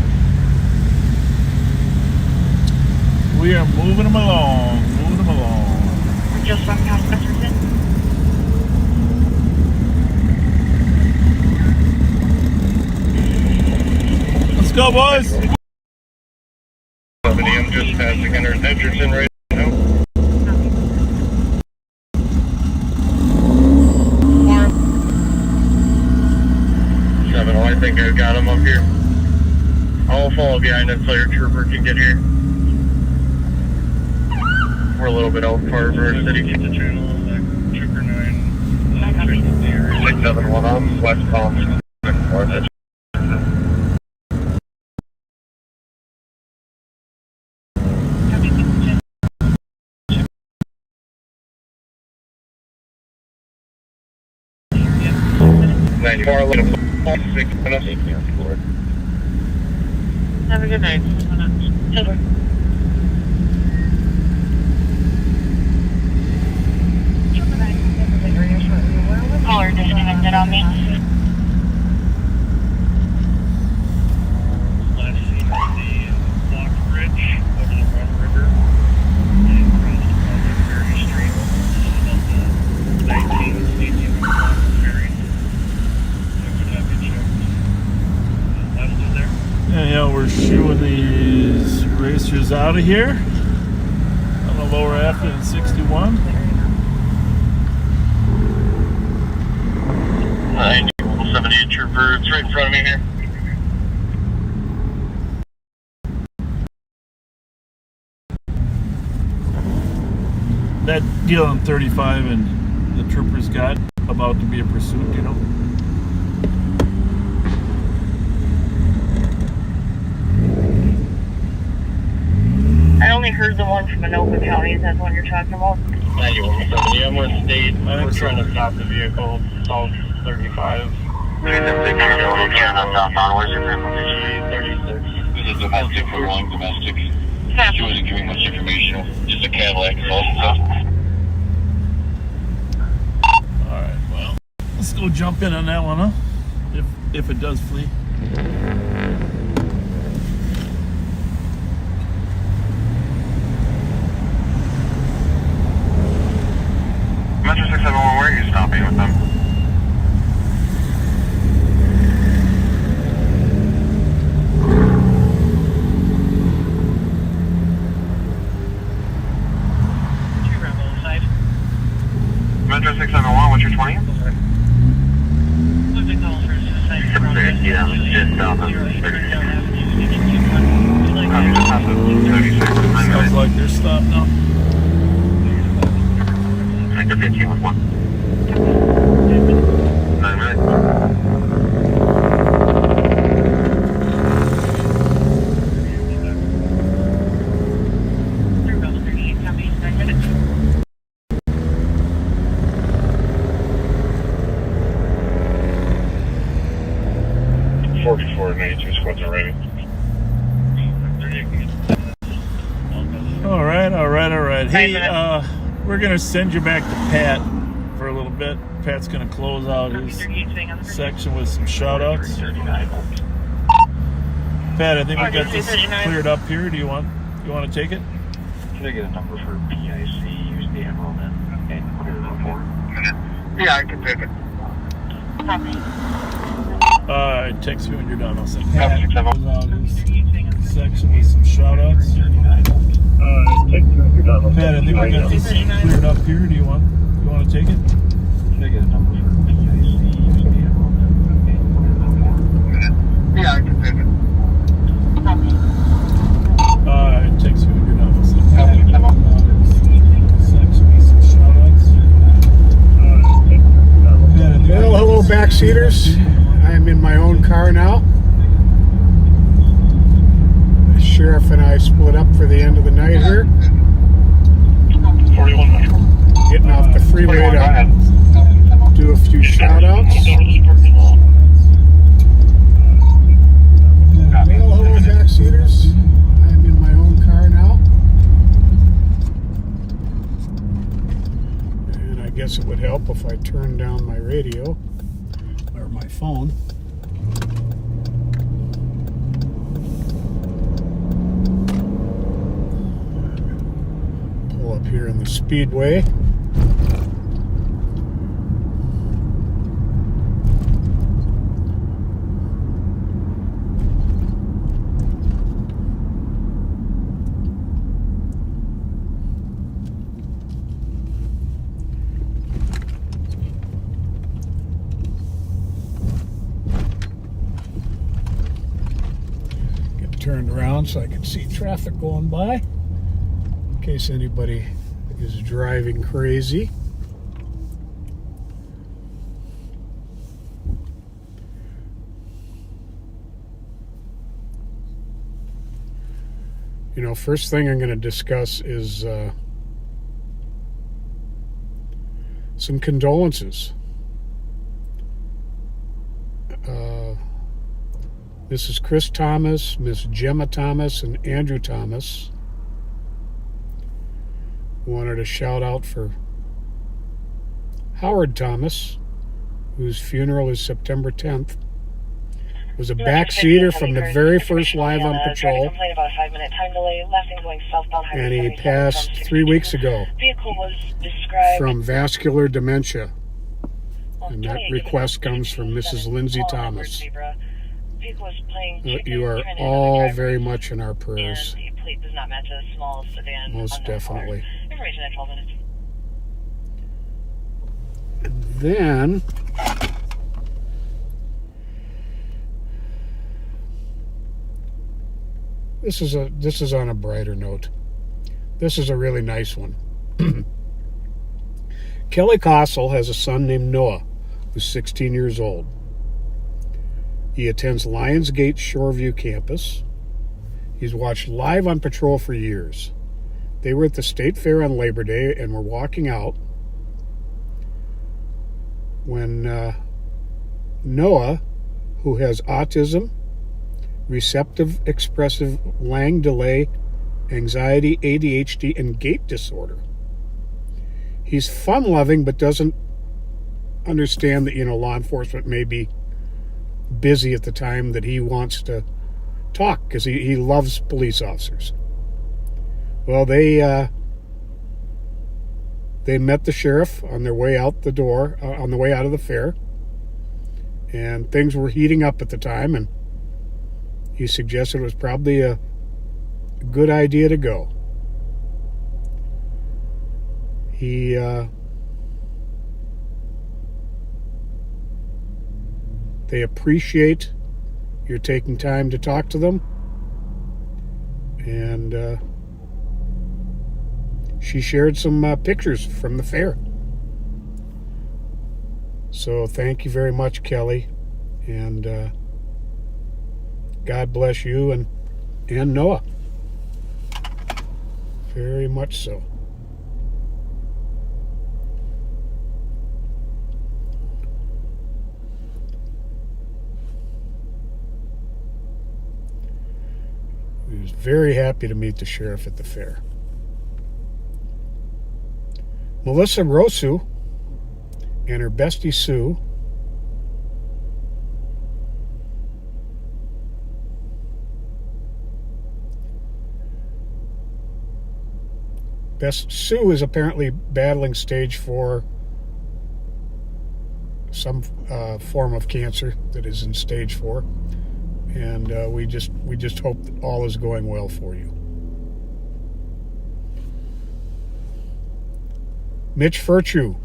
We are moving them along, moving them along. We're just on past Jefferson. Let's go, boys. I'm just passing under Edgerton right now. I think I got him up here. I'll follow behind until your trooper can get here. We're a little bit out far of our city. Keep the channel on there. Trooper 9. 671 on West Palm. North edge. Have a good night. Over. Caller disconnected on me. Last seen on the Block Bridge over the Run River and across Ferry Street. This is about the 19th, 18th Block Ferry. I would have you checked. Left is there. Yeah, we're shooing these racers out of here on the lower Afton 61. 78 trooper, it's right in front of me here. That deal on 35 and the troopers got about to be a pursuit, you know. I only heard the one from Anoka County. Is that the one you're talking about? 9170, I'm with state. We're trying to stop the vehicle south 35. Southbound, where's your frequency? 36. This is domestic, we're going domestic. She wasn't giving much information, just a Cadillac is all stuff. Alright, well, let's go jump in on that one, huh? If it does flee. Metro 671, where are you stopping with them? Metro 671, what's your 20? Yeah, just south of 36. Sounds like they're stopped now. Sector 15 with 1. 9 minutes. Squads are ready. All right. Hey, we're gonna send you back to Pat for a little bit. Pat's gonna close out his section with some shout outs. Pat, I think we got this cleared up here. Do you want to take it? Can I get a number for PIC? Use the enrollment and clear the report. Yeah, I can take it. Text me when you're done. I'll send Pat close out his section with some shout outs. Pat, I think we got this cleared up here. Do you want to take it? Can I get a number for PIC? Use the enrollment and clear the report. Yeah, I can take it. Text me when you're done. I'll send Pat close out his section with some shout outs. Well, hello, backseaters. I'm in my own car now. The sheriff and I split up for the end of the night here. 41. Getting off the freeway to do a few shout outs. Well, hello, backseaters. I'm in my own car now. And I guess it would help if I turned down my radio or my phone. Pull up here in the speedway. around so I can see traffic going by in case anybody is driving crazy. You know, first thing I'm going to discuss is some condolences. Mrs. Chris Thomas, Miss Gemma Thomas, and Andrew Thomas wanted a shout out for Howard Thomas, whose funeral is September 10th. Was a backseater from the very first Live on Patrol, and he passed 3 weeks ago from vascular dementia. And that request comes from Mrs. Lindsay Thomas. You are all very much in our prayers. Most definitely. And then this is on a brighter note. This is a really nice one. Kelly Kossel has a son named Noah, who's 16 years old. He attends Lionsgate Shoreview campus. He's watched Live on Patrol for years. They were at the State Fair on Labor Day and were walking out when Noah, who has autism, receptive expressive Lang delay, anxiety, ADHD, and gait disorder. He's fun-loving but doesn't understand that, law enforcement may be busy at the time that he wants to talk, because he loves police officers. Well, they met the sheriff on their way out the door, on the way out of the fair, and things were heating up at the time, and he suggested it was probably a good idea to go. They appreciate your taking time to talk to them, and she shared some pictures from the fair. So thank you very much, Kelly, and God bless you and Noah. Very much so. He was very happy to meet the sheriff at the fair. Melissa Rosu and her bestie Sue Sue is apparently battling stage 4, some form of cancer that is in stage 4, and we just hope that all is going well for you. Mitch Furcho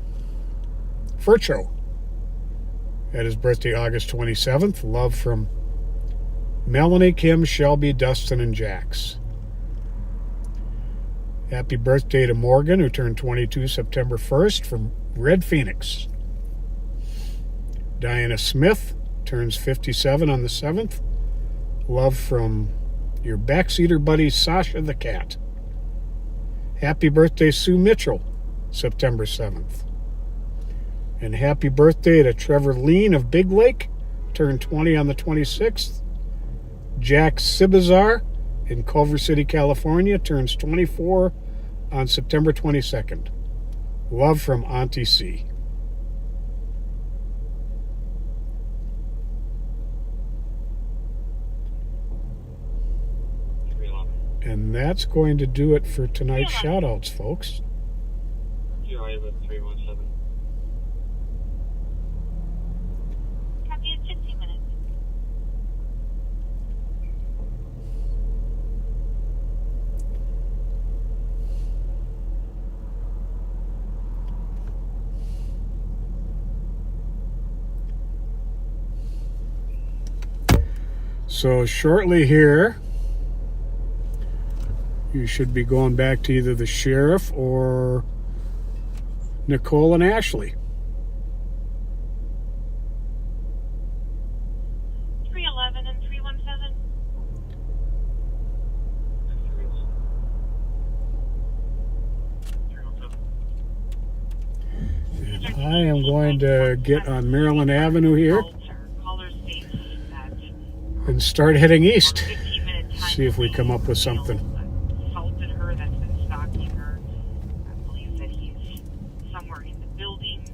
had his birthday August 27th. Love from Melanie, Kim, Shelby, Dustin, and Jax. Happy birthday to Morgan, who turned 22 September 1st, from Red Phoenix. Diana Smith turns 57 on the 7th. Love from your backseater buddy, Sasha the cat. Happy birthday, Sue Mitchell, September 7th. And happy birthday to Trevor Lean of Big Lake, turned 20 on the 26th. Jack Sibazar in Culver City, California, turns 24 on September 22nd. Love from Auntie C. And that's going to do it for tonight's shout-outs, folks. GRA 317. Copy in 15 minutes. So shortly here, you should be going back to either the sheriff or Nicole and Ashley. 311 and 317. And I am going to get on Maryland Avenue here and start heading east. See if we come up with something. Assaulted her, that's been stalking her. I believe that he's somewhere in the building.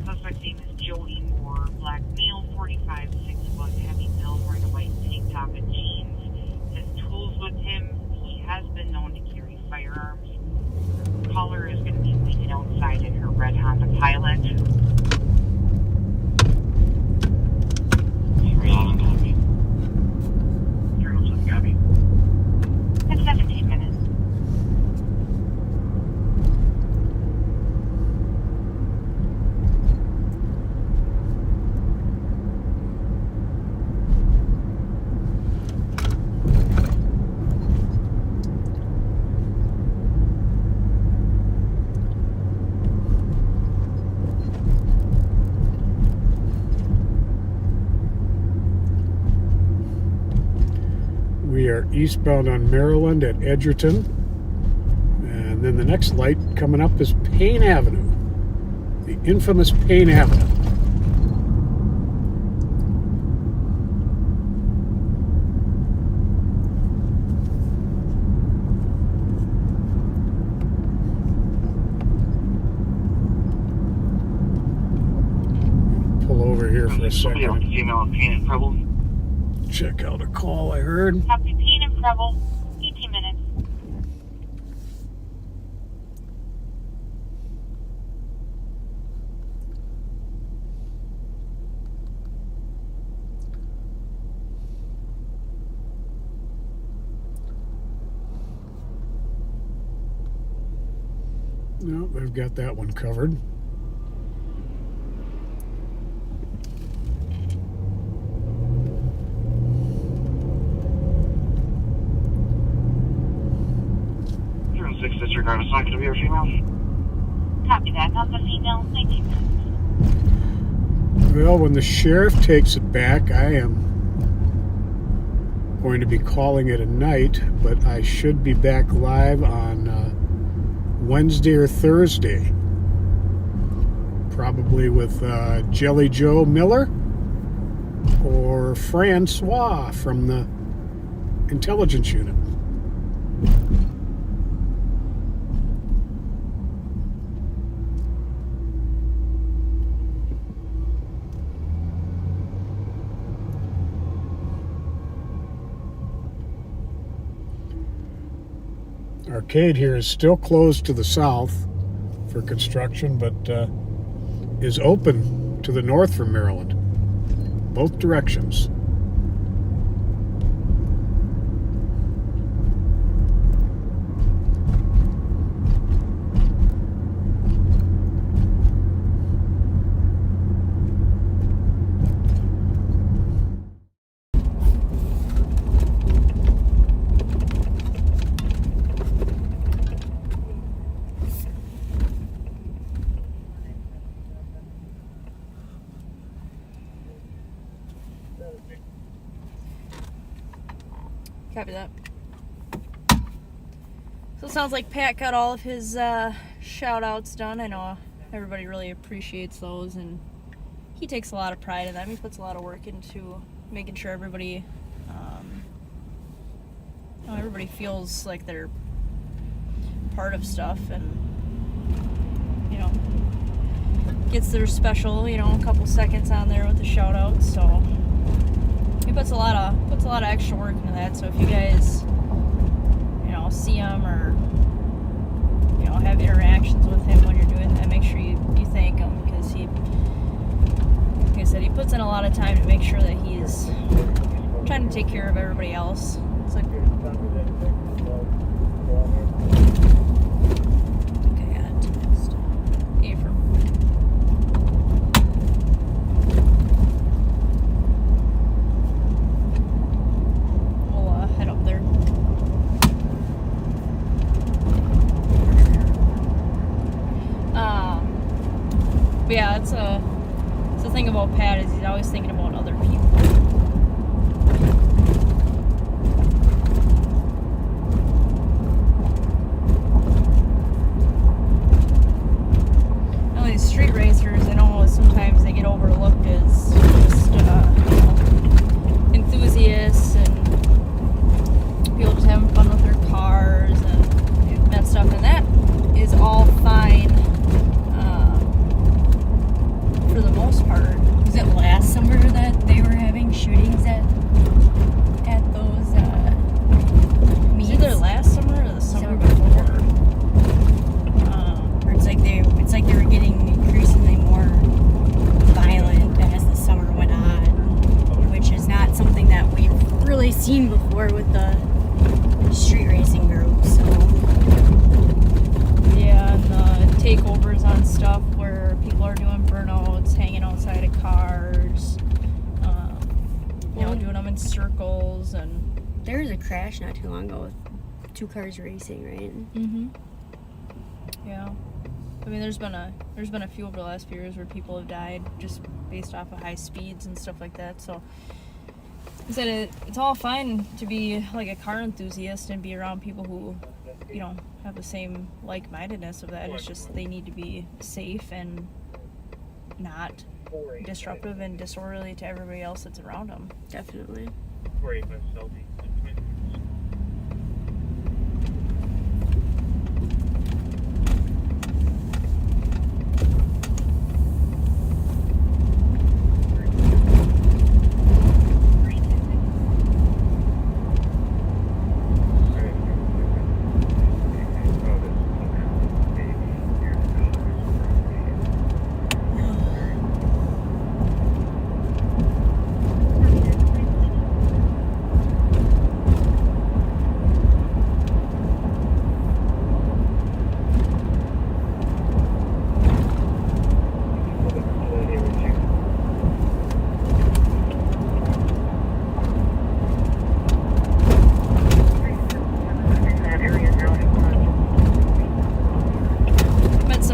Suspect's name is Jody Moore, black male, 45, 6 foot, heavy build, wearing a white tank top and jeans. His tools with him. He has been known to carry firearms. The caller is going to be waiting outside in her red Honda Pilot. 311 copy. 307 copy. It's 17 minutes. We are eastbound on Maryland at Edgerton. And then the next light coming up is Payne Avenue. The infamous Payne Avenue. Pull over here for a second. Female in Payne and Preble. Check out a call I heard. Copy, Payne and Preble. 18 minutes. No, they've got that one covered. Disregard, it's not going to be a female. Copy that, not the female. 19 minutes. Well, when the sheriff takes it back, I am going to be calling it a night, but I should be back live on Wednesday or Thursday. Probably with Jelly Joe Miller or Francois from the intelligence unit. Arcade here is still closed to the south for construction, but is open to the north from Maryland, both directions. Copy that. So it sounds like Pat got all of his shout outs done. I know everybody really appreciates those, and he takes a lot of pride in them. He puts a lot of work into making sure everybody everybody feels like they're part of stuff, and gets their special a couple seconds on there with the shout outs. So he puts a lot of extra work into that. So if you guys see him or have interactions with him when you're doing that, make sure you thank him, because he, like I said, he puts in a lot of time to make sure that he's trying to take care of everybody else. It's like, okay, I got text. Ephraim. We'll head up there. But yeah, it's the thing about Pat is he's always thinking about other people. Street racers, I know sometimes they get overlooked as just enthusiasts and people just having fun with their cars and that stuff, and that is all fine for the most part. Was it last summer that they were having shootings at those meets? Either last summer or the summer before. Or it's like they were getting increasingly more violent as the summer went on, which is not something that we've really seen before with the street racing group. So yeah, and the takeovers on stuff where people are doing burnouts, hanging outside of cars, doing them in circles. And there was a crash not too long ago with 2 cars racing, right? Mm-hmm. Yeah. I mean, there's been a few over the last few years where people have died just based off of high speeds and stuff like that. So I said it's all fine to be like a car enthusiast and be around people who, have the same like-mindedness of that. It's just they need to be safe and not disruptive and disorderly to everybody else that's around them. Definitely.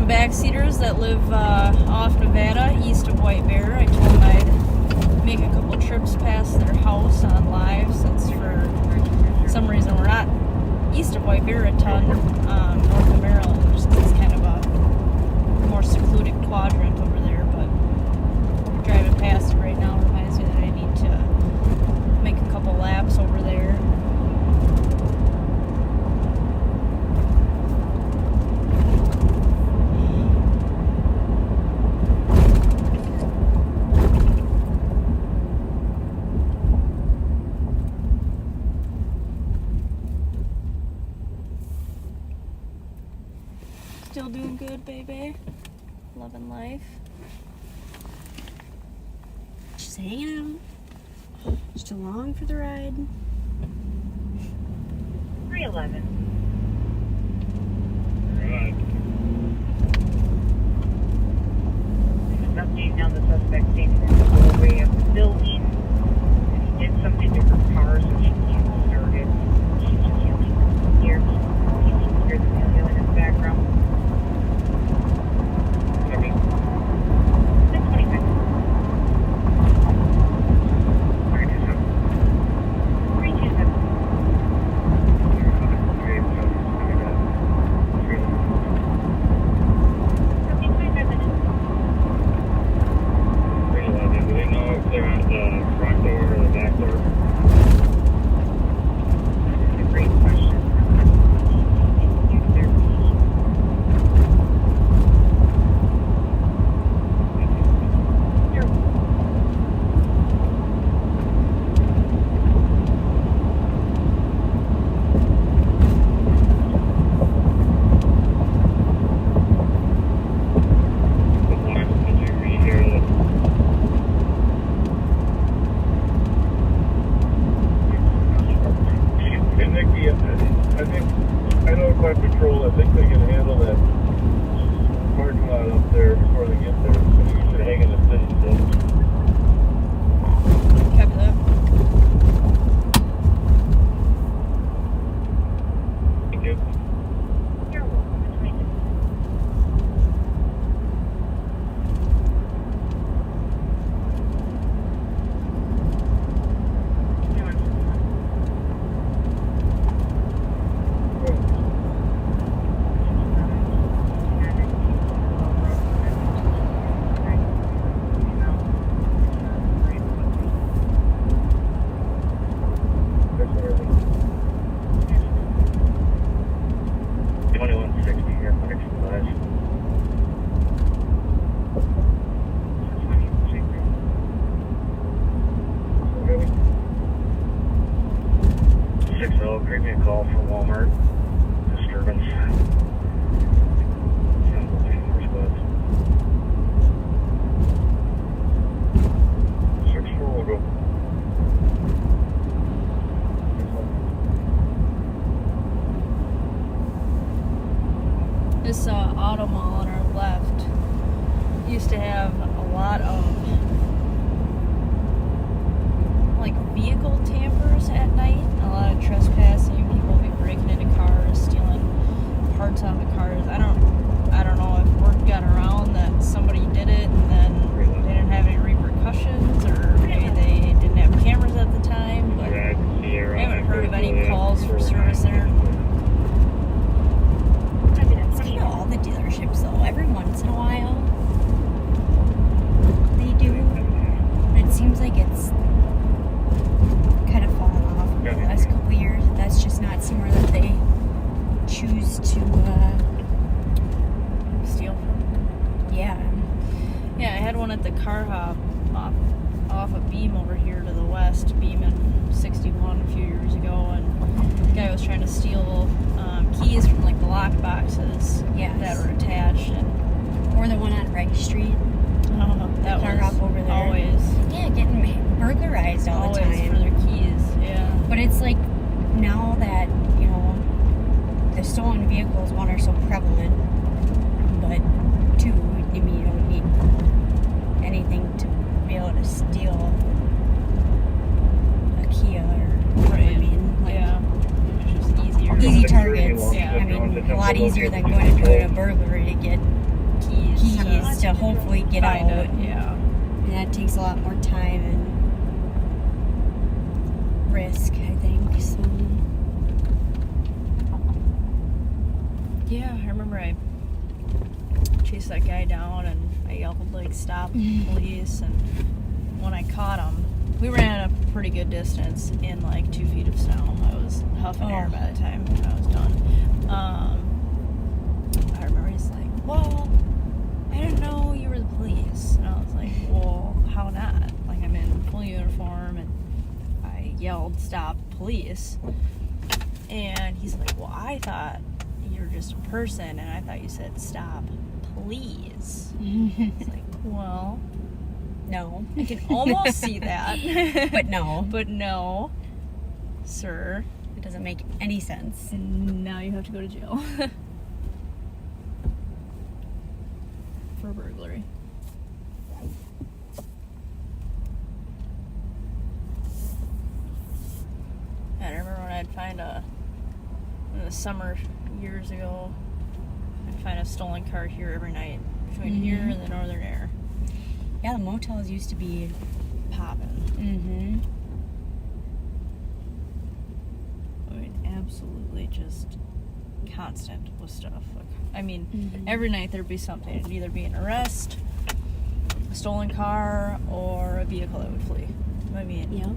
Backseaters that live off Nevada, east of White Bear. I told them I'd make a couple trips past their house on live, since for some reason we're not east of White Bear a ton, north of Maryland, just 'cause it's kind of a more secluded quadrant over there. But driving past it right now reminds me that I need to make a couple laps over there. Still doing good, baby. Loving life. Just hanging out. Just along for the ride. 311. Right. There's an update down the suspect standing in the doorway of the building. And he did something to her car, so she can't start it. She's just yelling here. You can hear the man yelling in the background. 626. Sorry, 327. Mall on our left used to have a lot of like vehicle tampers at night, a lot of trespassing, people be breaking into cars, stealing parts off of cars. I don't know if word got around that somebody did it and then they didn't have any repercussions, or maybe they didn't have cameras at the time, but I haven't heard of any calls for service there. I mean, it's kind of all the dealerships though. Every once in a while, they do. But it seems like it's kind of fallen off over the last couple of years. That's just not somewhere that they choose to Steal from. yeah. Yeah, I had one at the car hop off a Beam over here to the west, Beam and 61 a few years ago, and the guy was trying to steal keys from like the lock boxes that were attached, and Or the one on Wright Street. oh, that car was hop over there. always Yeah, getting burglarized all the always time. for their keys. Yeah, But it's like now that, you know, the stolen vehicles, one, are so prevalent, but two, I mean, you don't need anything to be able to steal a Kia or what I mean. Like, yeah, it's just easier. easy targets. Yeah. I mean, a lot easier than going to do a burglary to get keys to hopefully get Find out. it, yeah. And that takes a lot more time and risk, I think. So. Yeah, I remember I chased that guy down and I yelled like stop police, and when I caught him, we ran a pretty good distance in like 2 feet of snow. I was huffing air by the time I was done. I remember he's like, well, I didn't know you were the police. And I was like, well, how not? Like, I'm in full uniform, and I yelled stop police. And he's like, well, I thought you're just a person, and I thought you said stop, please. It's like, well, no. I can almost see that. But no. But no, sir. It doesn't make any sense. And now you have to go to jail. For burglary. And I remember when I'd find in the summer years ago, I'd find a stolen car here every night between here and the Northern Air. Yeah, the motels used to be popping. Mm-hmm. I mean, absolutely just constant with stuff. Like, I mean, every night there'd be something. It'd either be an arrest, a stolen car, or a vehicle that would flee. I mean, yep.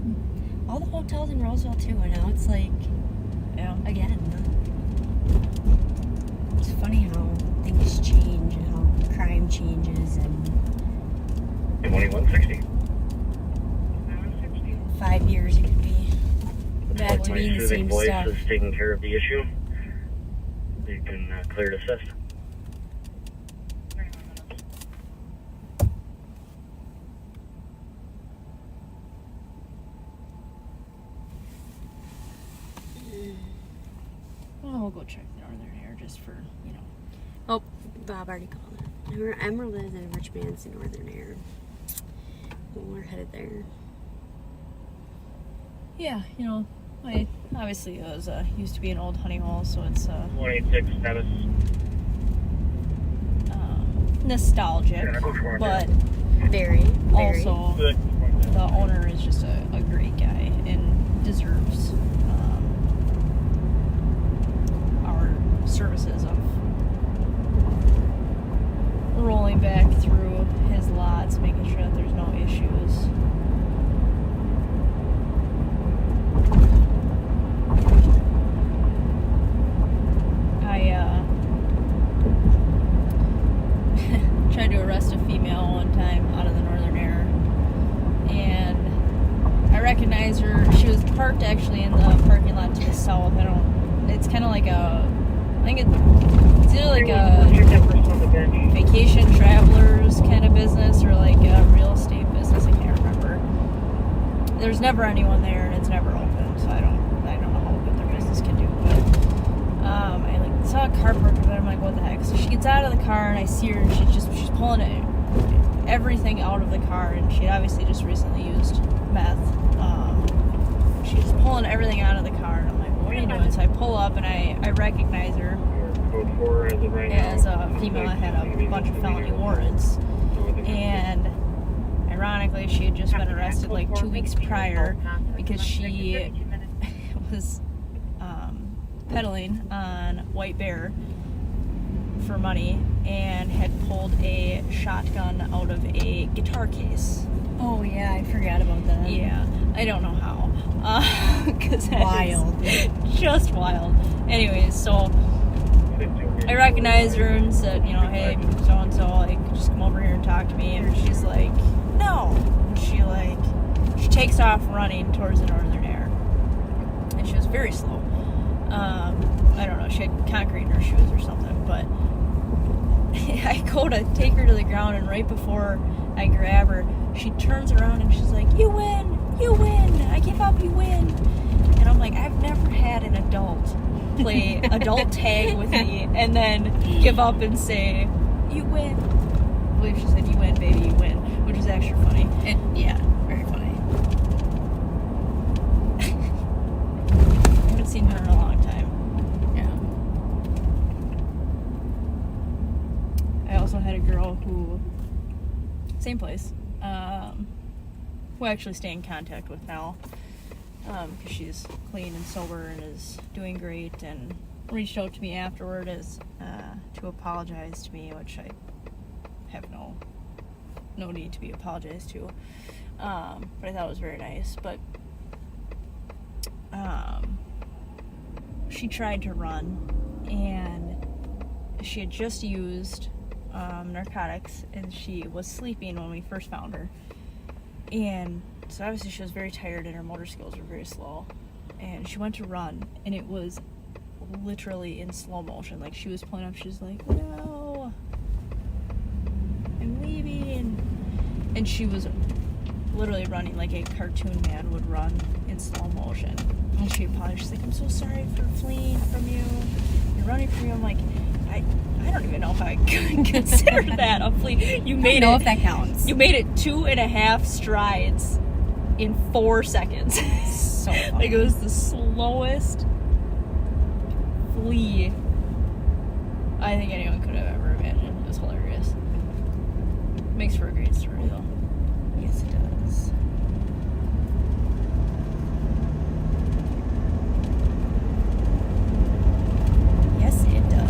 All the hotels in Roseville too, and now it's like, again. It's funny how things change and how crime changes, and 2160. 5 years you could be back to being the same voice stuff. is taking care of the issue. You can clear to assist. Well, we'll go check the Northern Air just for, you know. Oh, Bob already called it. Emerald is in Richmond, it's in Northern Air. Well, we're headed there. Yeah, you know, obviously it was used to be an old honey hole, so it's 186 status. nostalgic, but very. Also the owner is just a great guy and deserves our services of rolling back through his lots, making sure that there's no issues. Tried to arrest a female one time out of the Northern Air, and I recognized her. She was parked actually in the parking lot to the south. It's kind of like I think it's either like a vacation travelers kind of business or like a real estate business. I can't remember. There's never anyone there, and it's never open, so I don't know how good their business can do. But I saw a car parked over there. I'm like, what the heck? So she gets out of the car, and and I see her, and she's pulling everything out of the car, and she had obviously just recently used meth. She's pulling everything out of the car, and I'm like, what are you doing? So I pull up, and I recognize her as a female that had a bunch of felony warrants. And ironically, she had just been arrested like 2 weeks prior because she was peddling on White Bear for money and had pulled a shotgun out of a guitar case. Oh yeah, I forgot about that. Yeah, I don't know how. Cause wild. Just wild. Anyways, so I recognized her and said, you know, hey, so-and-so, like, just come over here and talk to me. And she's like, no. And she takes off running towards the Northern Air. And she was very slow. I don't know, she had concrete in her shoes or something, but I go to take her to the ground, and right before I grab her, she turns around and she's like, you win, I give up, you win. And I'm like, I've never had an adult play adult tag with me and then give up and say, you win. I believe she said, you win, baby, you win, which is actually funny. Yeah, very funny. I haven't seen her in a long time. Yeah. I also had a girl who, same place, who I actually stay in contact with now, because she's clean and sober and is doing great, and reached out to me afterward to apologize to me, which I have no need to be apologized to, but I thought it was very nice. But she tried to run, and she had just used narcotics, and she was sleeping when we first found her. And so obviously she was very tired and her motor skills were very slow. And she went to run, and it was literally in slow motion. Like, she was pulling up, she was like, no, I'm leaving. And she was literally running like a cartoon man would run in slow motion. And she apologized. She's like, I'm so sorry for fleeing from you. You're running from you. I'm like, I don't even know if I could consider that a flee. You made I don't know if that counts. You made it 2.5 strides in 4 seconds. So funny. Like, it was the slowest flee I think anyone could have ever imagined. It was hilarious. Makes for a great story, though. Yes, it does. Yes, it does.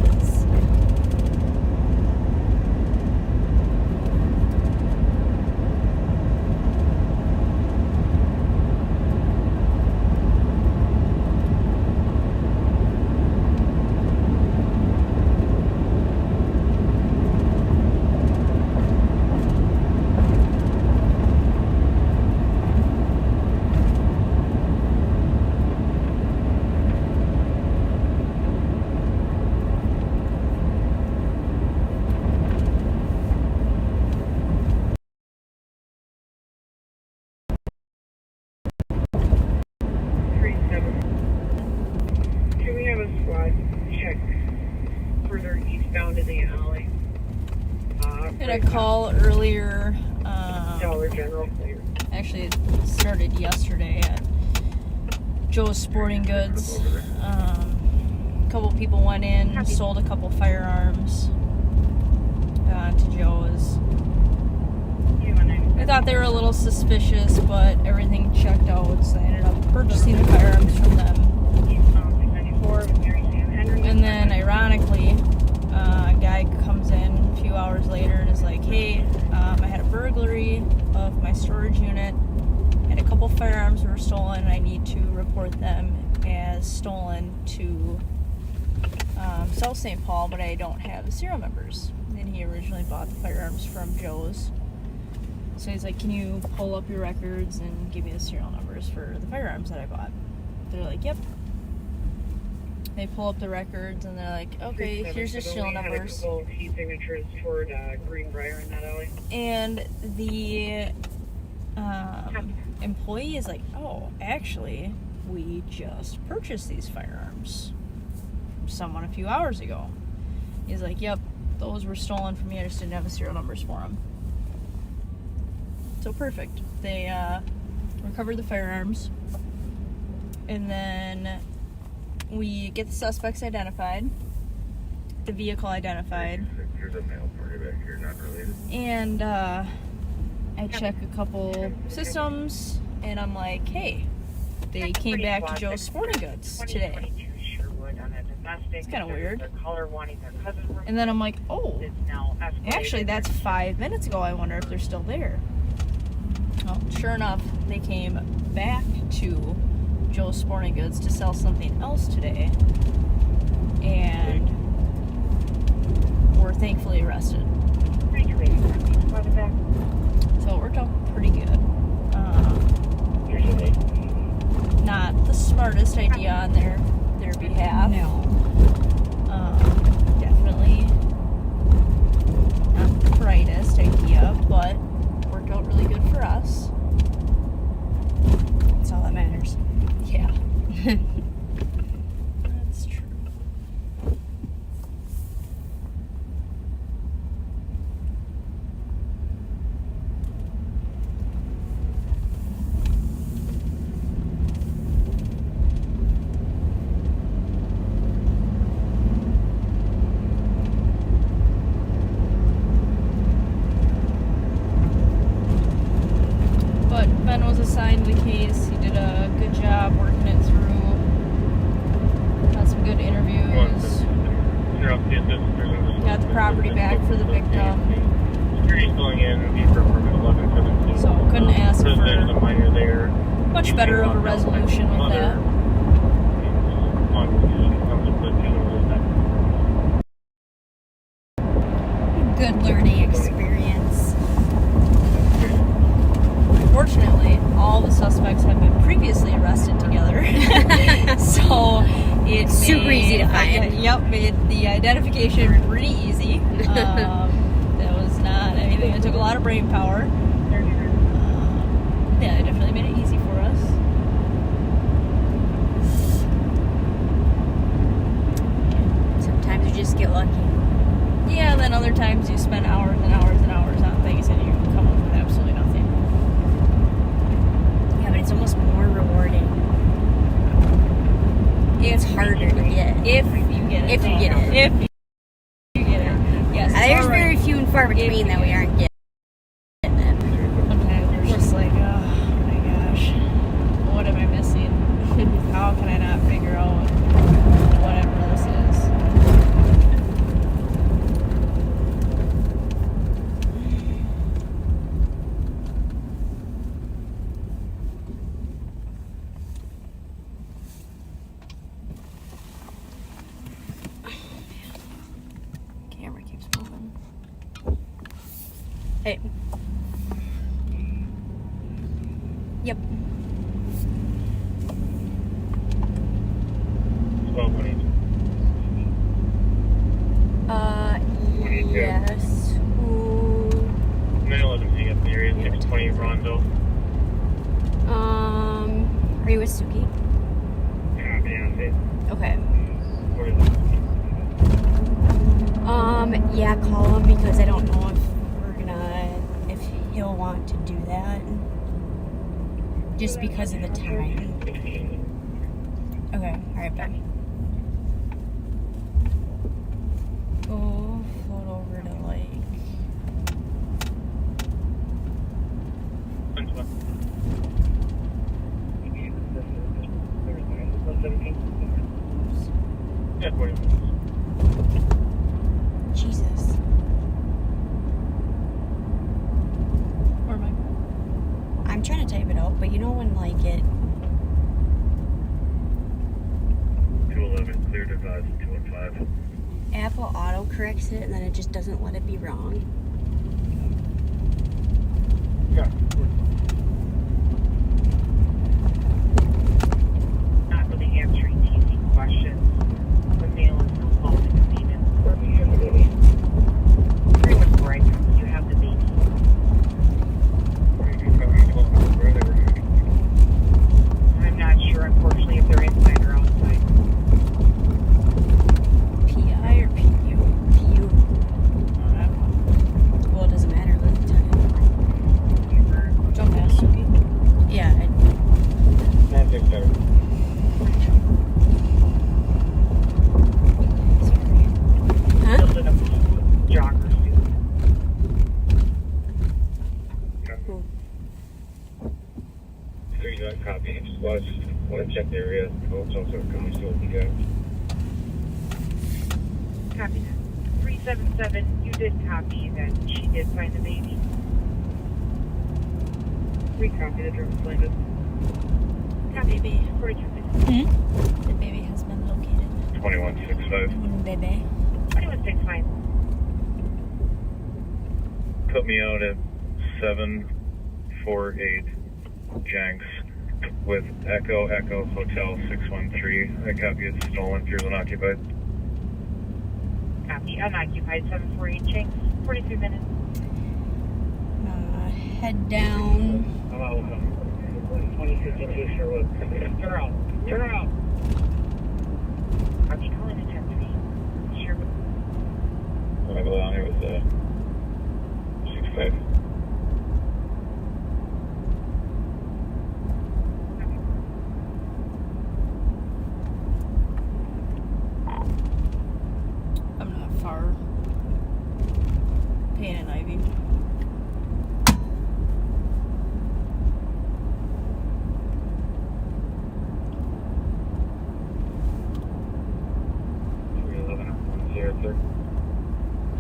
Can we have a squad check further eastbound in the alley? I had a call earlier. Dollar General. Actually, it started yesterday at Joe's Sporting Goods. A couple people went in, sold a couple firearms to Joe's. I thought they were a little suspicious, but everything checked out, so I ended up purchasing the firearms from them. And then, ironically, a guy comes in a few hours later and is like, hey, I had a burglary of my storage unit, and a couple firearms were stolen, and I need to report them as stolen to South St. Paul, but I don't have the serial numbers. And he originally bought the firearms from Joe's. So he's like, can you pull up your records and give me the serial numbers for the firearms that I bought? They're like, yep. They pull up the records, and they're like, okay, here's your serial numbers. Had a couple of key signatures toward Greenbrier in that alley. And the employee is like, oh, actually, we just purchased these firearms from someone a few hours ago. He's like, yep, those were stolen from me. I just didn't have the serial numbers for them. So perfect. They recovered the firearms, and then we get the suspects identified, the vehicle identified, Here's a male party back here, not related. and I check a couple systems, and I'm like, hey, they came back to Joe's Sporting Goods today. It's kind of weird. And then I'm like, oh, actually that's 5 minutes ago. I wonder if they're still there. Well, sure enough, they came back to Joe's Sporting Goods to sell something else today, and were thankfully arrested. So it worked out pretty good. Not the smartest idea on their behalf. No. Definitely not the brightest idea, but worked out really good for us. That's all that matters. Yeah. That's true. But Ben was assigned the case. He did a good job working it through. Had some good interviews. Got the property back for the victim. Security's filling in for permit 1117. So couldn't ask There's a for minor there. much better of a resolution with that. Good learning experience. Unfortunately, all the suspects have been previously arrested together. So it's Super easy to find. Made the identification pretty easy. That was not anything that took a lot of brain power. Yeah, it definitely made it easy for us. Sometimes you just get lucky. Yeah, and then other times you spend hours and hours and hours on things and you come up with absolutely nothing. Yeah, but it's almost more rewarding. It's harder to get. If you get it. If you get it. If you get it. Yes. There's very few and far between that we aren't getting it. Sometimes we're just like, oh my gosh, what am I missing? How can I not figure out whatever this is? Camera keeps moving. Hey. Yep. Yes. Who? Male doesn't hang up in the area. 620 Rondo. Are you with Suki? Yeah, Okay. Yeah, call him because I don't know if he'll want to do that. Just because of the time. Okay, alright, bye. Go float over to Yeah, 40 minutes. Jesus. Where am I? I'm trying to type it out, but you know when like it 211, cleared advise 215. Apple auto corrects it and then it just doesn't let it be wrong. Yeah. Not really answering easy questions. The mail is no fault in the payment. Pretty much where I come, you have the baby. I'm not sure, unfortunately, if they're inside or outside. PI or PU? PU. Just want to check the area. Coach also comes to what we got. Copy that. 377, you did copy that she did find the baby. Recopy the driver's license. Copy. Baby. 42. The baby has been located. 2165. Baby. 2165. Put me out at 748 Jenks with Echo Hotel 613. I copy it's stolen, fuel unoccupied. Copy. Unoccupied 748 Jenks. 43 minutes. Head down. I'm out. 2052 Sherwood. Turn around. Turn around. Copy. Calling at 10-3. Sherwood. I'm gonna go down here with 65. I'm not far. Payne and Ivy.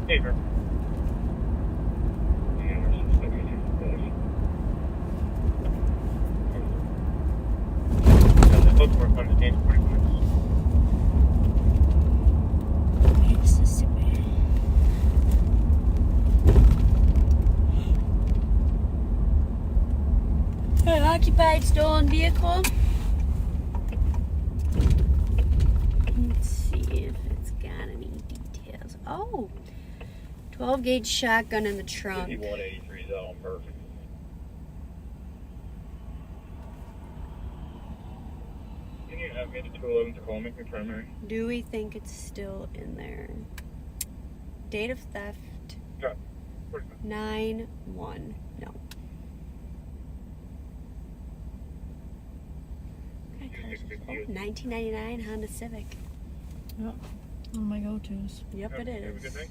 Hey, bro. Mississippi. An occupied stolen vehicle. Let's see if it's got any details. Oh, 12 gauge shotgun in the trunk. 5183 is out on perfect. Can you have me to 211 Tacoma, make me primary? Do we think it's still in there? Date of theft Got it. 9/1. No. Oh, 1999 Honda Civic. Yep. One of my go-tos. Yep, it Have a is. good night.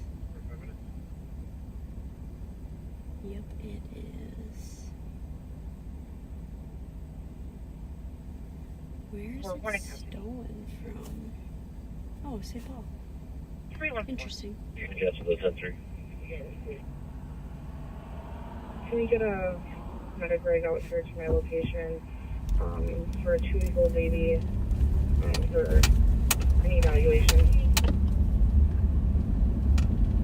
Yep, it is. Where's Or what it it- stolen from? Oh, St. Paul. 314. Interesting. You can cancel the 10-3. Can we get a medic rig out here to my location for a 2-week-old baby for an evaluation?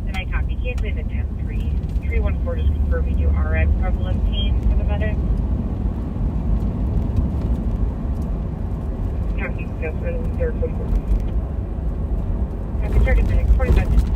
And I copy. Came in at 10-3. 314 just confirming you are at prevalent pain for the medic. Copy. Yes, and they're good. Copy. 30 minutes. 45 minutes.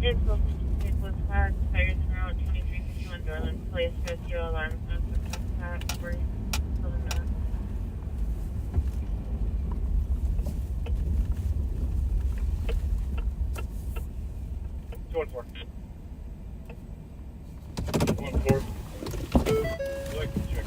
Nicholas Clark, fires in Route 2351 Dorland Place, rescue alarm. Going for it. 1-4. Like to check.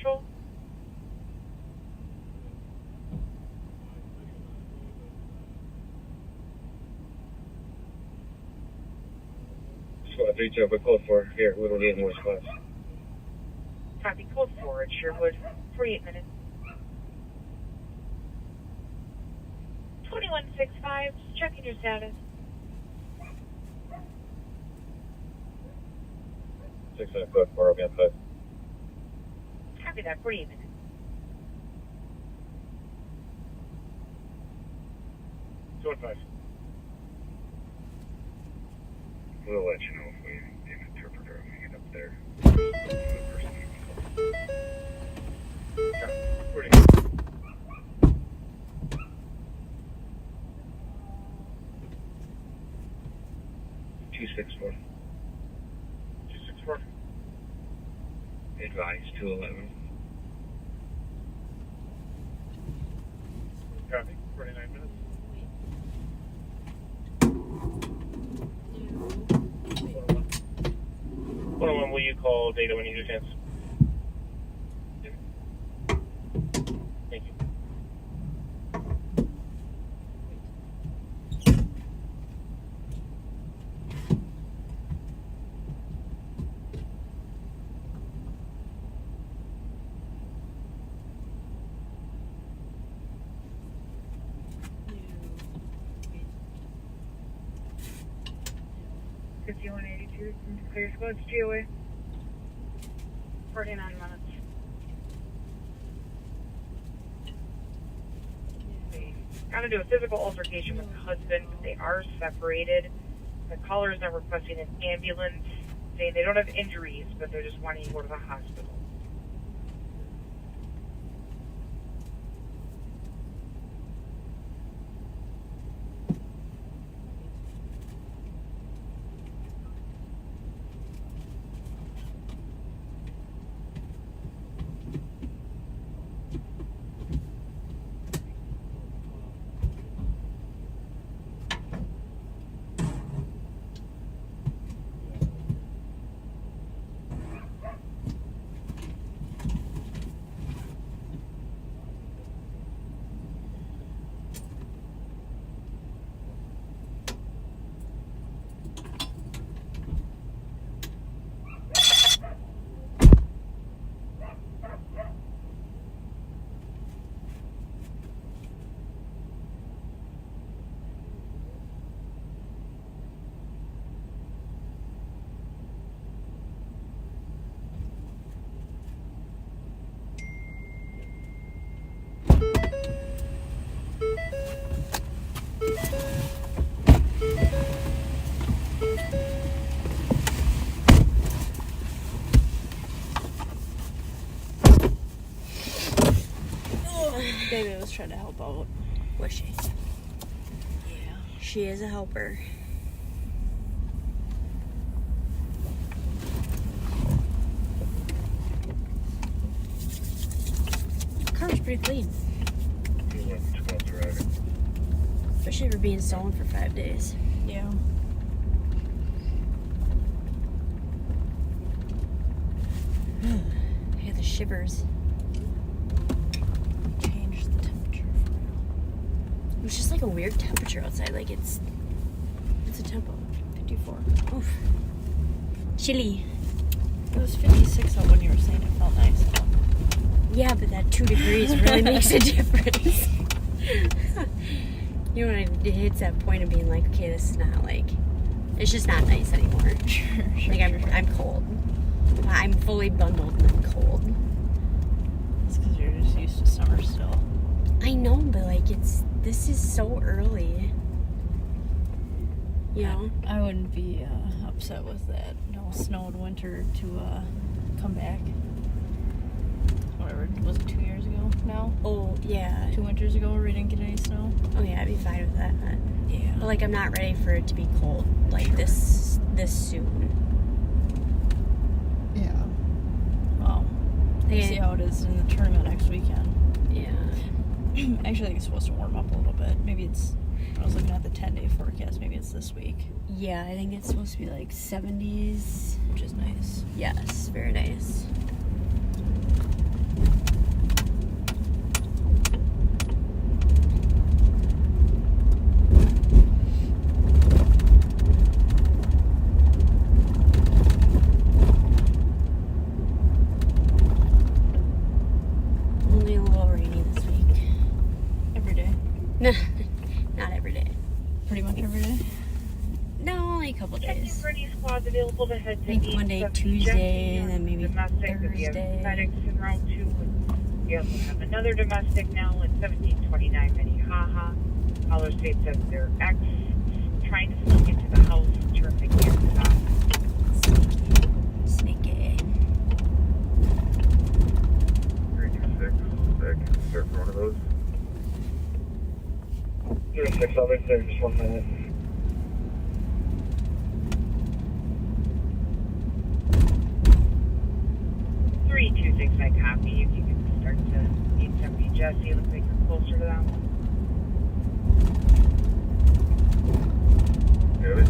Patrol. Squad 3 but code 4 here. We don't need more squads. Copy, code 4 at Sherwood. 48 minutes. 2165, checking your status. 6 code 4, I'll be on 5. Copy that, 48 minutes. Two and 5. We'll let you know if we need an interpreter when we get up there. Two 6-4. 264. Advise 211. Copy. 49 minutes. One will you call data when you get a chance? Thank you. Clear squads, GOA. 49 minutes. Gotta do a physical altercation with the husband. They are separated. The caller is now requesting an ambulance, saying they don't have injuries, but they're just wanting to go to the hospital. Baby was trying to help out. Was she? Yeah. She is a helper. The car's pretty clean. Especially for being stolen for 5 days. Yeah. I had the shivers. It was just like a weird temperature outside. Like it's a tempo. 54. Oof. Chilly. It was 56 out when you were saying it felt nice. Yeah, but that 2 degrees really makes a difference. You know, when it hits that point of being like, okay, this is not like, it's just not nice anymore. Like I'm cold. I'm fully bundled and I'm cold. It's because you're just used to summer still. I know, but like this is so early. You know? I wouldn't be upset with that. No snowed winter to come back. Whatever, was it 2 years ago now? Oh, yeah. 2 winters ago we didn't get any snow. Oh yeah, I'd be fine with that. Yeah. But like I'm not ready for it to be cold like this soon. Yeah. Well, we'll see how it is in the tournament next weekend. Yeah. Actually, I think it's supposed to warm up a little bit. Maybe it's, I was looking at the 10-day forecast, maybe it's this week. Yeah, I think it's supposed to be like 70s. Which is nice. Yes, very nice. Not every day. Pretty much every day. No, only a couple days. For any squads available to head to I think Monday, 870 Tuesday, Jesse, and then maybe domestic, we have Thursday. FedEx en route to. We also have another domestic now at 1729 Minnehaha. Caller states that their ex is trying to sneak into the house and turn the cameras off. Sneaky. 326, back, start for one of those. 36, I'll be there just 1 minute. Three two six, I copy. If you can start to 870 Jesse, looks like you're closer to that one. Got it.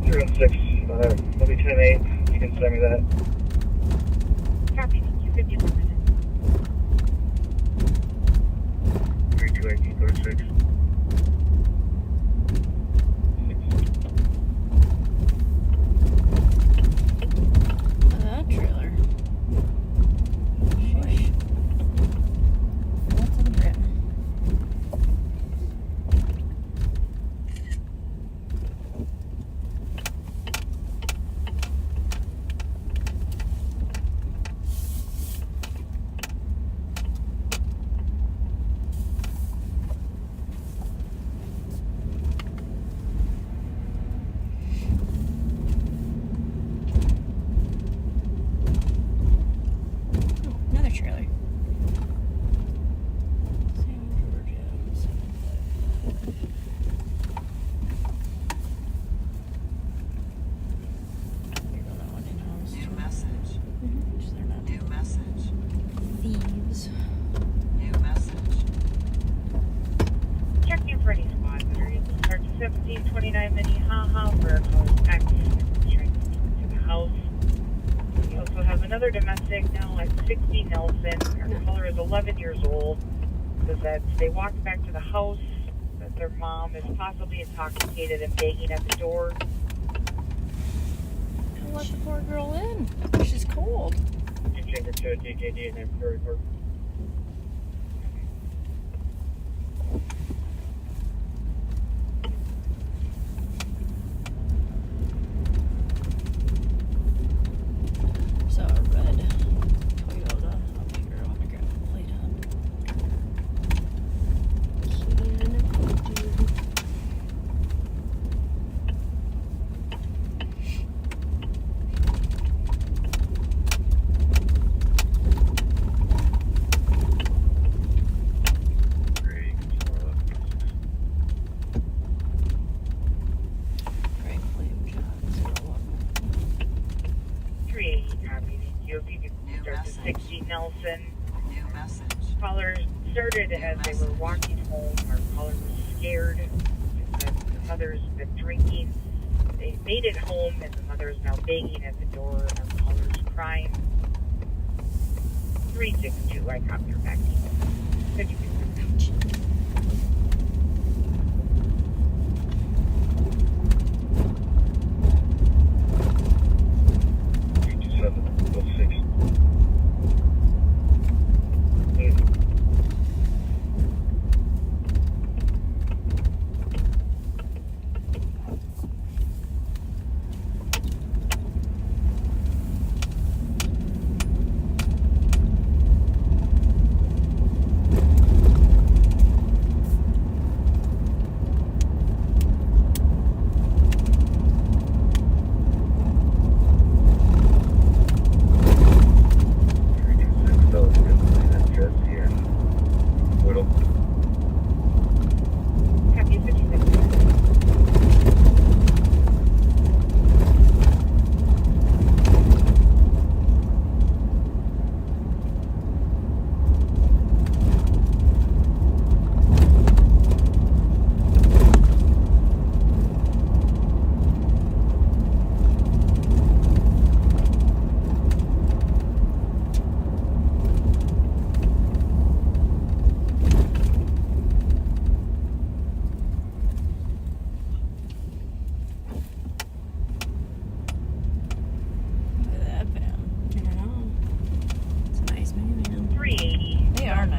316, I'll be 10-8. You can send me that. Copy, thank you. 51 minutes. 3218, 36. That trailer. Sheesh. Lots of the Brit. Oh, another trailer. New message. New message. Thieves. New message. Checking for any squads that are able to start to 1729 Minnehaha where a caller's ex is trying to sneak into the house. We also have another domestic now at 60 Nelson. Our caller is 11 years old. Says that they walked back to the house, that their mom is possibly intoxicated and banging at the door. Let the poor girl in. She's cold. Chamber 2, DJD, and then Prairie Park. Saw a red Toyota up here. I want to grab the plate on. Frank William John 01. 380 copy. Thank you. If you could start to 60 Nelson. New message. Caller started as they were walking home. Our caller was scared. The mother's been drinking. They made it home, and the mother is now banging at the door, and our caller's crying. 362, I copy your back. 52.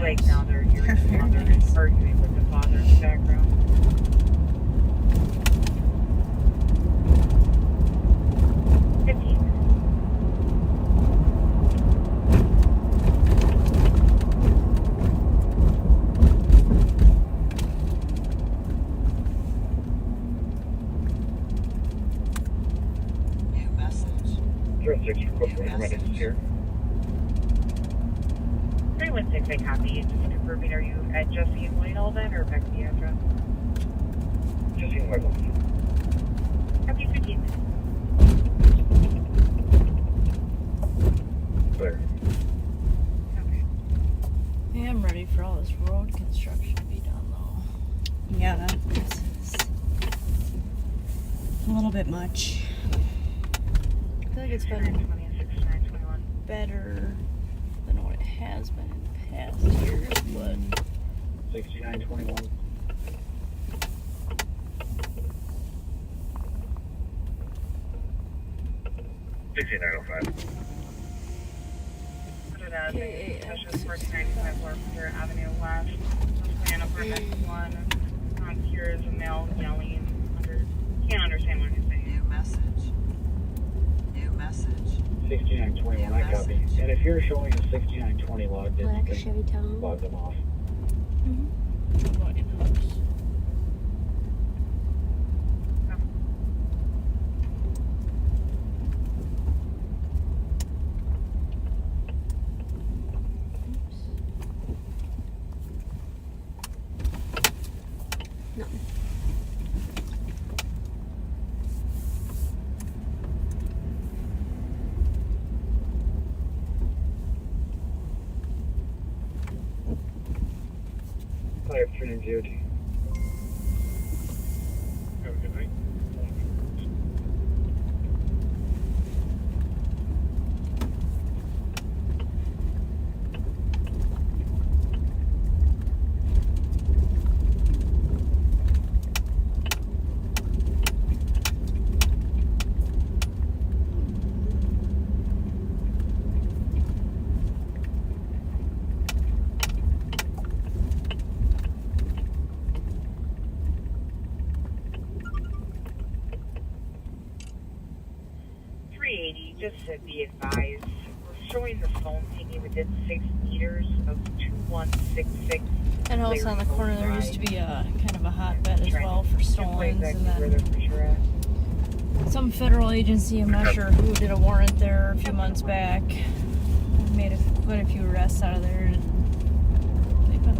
like now they're hearing the mother is arguing with the father in the background. New message. 06 request for medics here. 316, I copy. Just confirming, are you at Jesse and Whitehall then, or back to the address? Just seeing Whitehall. Copy 15. Clear. Yeah, I'm ready for all this road construction to be done, though. Yeah, this is a little bit much. I feel like it's been better than what it has been in the past years, but 6921. Put it as a special 495 Larpenteur Avenue West. Plan over next one. Here is a male yelling. Can't understand what he's saying. New message. New message. 6921, I copy. And if you're showing a 6920 logged in, Black you Chevy can Tahoe. log them off. No. Hi, afternoon, DOT. Have a good night. Just to be advised, we're showing the phone pinging within 6 meters of 2166. that house on the corner there used to be a kind of a hotbed as well for stolens, and then some federal agency, I'm not sure who, did a warrant there a few months back. Made quite a few arrests out of there. And they've been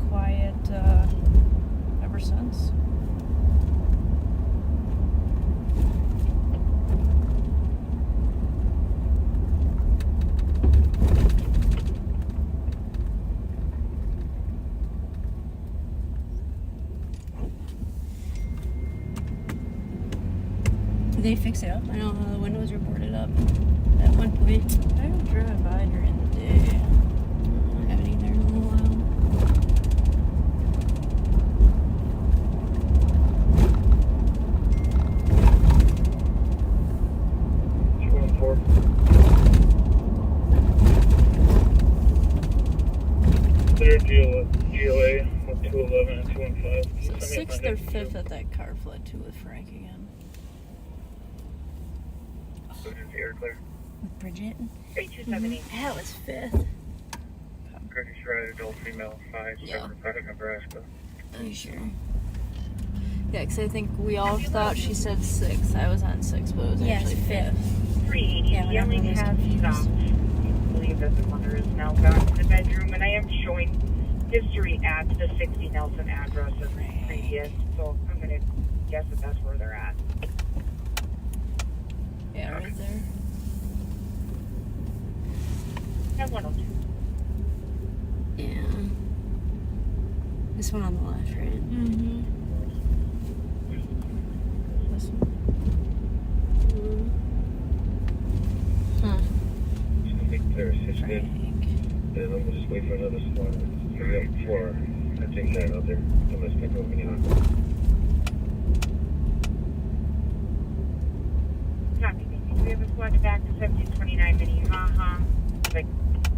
quiet ever since. Did they fix it up? I know the windows were boarded up at one point. I haven't driven by during the day. I haven't either in a little while. Clear GLA with 211 and 215. Is it 6th or 5th that that car fled to with Frank again? Air clear. With Bridget? 3278. That was 5th. Curtis Ride, adult female, 5, Yeah. Republic, Nebraska. Are you sure? Yeah, because I think we all thought she said 6th. I was on 6th, but it was actually 5th. 380. Yeah, whenever Yelling I was has confused. stopped. I believe that the mother is now gone to the bedroom, and I am showing history at the 60 Nelson address as previous, so I'm going to guess that that's where they're at. Yeah, right there. And 102. Yeah. This one on the left, right? Mm-hmm. This one. Huh. I think they're assisted. And I'm gonna just wait for another squad. Maybe up 4. I think that out there. Unless they're moving on. Copy. We have a squad back to 1729 Minnehaha. traffic.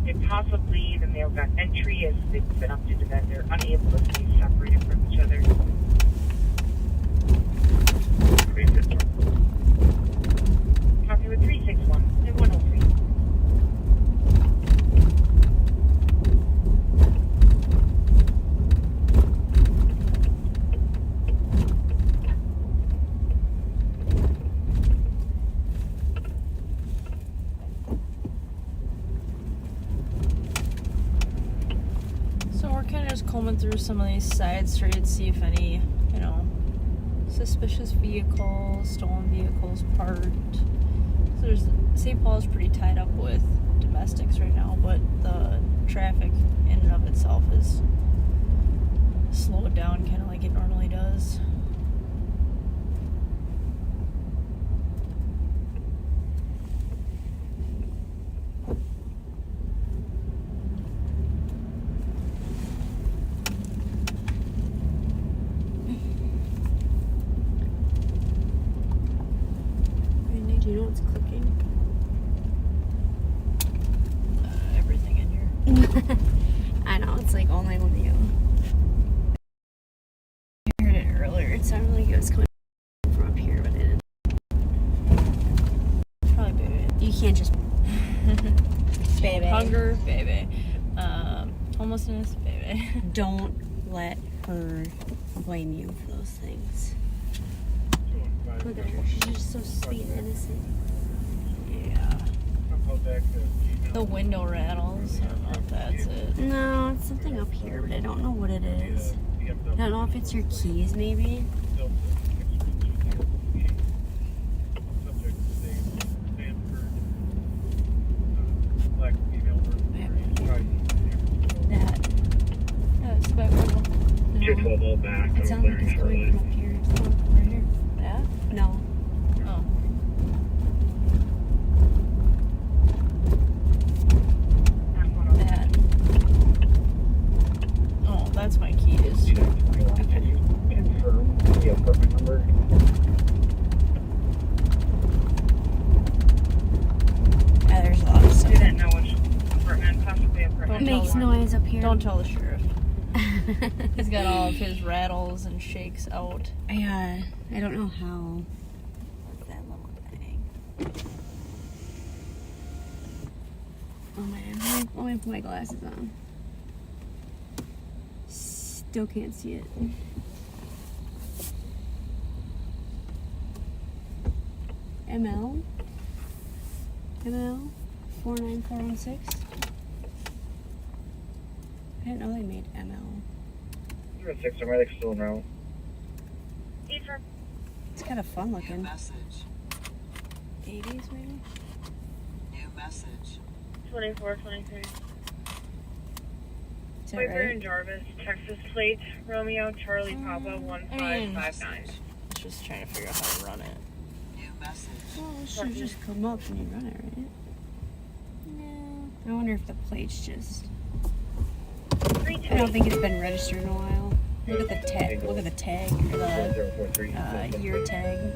It possibly the male got entry as they've been up to the vendor, unable to stay separated from each other. Copy with 361 and 103. So we're kind of just combing through some of these side streets, see if any, you know, suspicious vehicles, stolen vehicles parked. So there's St. Paul's pretty tied up with domestics right now, but the traffic in and of itself is slowed down kind of like it normally does. Do you know what's clicking? Everything in here. I know, it's like only when you heard it earlier. It sounded like it was coming from up here, but it didn't. Probably baby. You can't just. Baby. Hunger, baby. Homelessness, baby. Don't let her blame you for those things. Look at her. She's just so sweet and innocent. Yeah. The window rattles. I don't know if that's it. No, it's something up here, but I don't know what it is. I don't know if it's your keys, maybe. That's back window. Just a little back. It sounds like it's coming from up here. It's coming from right here. Yeah? No. Oh. That. Oh, that's my keys. Can you confirm the apartment number? Yeah, there's a lot of stuff. Do that know which apartment, possibly It apartment. makes noise up here. Don't tell the sheriff. He's got all of his rattles and shakes out. I don't know how. What's that little thing? Oh man, let me put my glasses on. Still can't see it. ML 49416. I didn't know they made ML. 06, are medics still around? It's kind of fun New looking. message. 80s maybe? New message. 2423. Is that Piper right? and Jarvis, Texas plate, Romeo, Charlie, Papa, 1559. It's just trying to figure out how to run it. New message. Well, it should just come up when you run it, right? No. I wonder if the plate's just. I don't think it's been registered in a while. Look at the tag. Look at the tag or the year tag.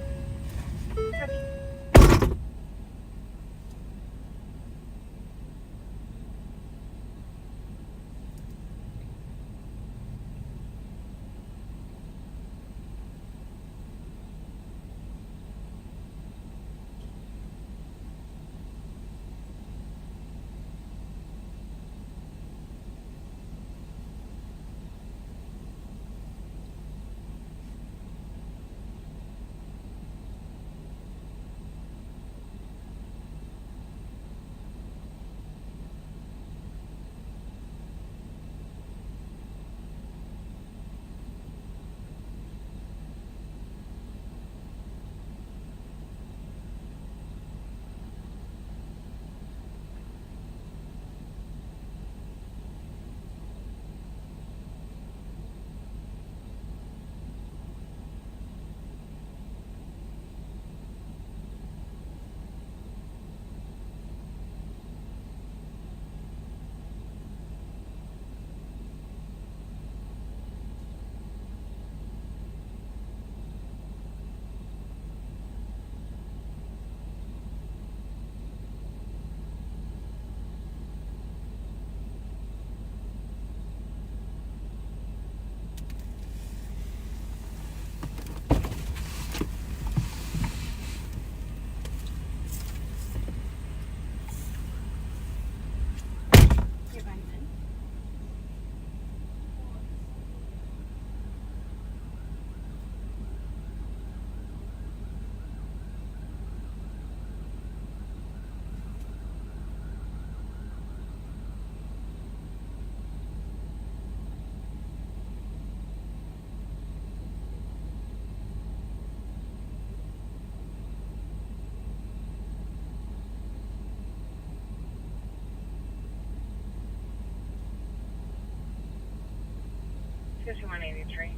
5183.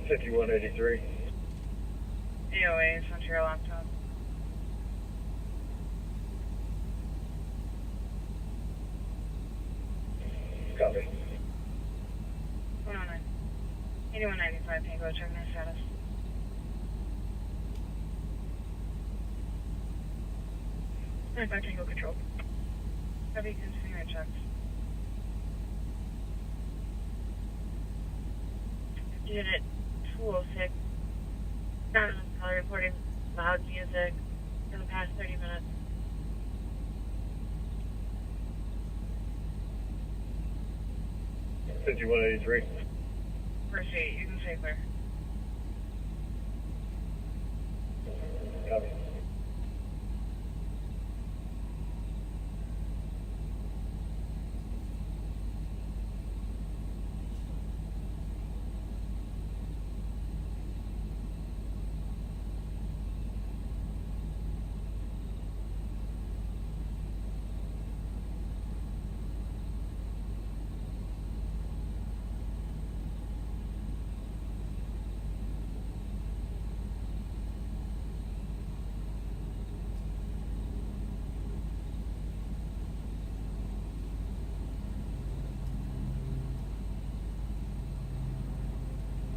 5183. AOA, sent to your laptop. Copy. 109. 8195, Tango, checking their status. Alright, back Tango Control. Copy, continuing your checks. Unit 206. Sound color reporting loud music in the past 30 minutes. Fifty 183. Proceed, you can stay clear. Copy.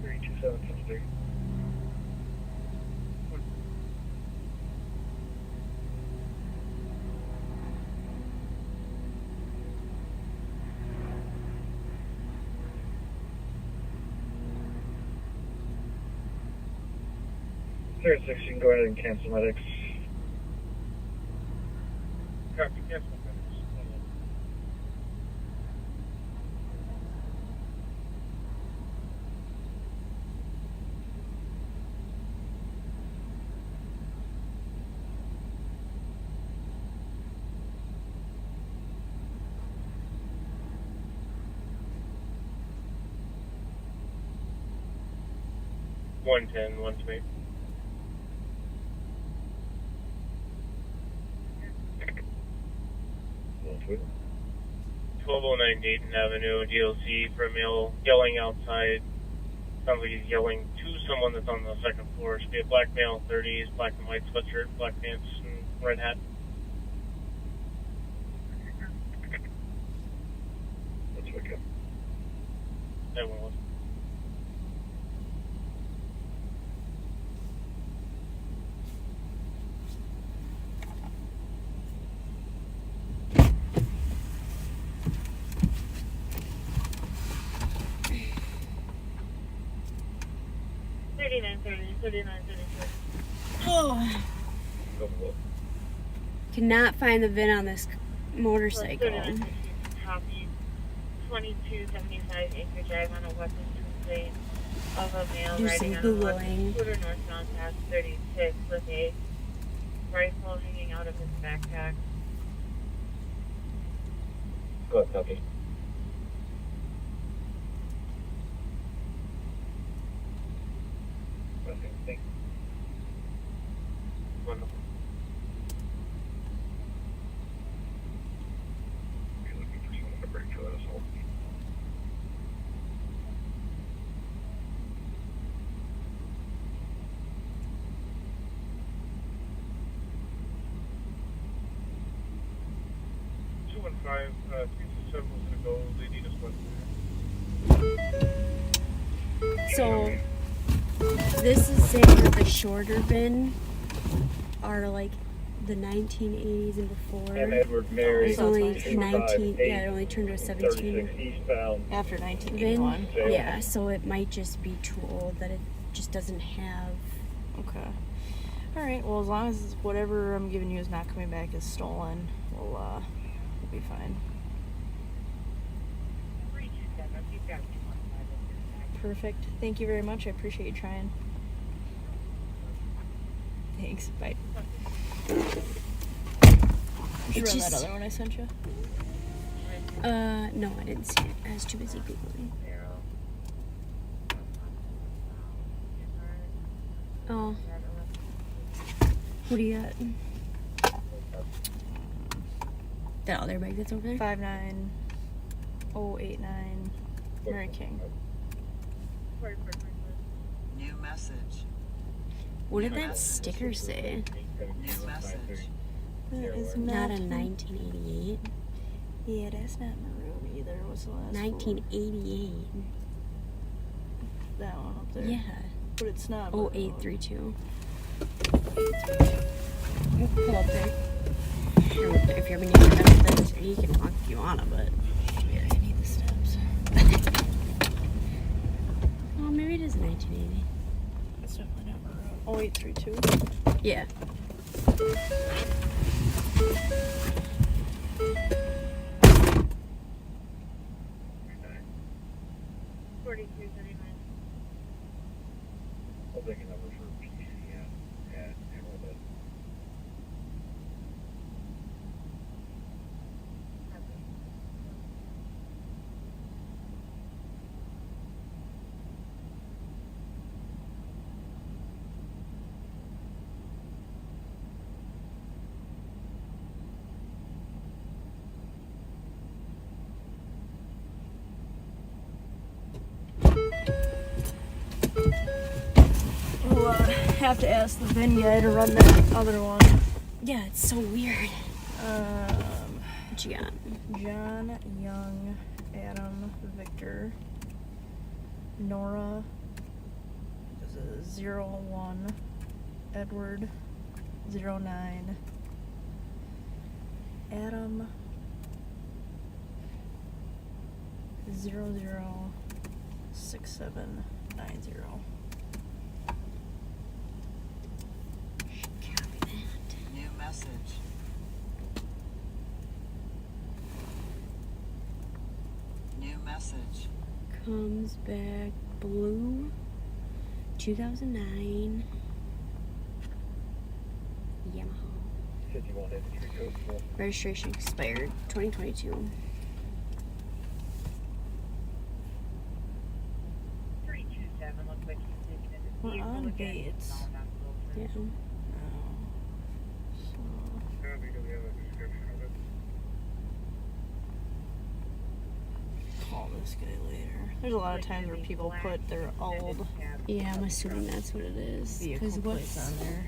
Three 2763. Third 16, go ahead and cancel medics. Copy, cancel medics. One 1-2. 1209 Dayton Avenue, DLC from yelling outside. Sounds like he's yelling to someone that's on the second floor. Should be a black male, 30s, black and white sweatshirt, black pants, and red hat. Let's wake up. That one was. Oh, cannot find the VIN on this motorcycle. Copy. 2275 Acre Drive on a Western Tuesday of a male Do riding some on a Western Googling. scooter northbound past 36 with a rifle hanging out of his backpack. Go ahead, copy. Okay, thanks. Wonderful. You're looking for someone to break for that assault. $215, 327 was gonna go. They need us one. So this is saying that the shorter VIN are like the 1980s and before. M. Edward Mary. It's only 65, 19. Yeah, 8, it only turned to a 36 17 eastbound. After VIN. 1981. Yeah, so it might just be too old that it just doesn't have. Okay. All right. Well, as long as whatever I'm giving you is not coming back as stolen, we'll be fine. 327, you've got 215. Perfect. Thank you very much. I appreciate you trying. Thanks. Bye. You should run that other one I sent you. No, I didn't see it. I was too busy Googling. Oh. What do you got? That other bike that's over there? 59089. Mary King. New message. What did that sticker say? New message. That is Not a 1988. Yeah, that's not maroon either. What's the last 1988. one? That one up there. Yeah. But it's not. 0832. Pull up there. If you're being benefits, you can walk if you wanna, but Yeah, I need the steps. oh, maybe it is 1980. It's definitely not maroon. 0832. Yeah. I'll take a number for PCN at Hamilton. We'll have to ask the VIN guy to run that other one. Yeah, it's so weird. What you got? John Young, Adam Victor, Nora is a 01, Edward 09, Adam 006790. New message. New message. Comes back blue. 2009. Yamaha. 51 entry code 4. Registration expired 2022. 327 looks like he's taking it. We're on Bates. Yeah. Copy, do we have a description of it? Call this guy later. There's a lot of times where people put their old Yeah, I'm assuming that's what it is. vehicle Because plates what's on there.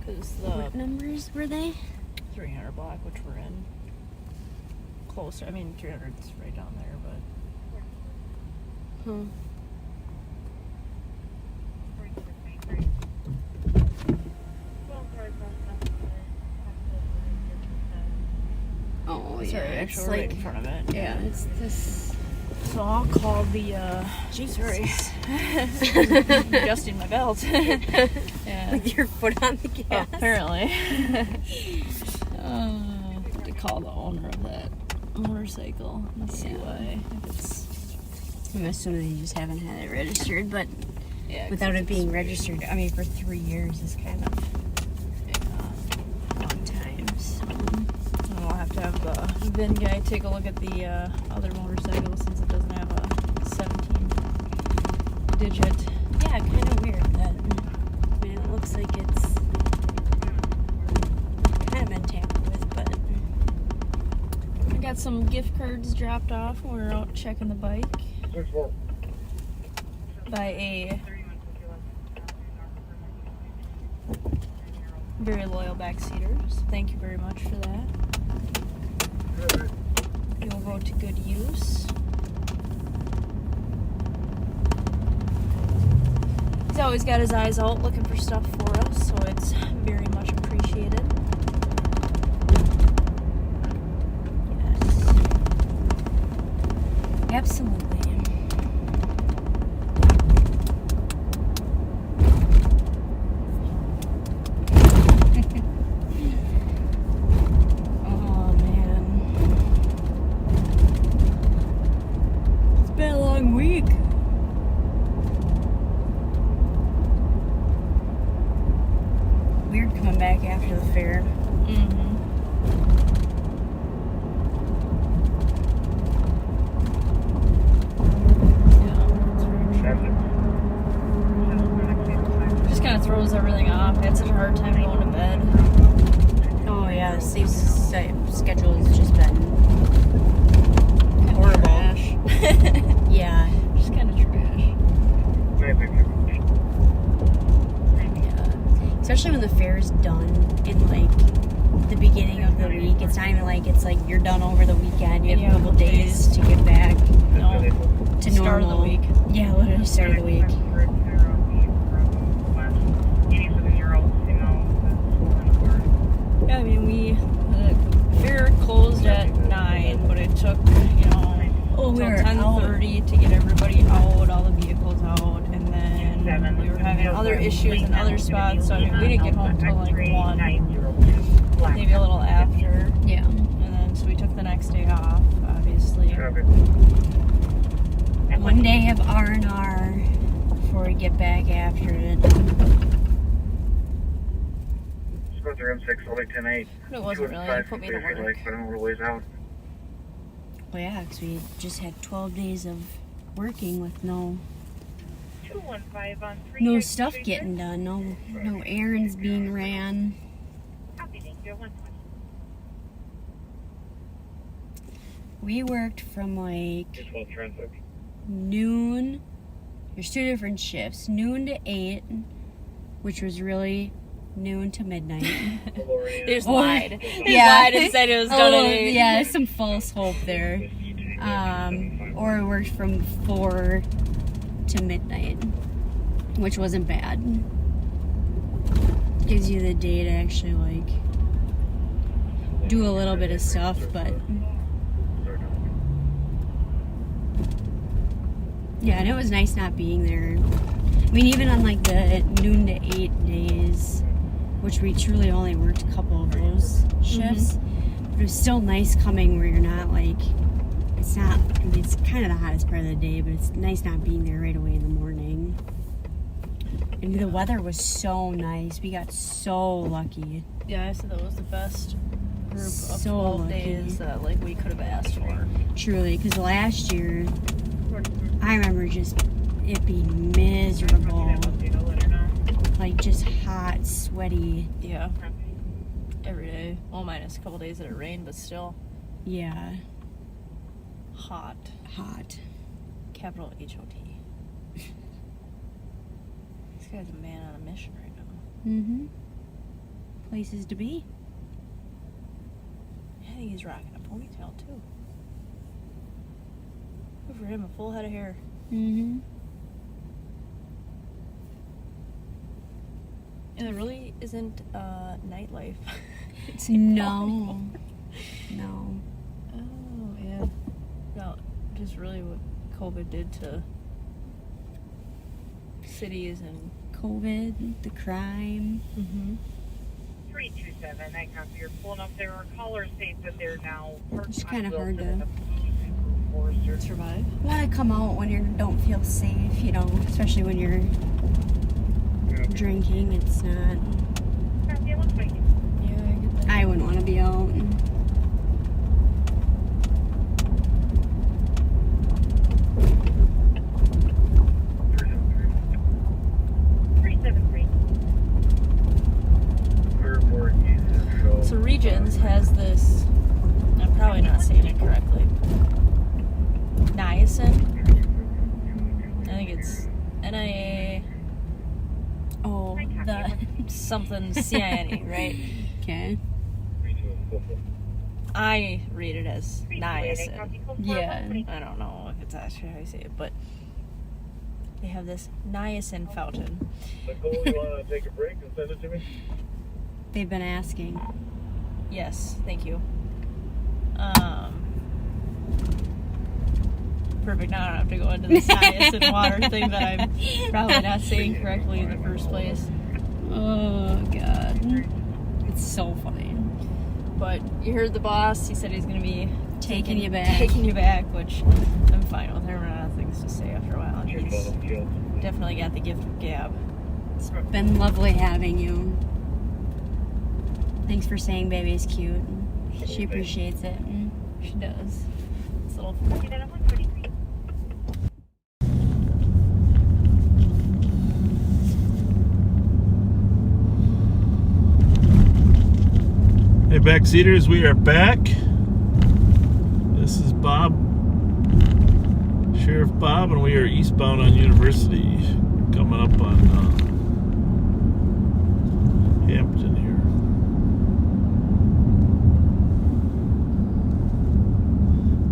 Because the what numbers were they? 300 block, which we're in, closer. I mean, 300's right down there, but Huh. Oh, it's yeah. right, It's actually right like in front of it. yeah, it's this. So I'll call the. Sorry, adjusting my belt. Yeah. With your foot on the gas. Apparently. To call the owner of that motorcycle and see why. If it's I'm assuming they just haven't had it registered, but yeah, without it being registered, I mean, for 3 years is kind of a long time. So. We'll have to have the VIN guy take a look at the other motorcycle since it doesn't have a 17-digit. Yeah, kind of weird that. I mean, it looks like it's kind of been tampered with, but I got some gift cards dropped off when we were out checking the bike by a very loyal backseater. So thank you very much for that. You'll go to good use. He's always got his eyes out looking for stuff for us, so it's very much appreciated. yes. Absolutely. Oh man. It's been a long week. Weird coming back after the fair. Mm-hmm. Just kind of throws everything off. I had such a hard time going to bed. Oh yeah, the sleep schedule has just been Yeah. Just kind of trash. Yeah. Especially when the fair's done in like the beginning of the week. It's not even like it's like you're done over the weekend. You have a couple days to get back No. to Start of the normal. week. Yeah, literally start of the week. Yeah, I mean, the fair closed at 9, but it took, you know, Oh, we till were 10:30 to get everybody out, all the vehicles out, and then we were having other issues in other spots, so I mean, we didn't get home till like 1, maybe a little after. Yeah. And then, so we took the next day off, obviously. One day of R&R before we get back after it. Go through M6, only 10-8. It wasn't really, it put me to work. Like, but I'm a little ways out. Well, yeah, because we just had 12 days of working with no stuff getting done, no errands being ran. We worked from like noon. There's 2 different shifts: noon to 8, which was really noon to midnight. They just lied. They Yeah. lied and said it was done at 8. Yeah, some false hope there. Or we worked from 4 to midnight, which wasn't bad. Gives you the day to actually like do a little bit of stuff, but yeah, and it was nice not being there. I mean, even on like the noon to 8 days, which we truly only worked a couple of those shifts, but it was still nice coming where you're not like, it's not, I mean, it's kind of the hottest part of the day, but it's nice not being there right away in the morning. And the weather was so nice. We got so lucky. Yeah, I said that was the best group of So 12 lucky. days that like we could have asked for. Truly, because last year, I remember just it being miserable. Like just hot, sweaty. Yeah. Every day. Well, minus a couple days that it rained, but still Yeah. hot. Hot. Capital H-O-T. This guy's a man on a mission right now. Mm-hmm. Places to be. I think he's rocking a ponytail too. Good for him, a full head of hair. Mm-hmm. And there really isn't nightlife. No. No. Oh, yeah. No, just really what COVID did to cities and COVID, the crime. Mm-hmm. 327, that copy. You're pulling up. There are callers saying that they're now It's kind of hard to survive. want to come out when you don't feel safe, you know, especially when you're drinking. It's not. Yeah, looks like Yeah, I get that. I wouldn't want to be out. So Regions has this, I'm probably not saying it correctly, niacin. I think it's NIA, Oh, the something CINE, right? okay. I read it as niacin. Yeah. I don't know if it's actually how you say it, but they have this niacin fountain. Nicole, you want to take a break and send it to me? They've been asking. Yes, thank you. Perfect. Now I don't have to go into this niacin water thing that I'm probably not saying correctly in the first place. Oh, God. It's so funny. But you heard the boss. He said he's going to be Taking you back. Taking you back, which I'm fine with. I run out of things to say after a while. And he's definitely got the gift of gab. It's been lovely having you. Thanks for saying baby's cute. She appreciates it. She does. This little Hey, backseaters, we are back. This is Bob Sheriff Bob, and we are eastbound on University, coming up on Hampton here.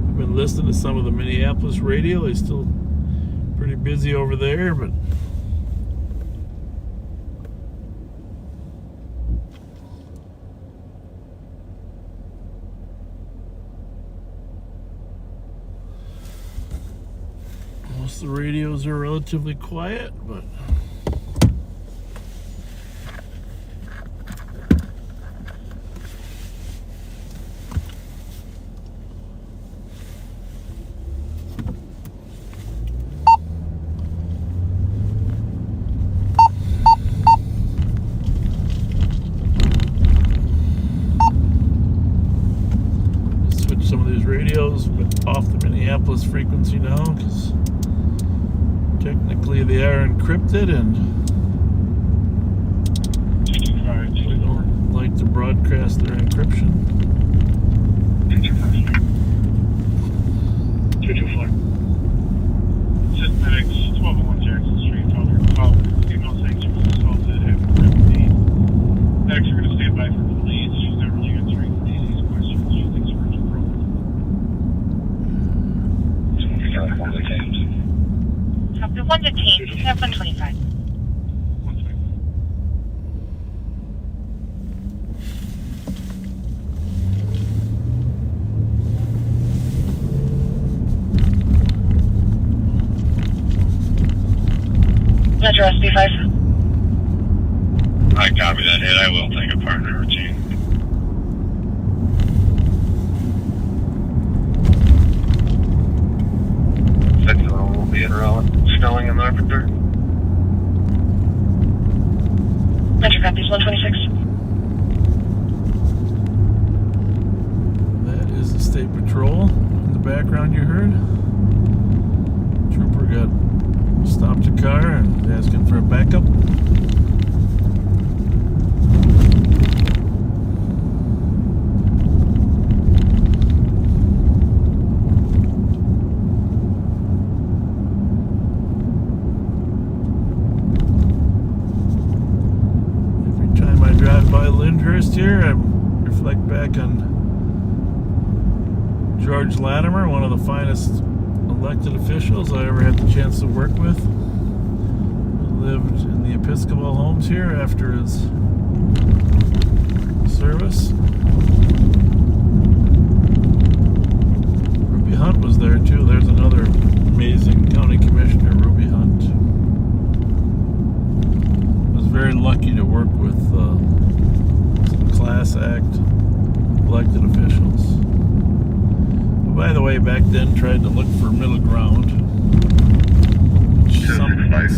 I've been listening to some of the Minneapolis radio. They're still pretty busy over there, but most of the radios are relatively quiet, but switch some of these radios off the Minneapolis frequency now, because technically they are encrypted and we don't like to broadcast their encryption. 224. Synthetics 1201 Jackson Street. Call female sanctuary assaulted at Ripley. Medics are going to stand by for police. She's not really answering these questions. She thinks we're in trouble. One detained. You have 125. Metro SB5. I copy that hit. I will take a partner routine. Will be in route. Snelling and Lavender. Metro copies 126. That is the State Patrol in the background you heard. Trooper got stopped a car and asking for a backup. By Lyndhurst here, I reflect back on George Latimer, one of the finest elected officials I ever had the chance to work with. He lived in the Episcopal homes here after his service. Ruby Hunt was there too. There's another amazing county commissioner, Ruby Hunt. I was very lucky to work with Class Act elected officials. But by the way, back then tried to look for middle ground, which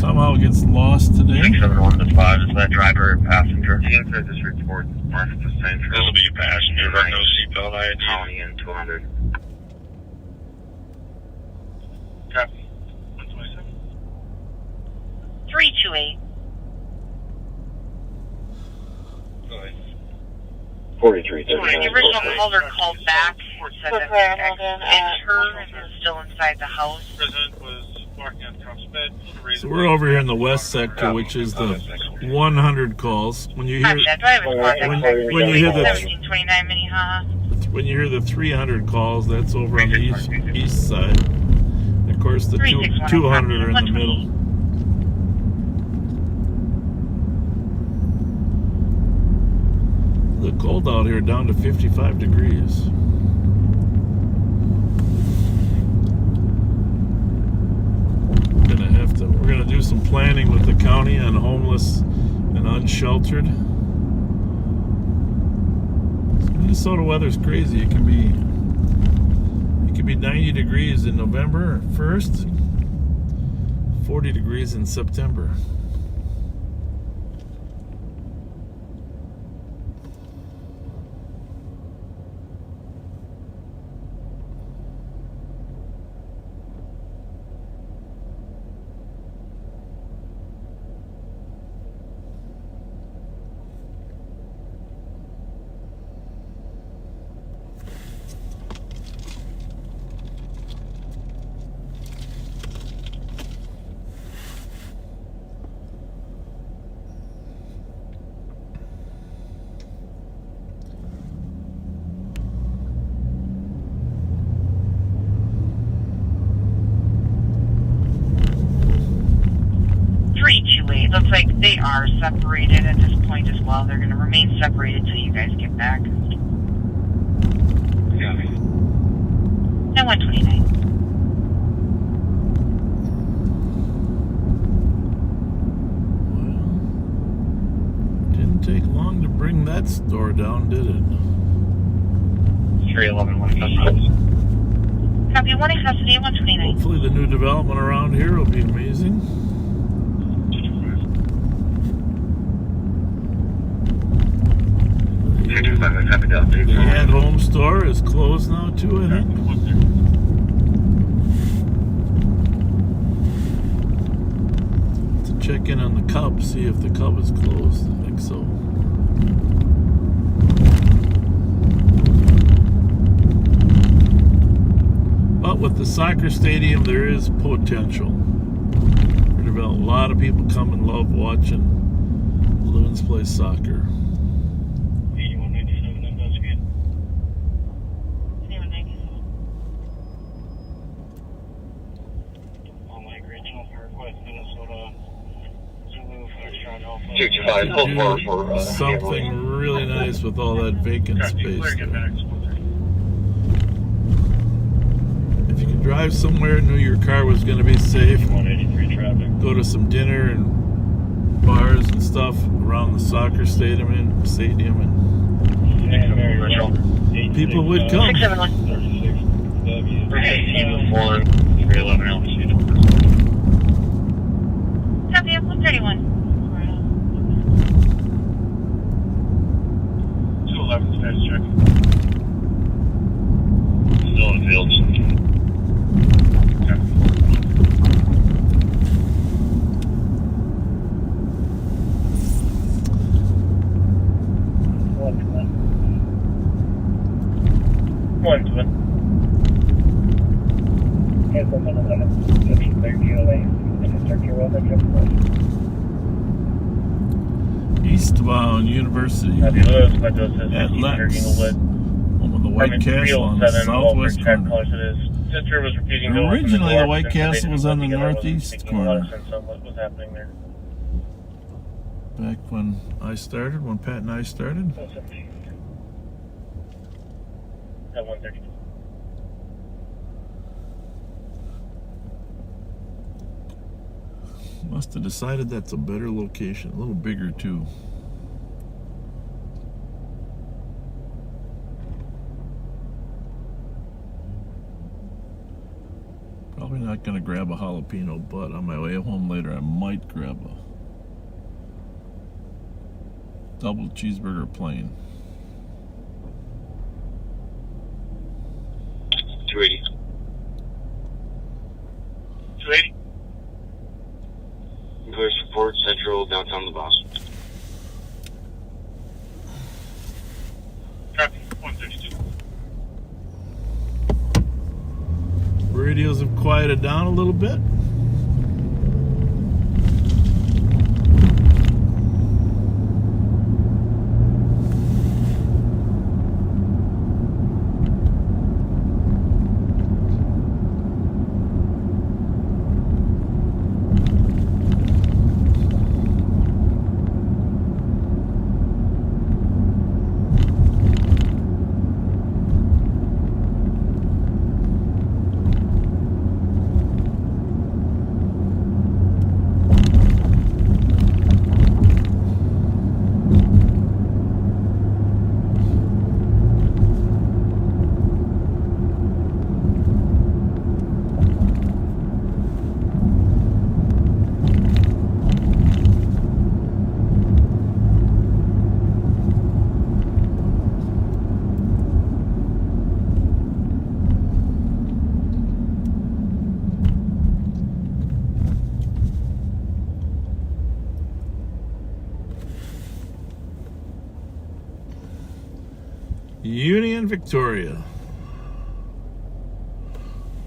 somehow gets lost today. 671-5 is that driver or passenger? The inside this report marks the central. This will be a passenger, but no seatbelt ID. County and 200. Copy. 127. 328. 4339. The original caller called back and said that the ex-enter is still inside the house. President was walking on Trump's bed. So we're over here in the west sector, which is the 100 calls. When you hear when you hear the 1729 Minnehaha. when you hear the 300 calls, that's over on the east side. And of course, the 200 are in the middle. The cold out here down to 55 degrees. We're gonna do some planning with the county on homeless and unsheltered. Minnesota weather's crazy. It can be 90 degrees in November 1st, 40 degrees in September. They are separated at this point as well. They're going to remain separated till you guys get back. Copy. At 129. Didn't take long to bring that store down, did it? 311 West Custody. Copy 1 in custody at 129. Hopefully the new development around here will be amazing. The at-home store is closed now too, I think. To check in on the Cub, see if the Cub is closed. I think so. But with the soccer stadium, there is potential. A lot of people come and love watching Loons play soccer. 8197 investigate. 8197. All migrate regional Northwest Minnesota. Zulu Foxtrot Alpha. 225, full bar for something really nice with all that vacant space there. If you could drive somewhere, knew your car was going to be safe, 183 traffic. go to some dinner and bars and stuff around the soccer stadium and people would come. 671. 36 311 altitude. Copy at 131. 211 status check. Still in the fields. Eastbound University at Lex, home of the White Castle on the southwest corner. Sister was repeating Originally, the White Castle was on the northeast corner. What was happening there? Back when I started, when Pat and I started. At 130. Must have decided that's a better location, a little bigger too. Probably not going to grab a jalapeno, but on my way home later, I might grab a double cheeseburger plain. 280. 280. Clear support, Central, downtown the boss. Copy. 132. Radios have quieted down a little bit. Union Victoria,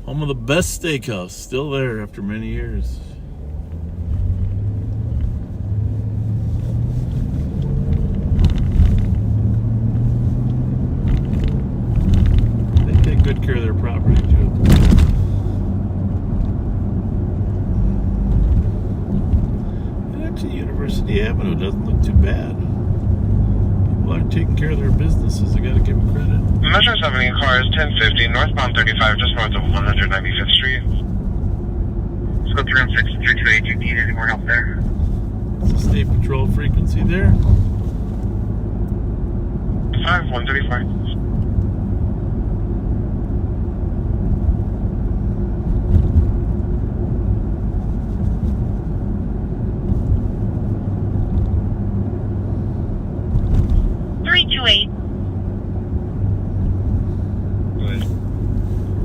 home of the best steakhouse, still there after many years. They take good care of their property too. And actually, University doesn't look too bad. People aren't taking care of their businesses. I gotta give them credit. Metro 70 cars, 1050, northbound 35, just north of 195th Street. Let's go 316 and 328. Do you need any more help there? It's a state patrol frequency there. 135.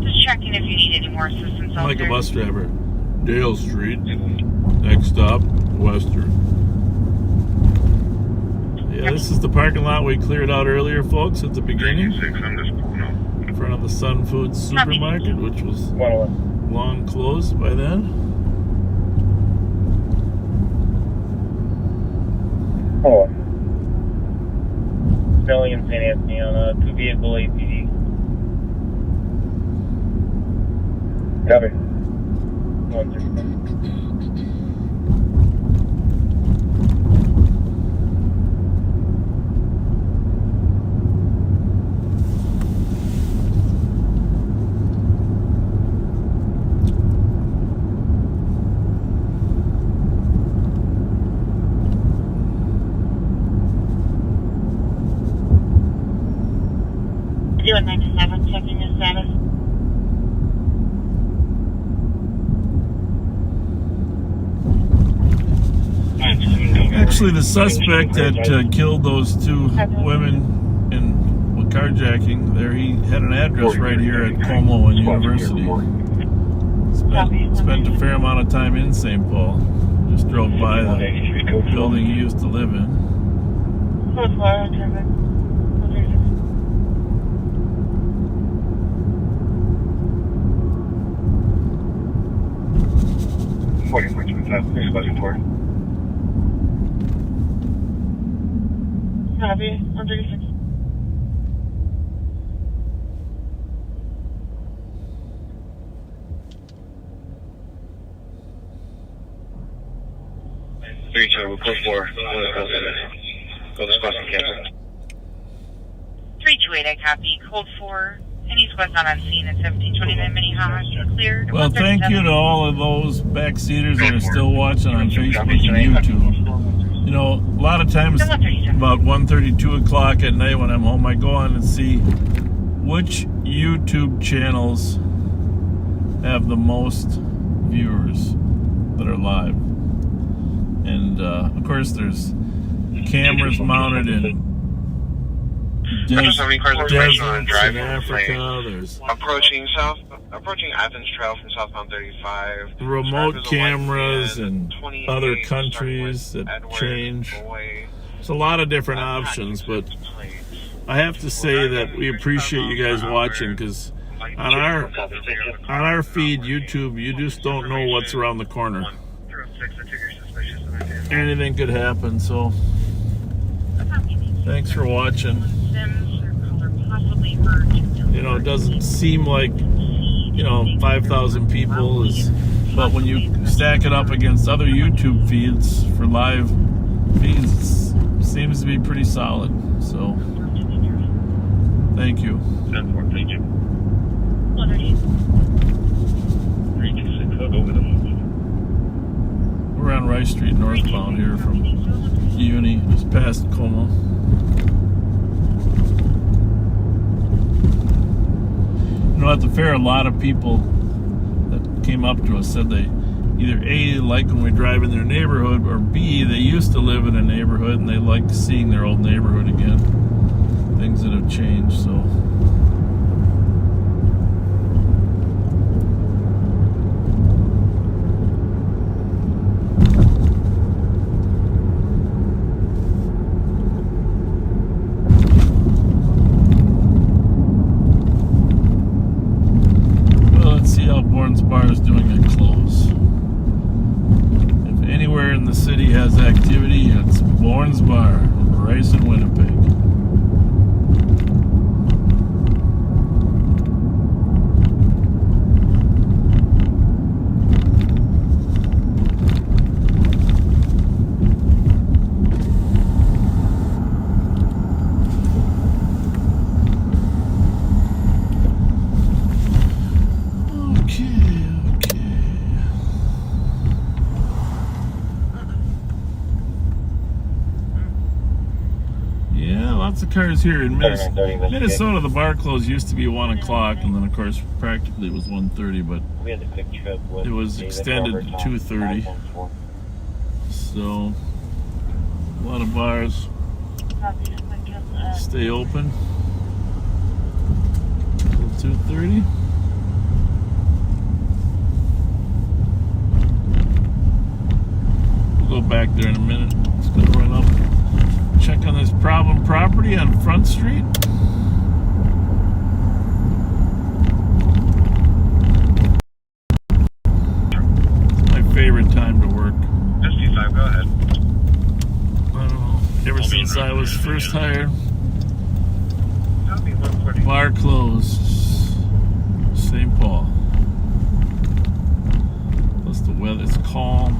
Just checking if you need any more assistance I'm out like there. a bus driver. Dale Street. Next stop, Western. Yeah, this is the parking lot we cleared out earlier, folks, at the beginning. In front of the Sun Foods supermarket, which was long closed by then. Oh. Sterling and St. Anthony on a 2-vehicle APD. Copy. 135. Doing 97, checking your status. Actually, the suspect that killed those two women in carjacking, there he had an address right here at Como and University. Spent a fair amount of time in St. Paul. Just drove by the building he used to live in. Code 4, traffic. 40.25. There's bus report. Copy, 136. Three, two, we'll push 4. Go to Squash and Campus. 328, I copy. Code 4. Any squads not on scene at 1729 Minnehaha. Cleared. Well, thank you to all of those backseaters that are still watching on Facebook and YouTube. You know, a lot of times about 1:30, 2 o'clock at night when I'm home, I go on and see which YouTube channels have the most viewers that are live. And, of course, there's cameras mounted in deserts in Africa. There's approaching Athens Trail from southbound 35. remote cameras in other countries that change. There's a lot of different options, but I have to say that we appreciate you guys watching, because on our feed, YouTube, you just don't know what's around the corner. Anything could happen, so thanks for watching. You know, it doesn't seem like, 5,000 people is, but when you stack it up against other YouTube feeds for live feeds, it seems to be pretty solid. So, thank you. 10-4, thank you. We're on Rice Street northbound here from Uni, just past Como. At the fair, a lot of people that came up to us said they either A, like when we drive in their neighborhood, or B, they used to live in a neighborhood and they like seeing their old neighborhood again. Things that have changed, so. Bar is doing at close. If anywhere in the city has activity, it's Bourne's Bar, Rice and Winnipeg. lots of cars here in 3930, let's Minnesota. The bar close used to be 1 o'clock, and then of course practically it was 1:30, but We had a quick trip with it was David extended Roberts to on 2:30. 514. So a lot of bars stay open till 2:30. We'll go back there in a minute. Let's go run up, check on this problem property on Front Street. It's my favorite time to work. SD5, go ahead. I don't know, ever since I was first hired. Copy 140. Bar closed. St. Paul. Plus the weather's calm.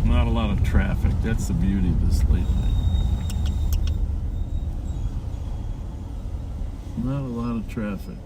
Not a lot of traffic. That's the beauty of this late night. Not a lot of traffic.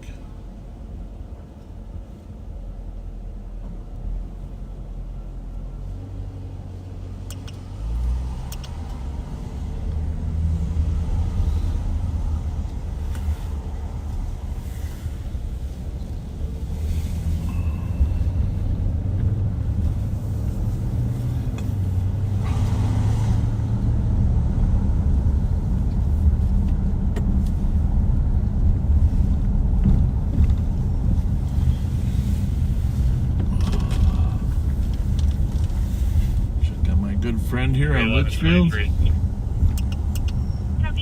Check out my good friend here on Litchfield. Copy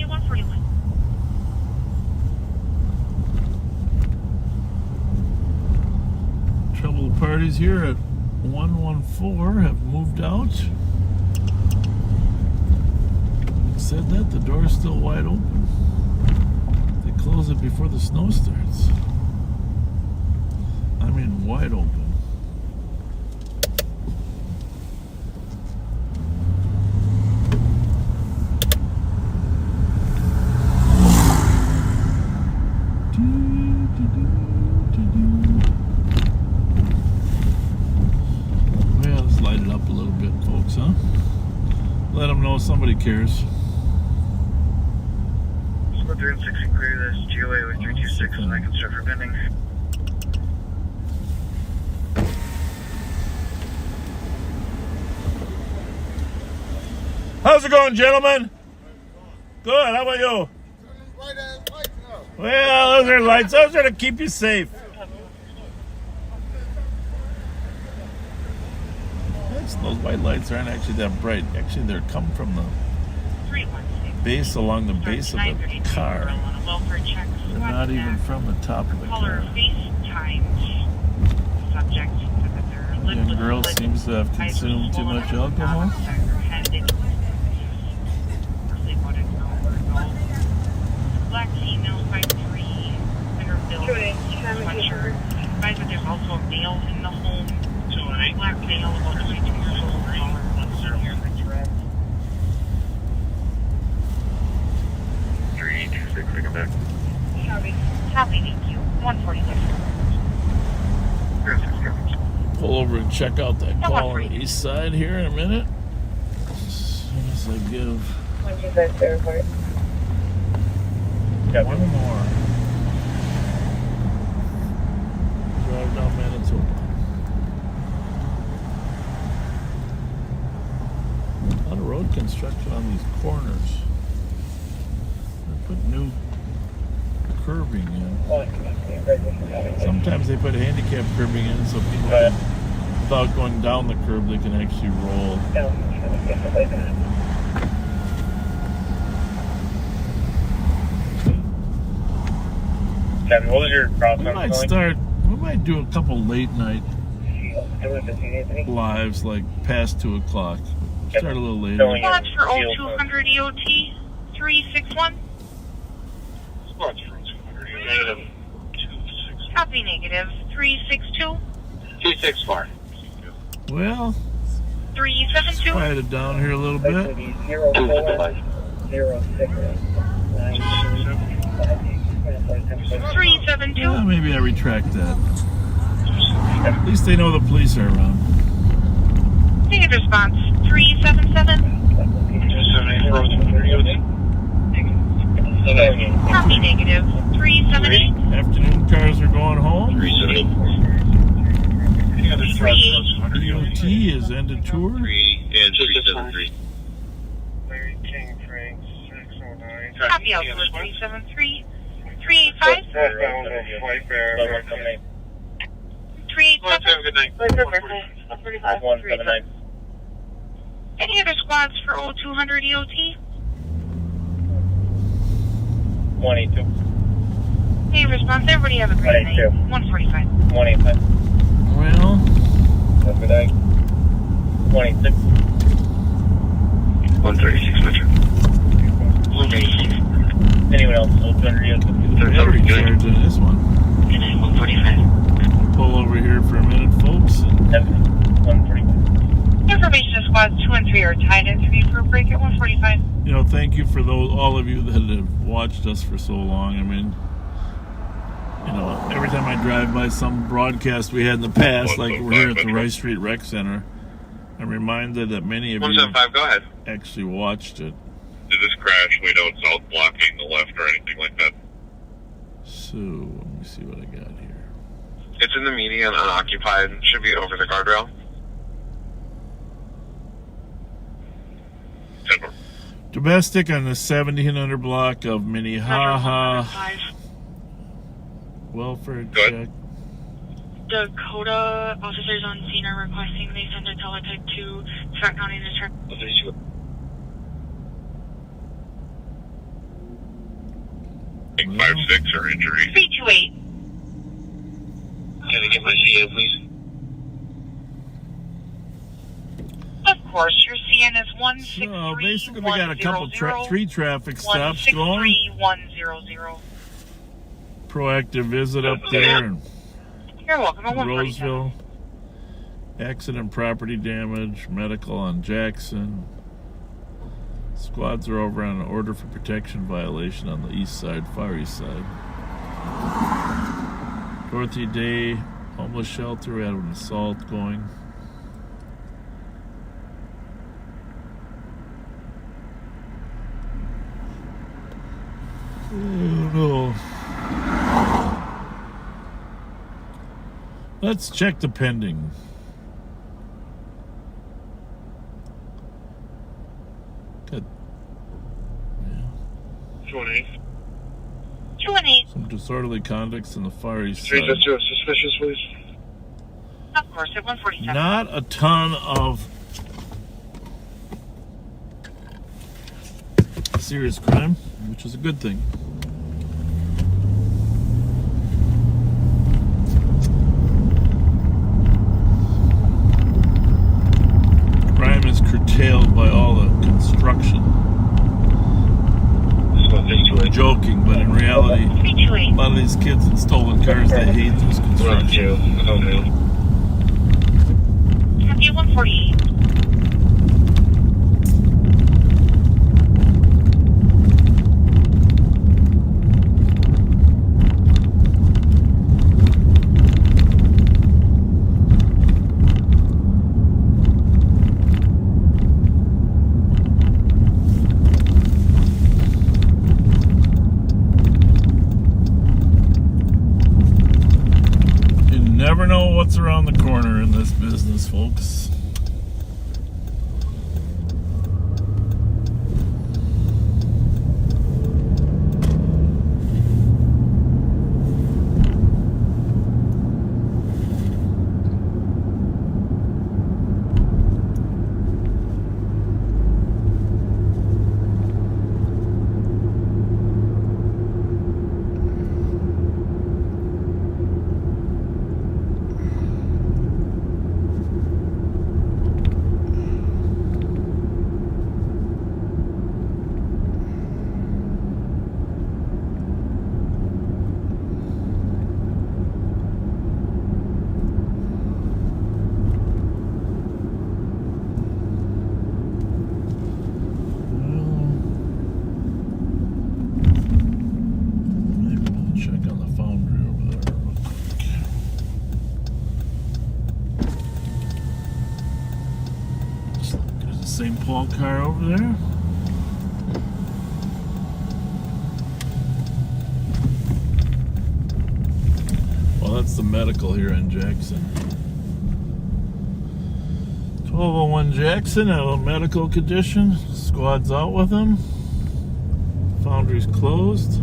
141. Troubled parties here at 114 have moved out. Said that, the door's still wide open. They close it before the snow starts. I mean, wide open. Well, let's light it up a little bit, folks, huh? Let them know somebody cares. Let's go 360 clear this GOA with 326 and I can start for bending. How's it going, gentlemen? Good, how about you? Well, those are lights. Those are to keep you safe. Those white lights aren't actually that bright. Actually, they're coming from the 316. base, along the base of the car. They're not even from the top of the Caller car. FaceTimes. Subject said that their lid Young was girl split. seems to have Eyes were consumed too swollen much up and down alcohol. the side of her head. They really wanted to know where to go. Black female, 5'3", under build, sweatshirt. Advised that there's also a male in the home. Black male, about 22 years old, collar, here in the dress. 326, we come back. Copy, thank you. 146. Pull over and check out that call on the east side here in a minute. As soon as I give one more. Drive down Manitoba. A lot of road construction on these corners. They're putting new curbing in. Sometimes they put handicap curbing in so people can, without going down the curb, they can actually roll. Kevin, what was your process? We might do a couple late night lives, like past 2 o'clock. Start a little later. Launch for 0200 EOT 361. Launch for 200. Negative 262. Copy negative 362. 264. Well, 372. quiet it down here a little bit. 372. Yeah, maybe I retract that. At least they know the police are around. Negative Need response 377. 278 for 200 EOT. Copy negative 378. Afternoon cars are going home. 370. Any other DOT is ended tour. 373. Larry King, Frank, 609. Copy Alpha 373. 385. Southbound of White Bear. 387. Have a good night. 179. Any other squads for 0200 EOT? 182. Any response? Everybody have a great night. 145. 185. Well, Have a good night. 26. 136 Metro. 136. Anyone else? 0200 EOT. battery charge on this one. Good night, 145. Pull over here for a minute, folks. And 145. Information to squads 2 and 3 are tied at 3 for a break at 145. you know, thank you for those, all of you that have watched us for so long. I mean, you know, every time I drive by some broadcast we had in the past, like we're here at the Rice Street Rec Center, I'm reminded that many of you 175, go ahead. actually watched it. Did this crash way down south blocking the left or anything like that? So, let me see what I got here. It's in the median, unoccupied. Should be over the guardrail. Domestic on the 1700 block of Minnehaha. Welfare check. Dakota officers on scene are requesting they send a teletype to Scott County to check. 5-6 or injury. 328. Can I get my CN, please? Of course, your CN is 163. So basically, we got a couple, three traffic stops going. 163-100. Proactive visit up there in You're welcome. At 147. Roseville. Accident, property damage, medical on Jackson. Squads are over on an order for protection violation on the east side, far east side. Dorothy Day homeless shelter, we had an assault going. Oh no. Let's check the pending. Good. 218. 218. Some disorderly conducts in the far east Street side. suspicious, please. Of course, at 147. Not a ton of serious crime, which is a good thing. Crime is curtailed by all the construction. I'm joking, but in reality, a lot of these kids in stolen cars, they hate this construction. Copy 148. Never know what's around the corner in this business, folks. St. Paul car over there. Well, that's the medical here in Jackson. 1201 Jackson, a medical condition. Squad's out with him. Foundry's closed.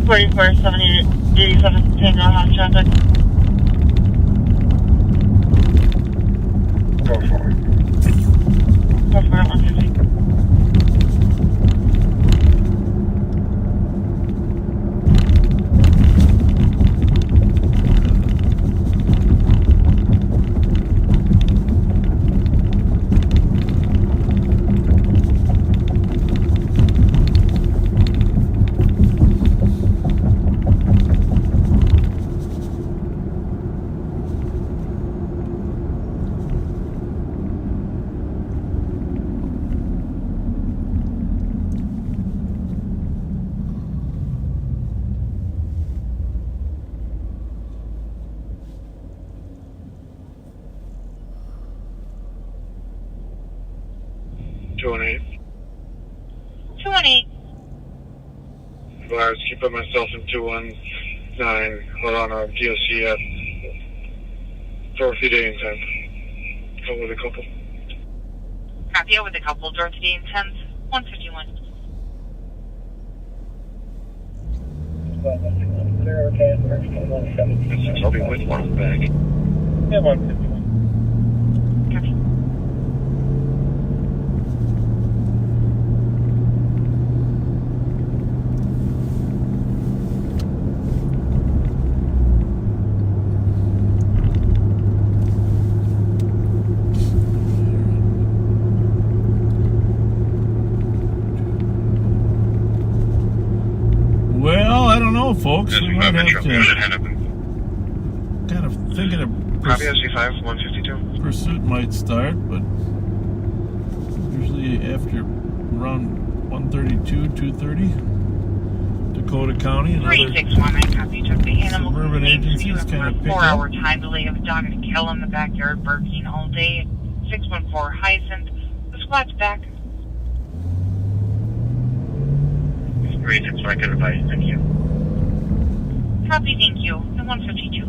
$44 7087 10 hot traffic. Go for it. Go for it, 150. I was keeping myself in 219. Hold on, DOC at Dorothy Day and 10. Go with a couple. Copy with a couple. Dorothy Day and 10, 151. I'll be with one back. Yeah, 151. Copy. Well, I don't know, folks. We might have to kind of thinking of Copy SC5, 152. pursuit might start, but usually after around 132, 230, Dakota County and other 361, I copy. Took the animal suburban agencies kind of pick up. 4-hour time delay of a dog and a kill in the backyard, barking all day. 614 Hyacinth. The squad's back. 361, good advice, thank you. Copy, thank you. The 152.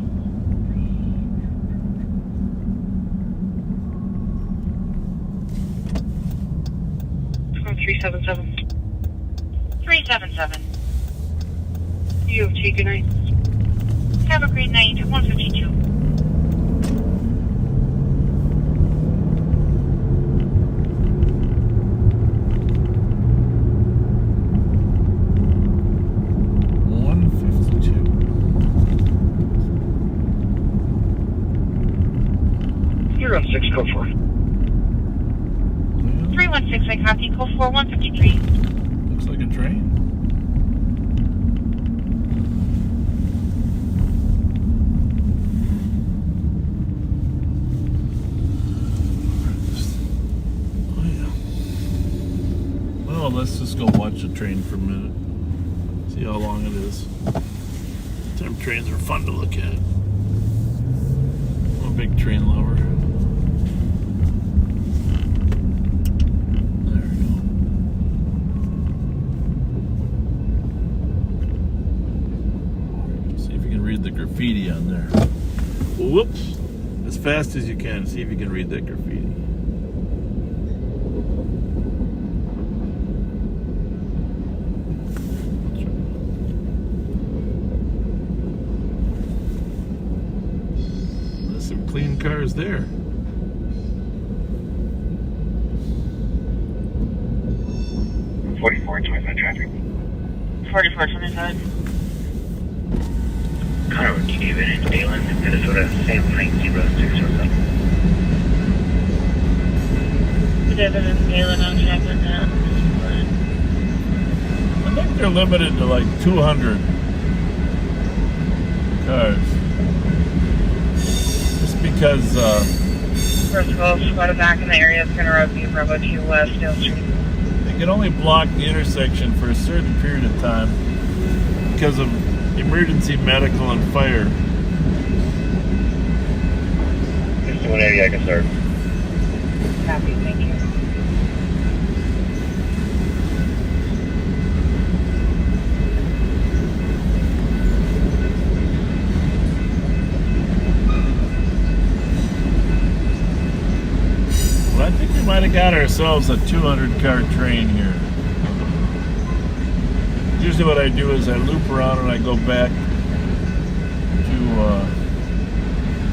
Oh, 377. 377. You have taken night. Have a great night. 152. You're on 6, go for it. 316, I copy. Code 4, 153. Looks like a train. Oh, yeah. Well, let's just go watch the train for a minute. See how long it is. Some trains are fun to look at. I'm a big train lover. The graffiti on there. Whoops. As fast as you can. See if you can read that graffiti. There's some clean cars there. $44.25 traffic. 4425. Carl, David and Dalen, Minnesota, Sam Frank 0607. David and Dalen on traffic now. I think they're limited to like 200 cars. Just because First of all, squad back in the area. It's going to route you Bravo 2 West, Dale Street. I They can only block the intersection for a certain period of time because of emergency medical and fire. Just whenever I can start. Copy, thank you. Well, I think we might have got ourselves a 200-car train here. Usually what I do is I loop around and I go back to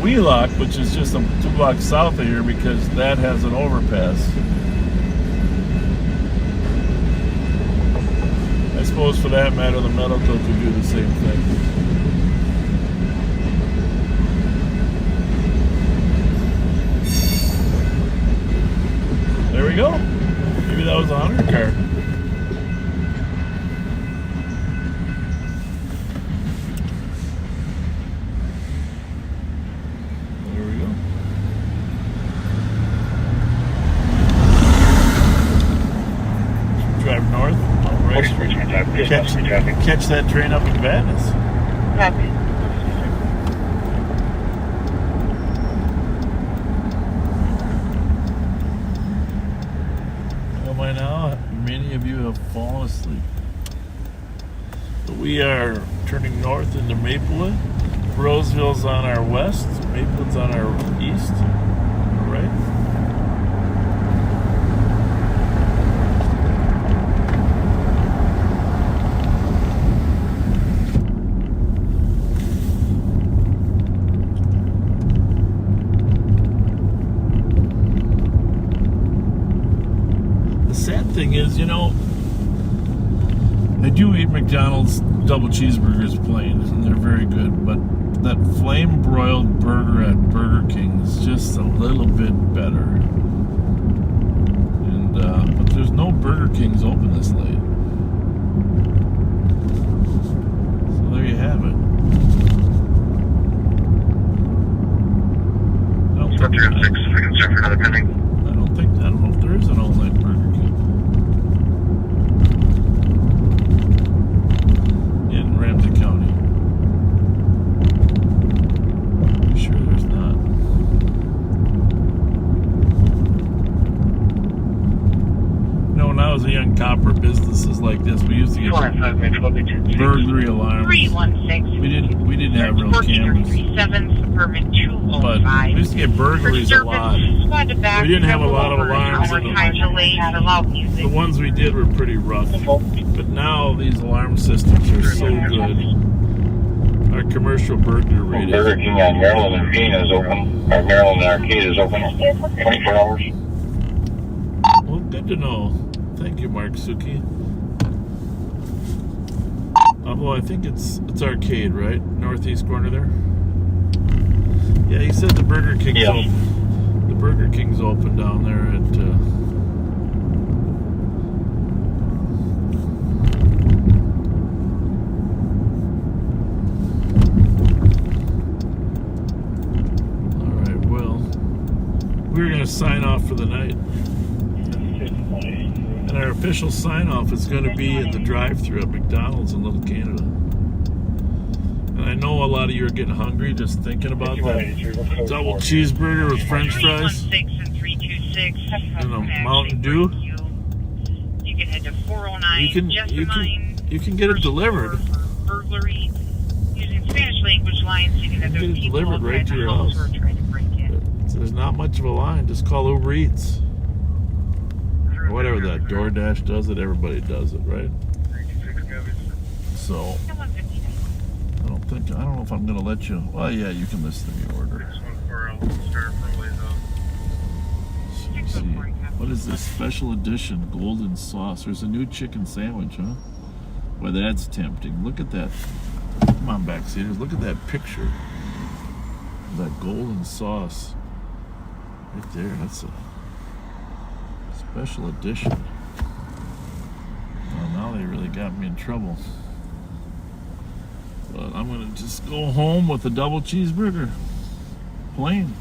Wheelock, which is just 2 blocks south of here because that has an overpass. I suppose for that matter, the medical could do the same thing. There we go. Maybe that was a 100 car. There we go. Drive north on Rice Street. Catch that train up in Vadnais. Copy. By now, many of you have fallen asleep. But we are turning north into Maplewood. Roseville's on our west, Maplewood's on our east, right? Thing is, you know, I do eat McDonald's double cheeseburgers plain, and they're very good, but that flame broiled burger at Burger King is just a little bit better. And but there's no Burger Kings open this late, so there you have it. I don't know if there is an all-night Burger King. Ramsey County. I'm sure there's not. You know, when I was a young copper, businesses like this, we used to get burglary alarms. 316. We didn't have real cameras. 37 Suburban But 205. we used to get burglaries a lot. We didn't have a lot of alarms in them. The ones we did were pretty rough. But now these alarm systems are so good. Our commercial burglary rate is... Burger King on Maryland and Vina is open. Our Maryland Arcade is open 24 hours. Well, good to know. Thank you, Mark Suki. Although I think it's Arcade, right? Northeast corner there? Yeah, he said the Burger King's open. The Burger King's open down there at... We're going to sign off for the night. And our official sign off is going to be at the drive-thru at McDonald's in Little Canada. And I know a lot of you are getting hungry just thinking about that double cheeseburger with french fries and a Mountain Dew. You can head to 409 you can get it delivered. Burglary using Spanish language lines, so you can have Get it delivered right to your house. There's not much of a line. Just call Uber Eats. Or whatever that DoorDash does it, everybody does it, right? So I don't know if I'm gonna let you. Well, yeah, you can list the order. Let's see. What is this special edition golden sauce? There's a new chicken sandwich, huh? Boy, that's tempting. Look at that. Come on, backseaters. Look at that picture. That golden sauce. Right there, that's a special edition. Well, now they really got me in trouble. But I'm gonna just go home with a double cheeseburger. Plain.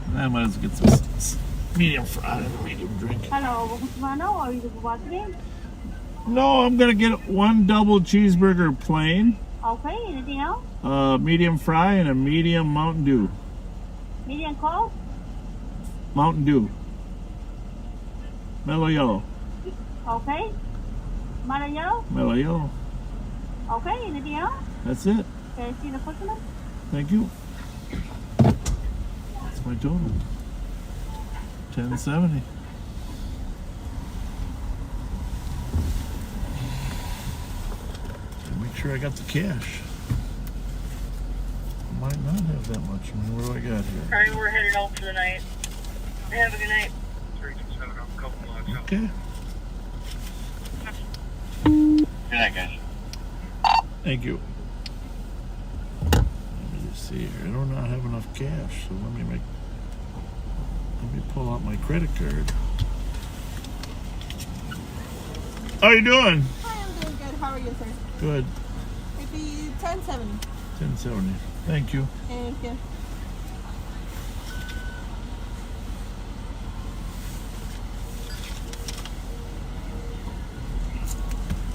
And I might as well get some medium fry and a medium drink. Hello, Mano, are you watching? No, I'm gonna get one double cheeseburger plain, Okay, anything else? medium fry, and a medium Mountain Dew. Medium cold? Mountain Dew. Mellow yellow. Okay. Mano yellow? Mellow yellow. Okay, anything else? That's it. Can I see the customer? Thank you. That's my total. 1070. Make sure I got the cash. I might not have that much. I mean, what do I got here? Alright, we're headed out for the night. Have a good night. 327, a couple miles out. Okay. Good night, guys. Thank you. Let me just see here. I do not have enough cash, so let me pull out my credit card. How you doing? Hi, I'm doing good. How are you, sir? Good. It'd be 1070. 1070. Thank you. Thank you.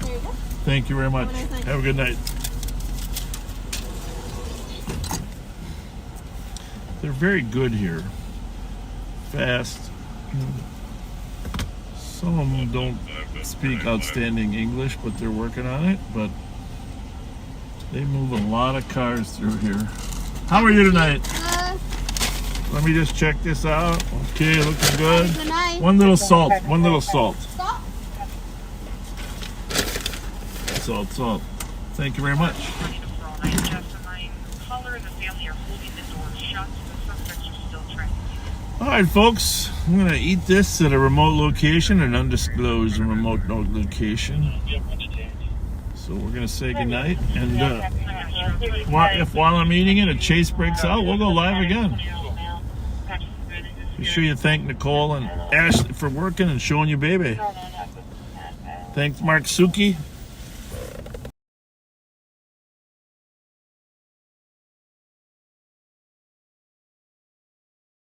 There you go. Thank you very much. Have a nice night. Have a good night. They're very good here. Fast. Some of them don't speak outstanding English, but they're working on it. But they move a lot of cars through here. How are you tonight? Let me just check this out. Okay, looking good. Good night. One little salt. One little salt. Stop. Salt. Thank you very much. Caller and the family are holding the doors shut. The suspects are still tracking. All right, folks. I'm going to eat this at a remote location, an undisclosed remote location. So we're going to say goodnight. And while I'm eating it, a chase breaks out, we'll go live again. Be sure you thank Nicole and Ashley for working and showing you baby. Thanks, Mark Suki.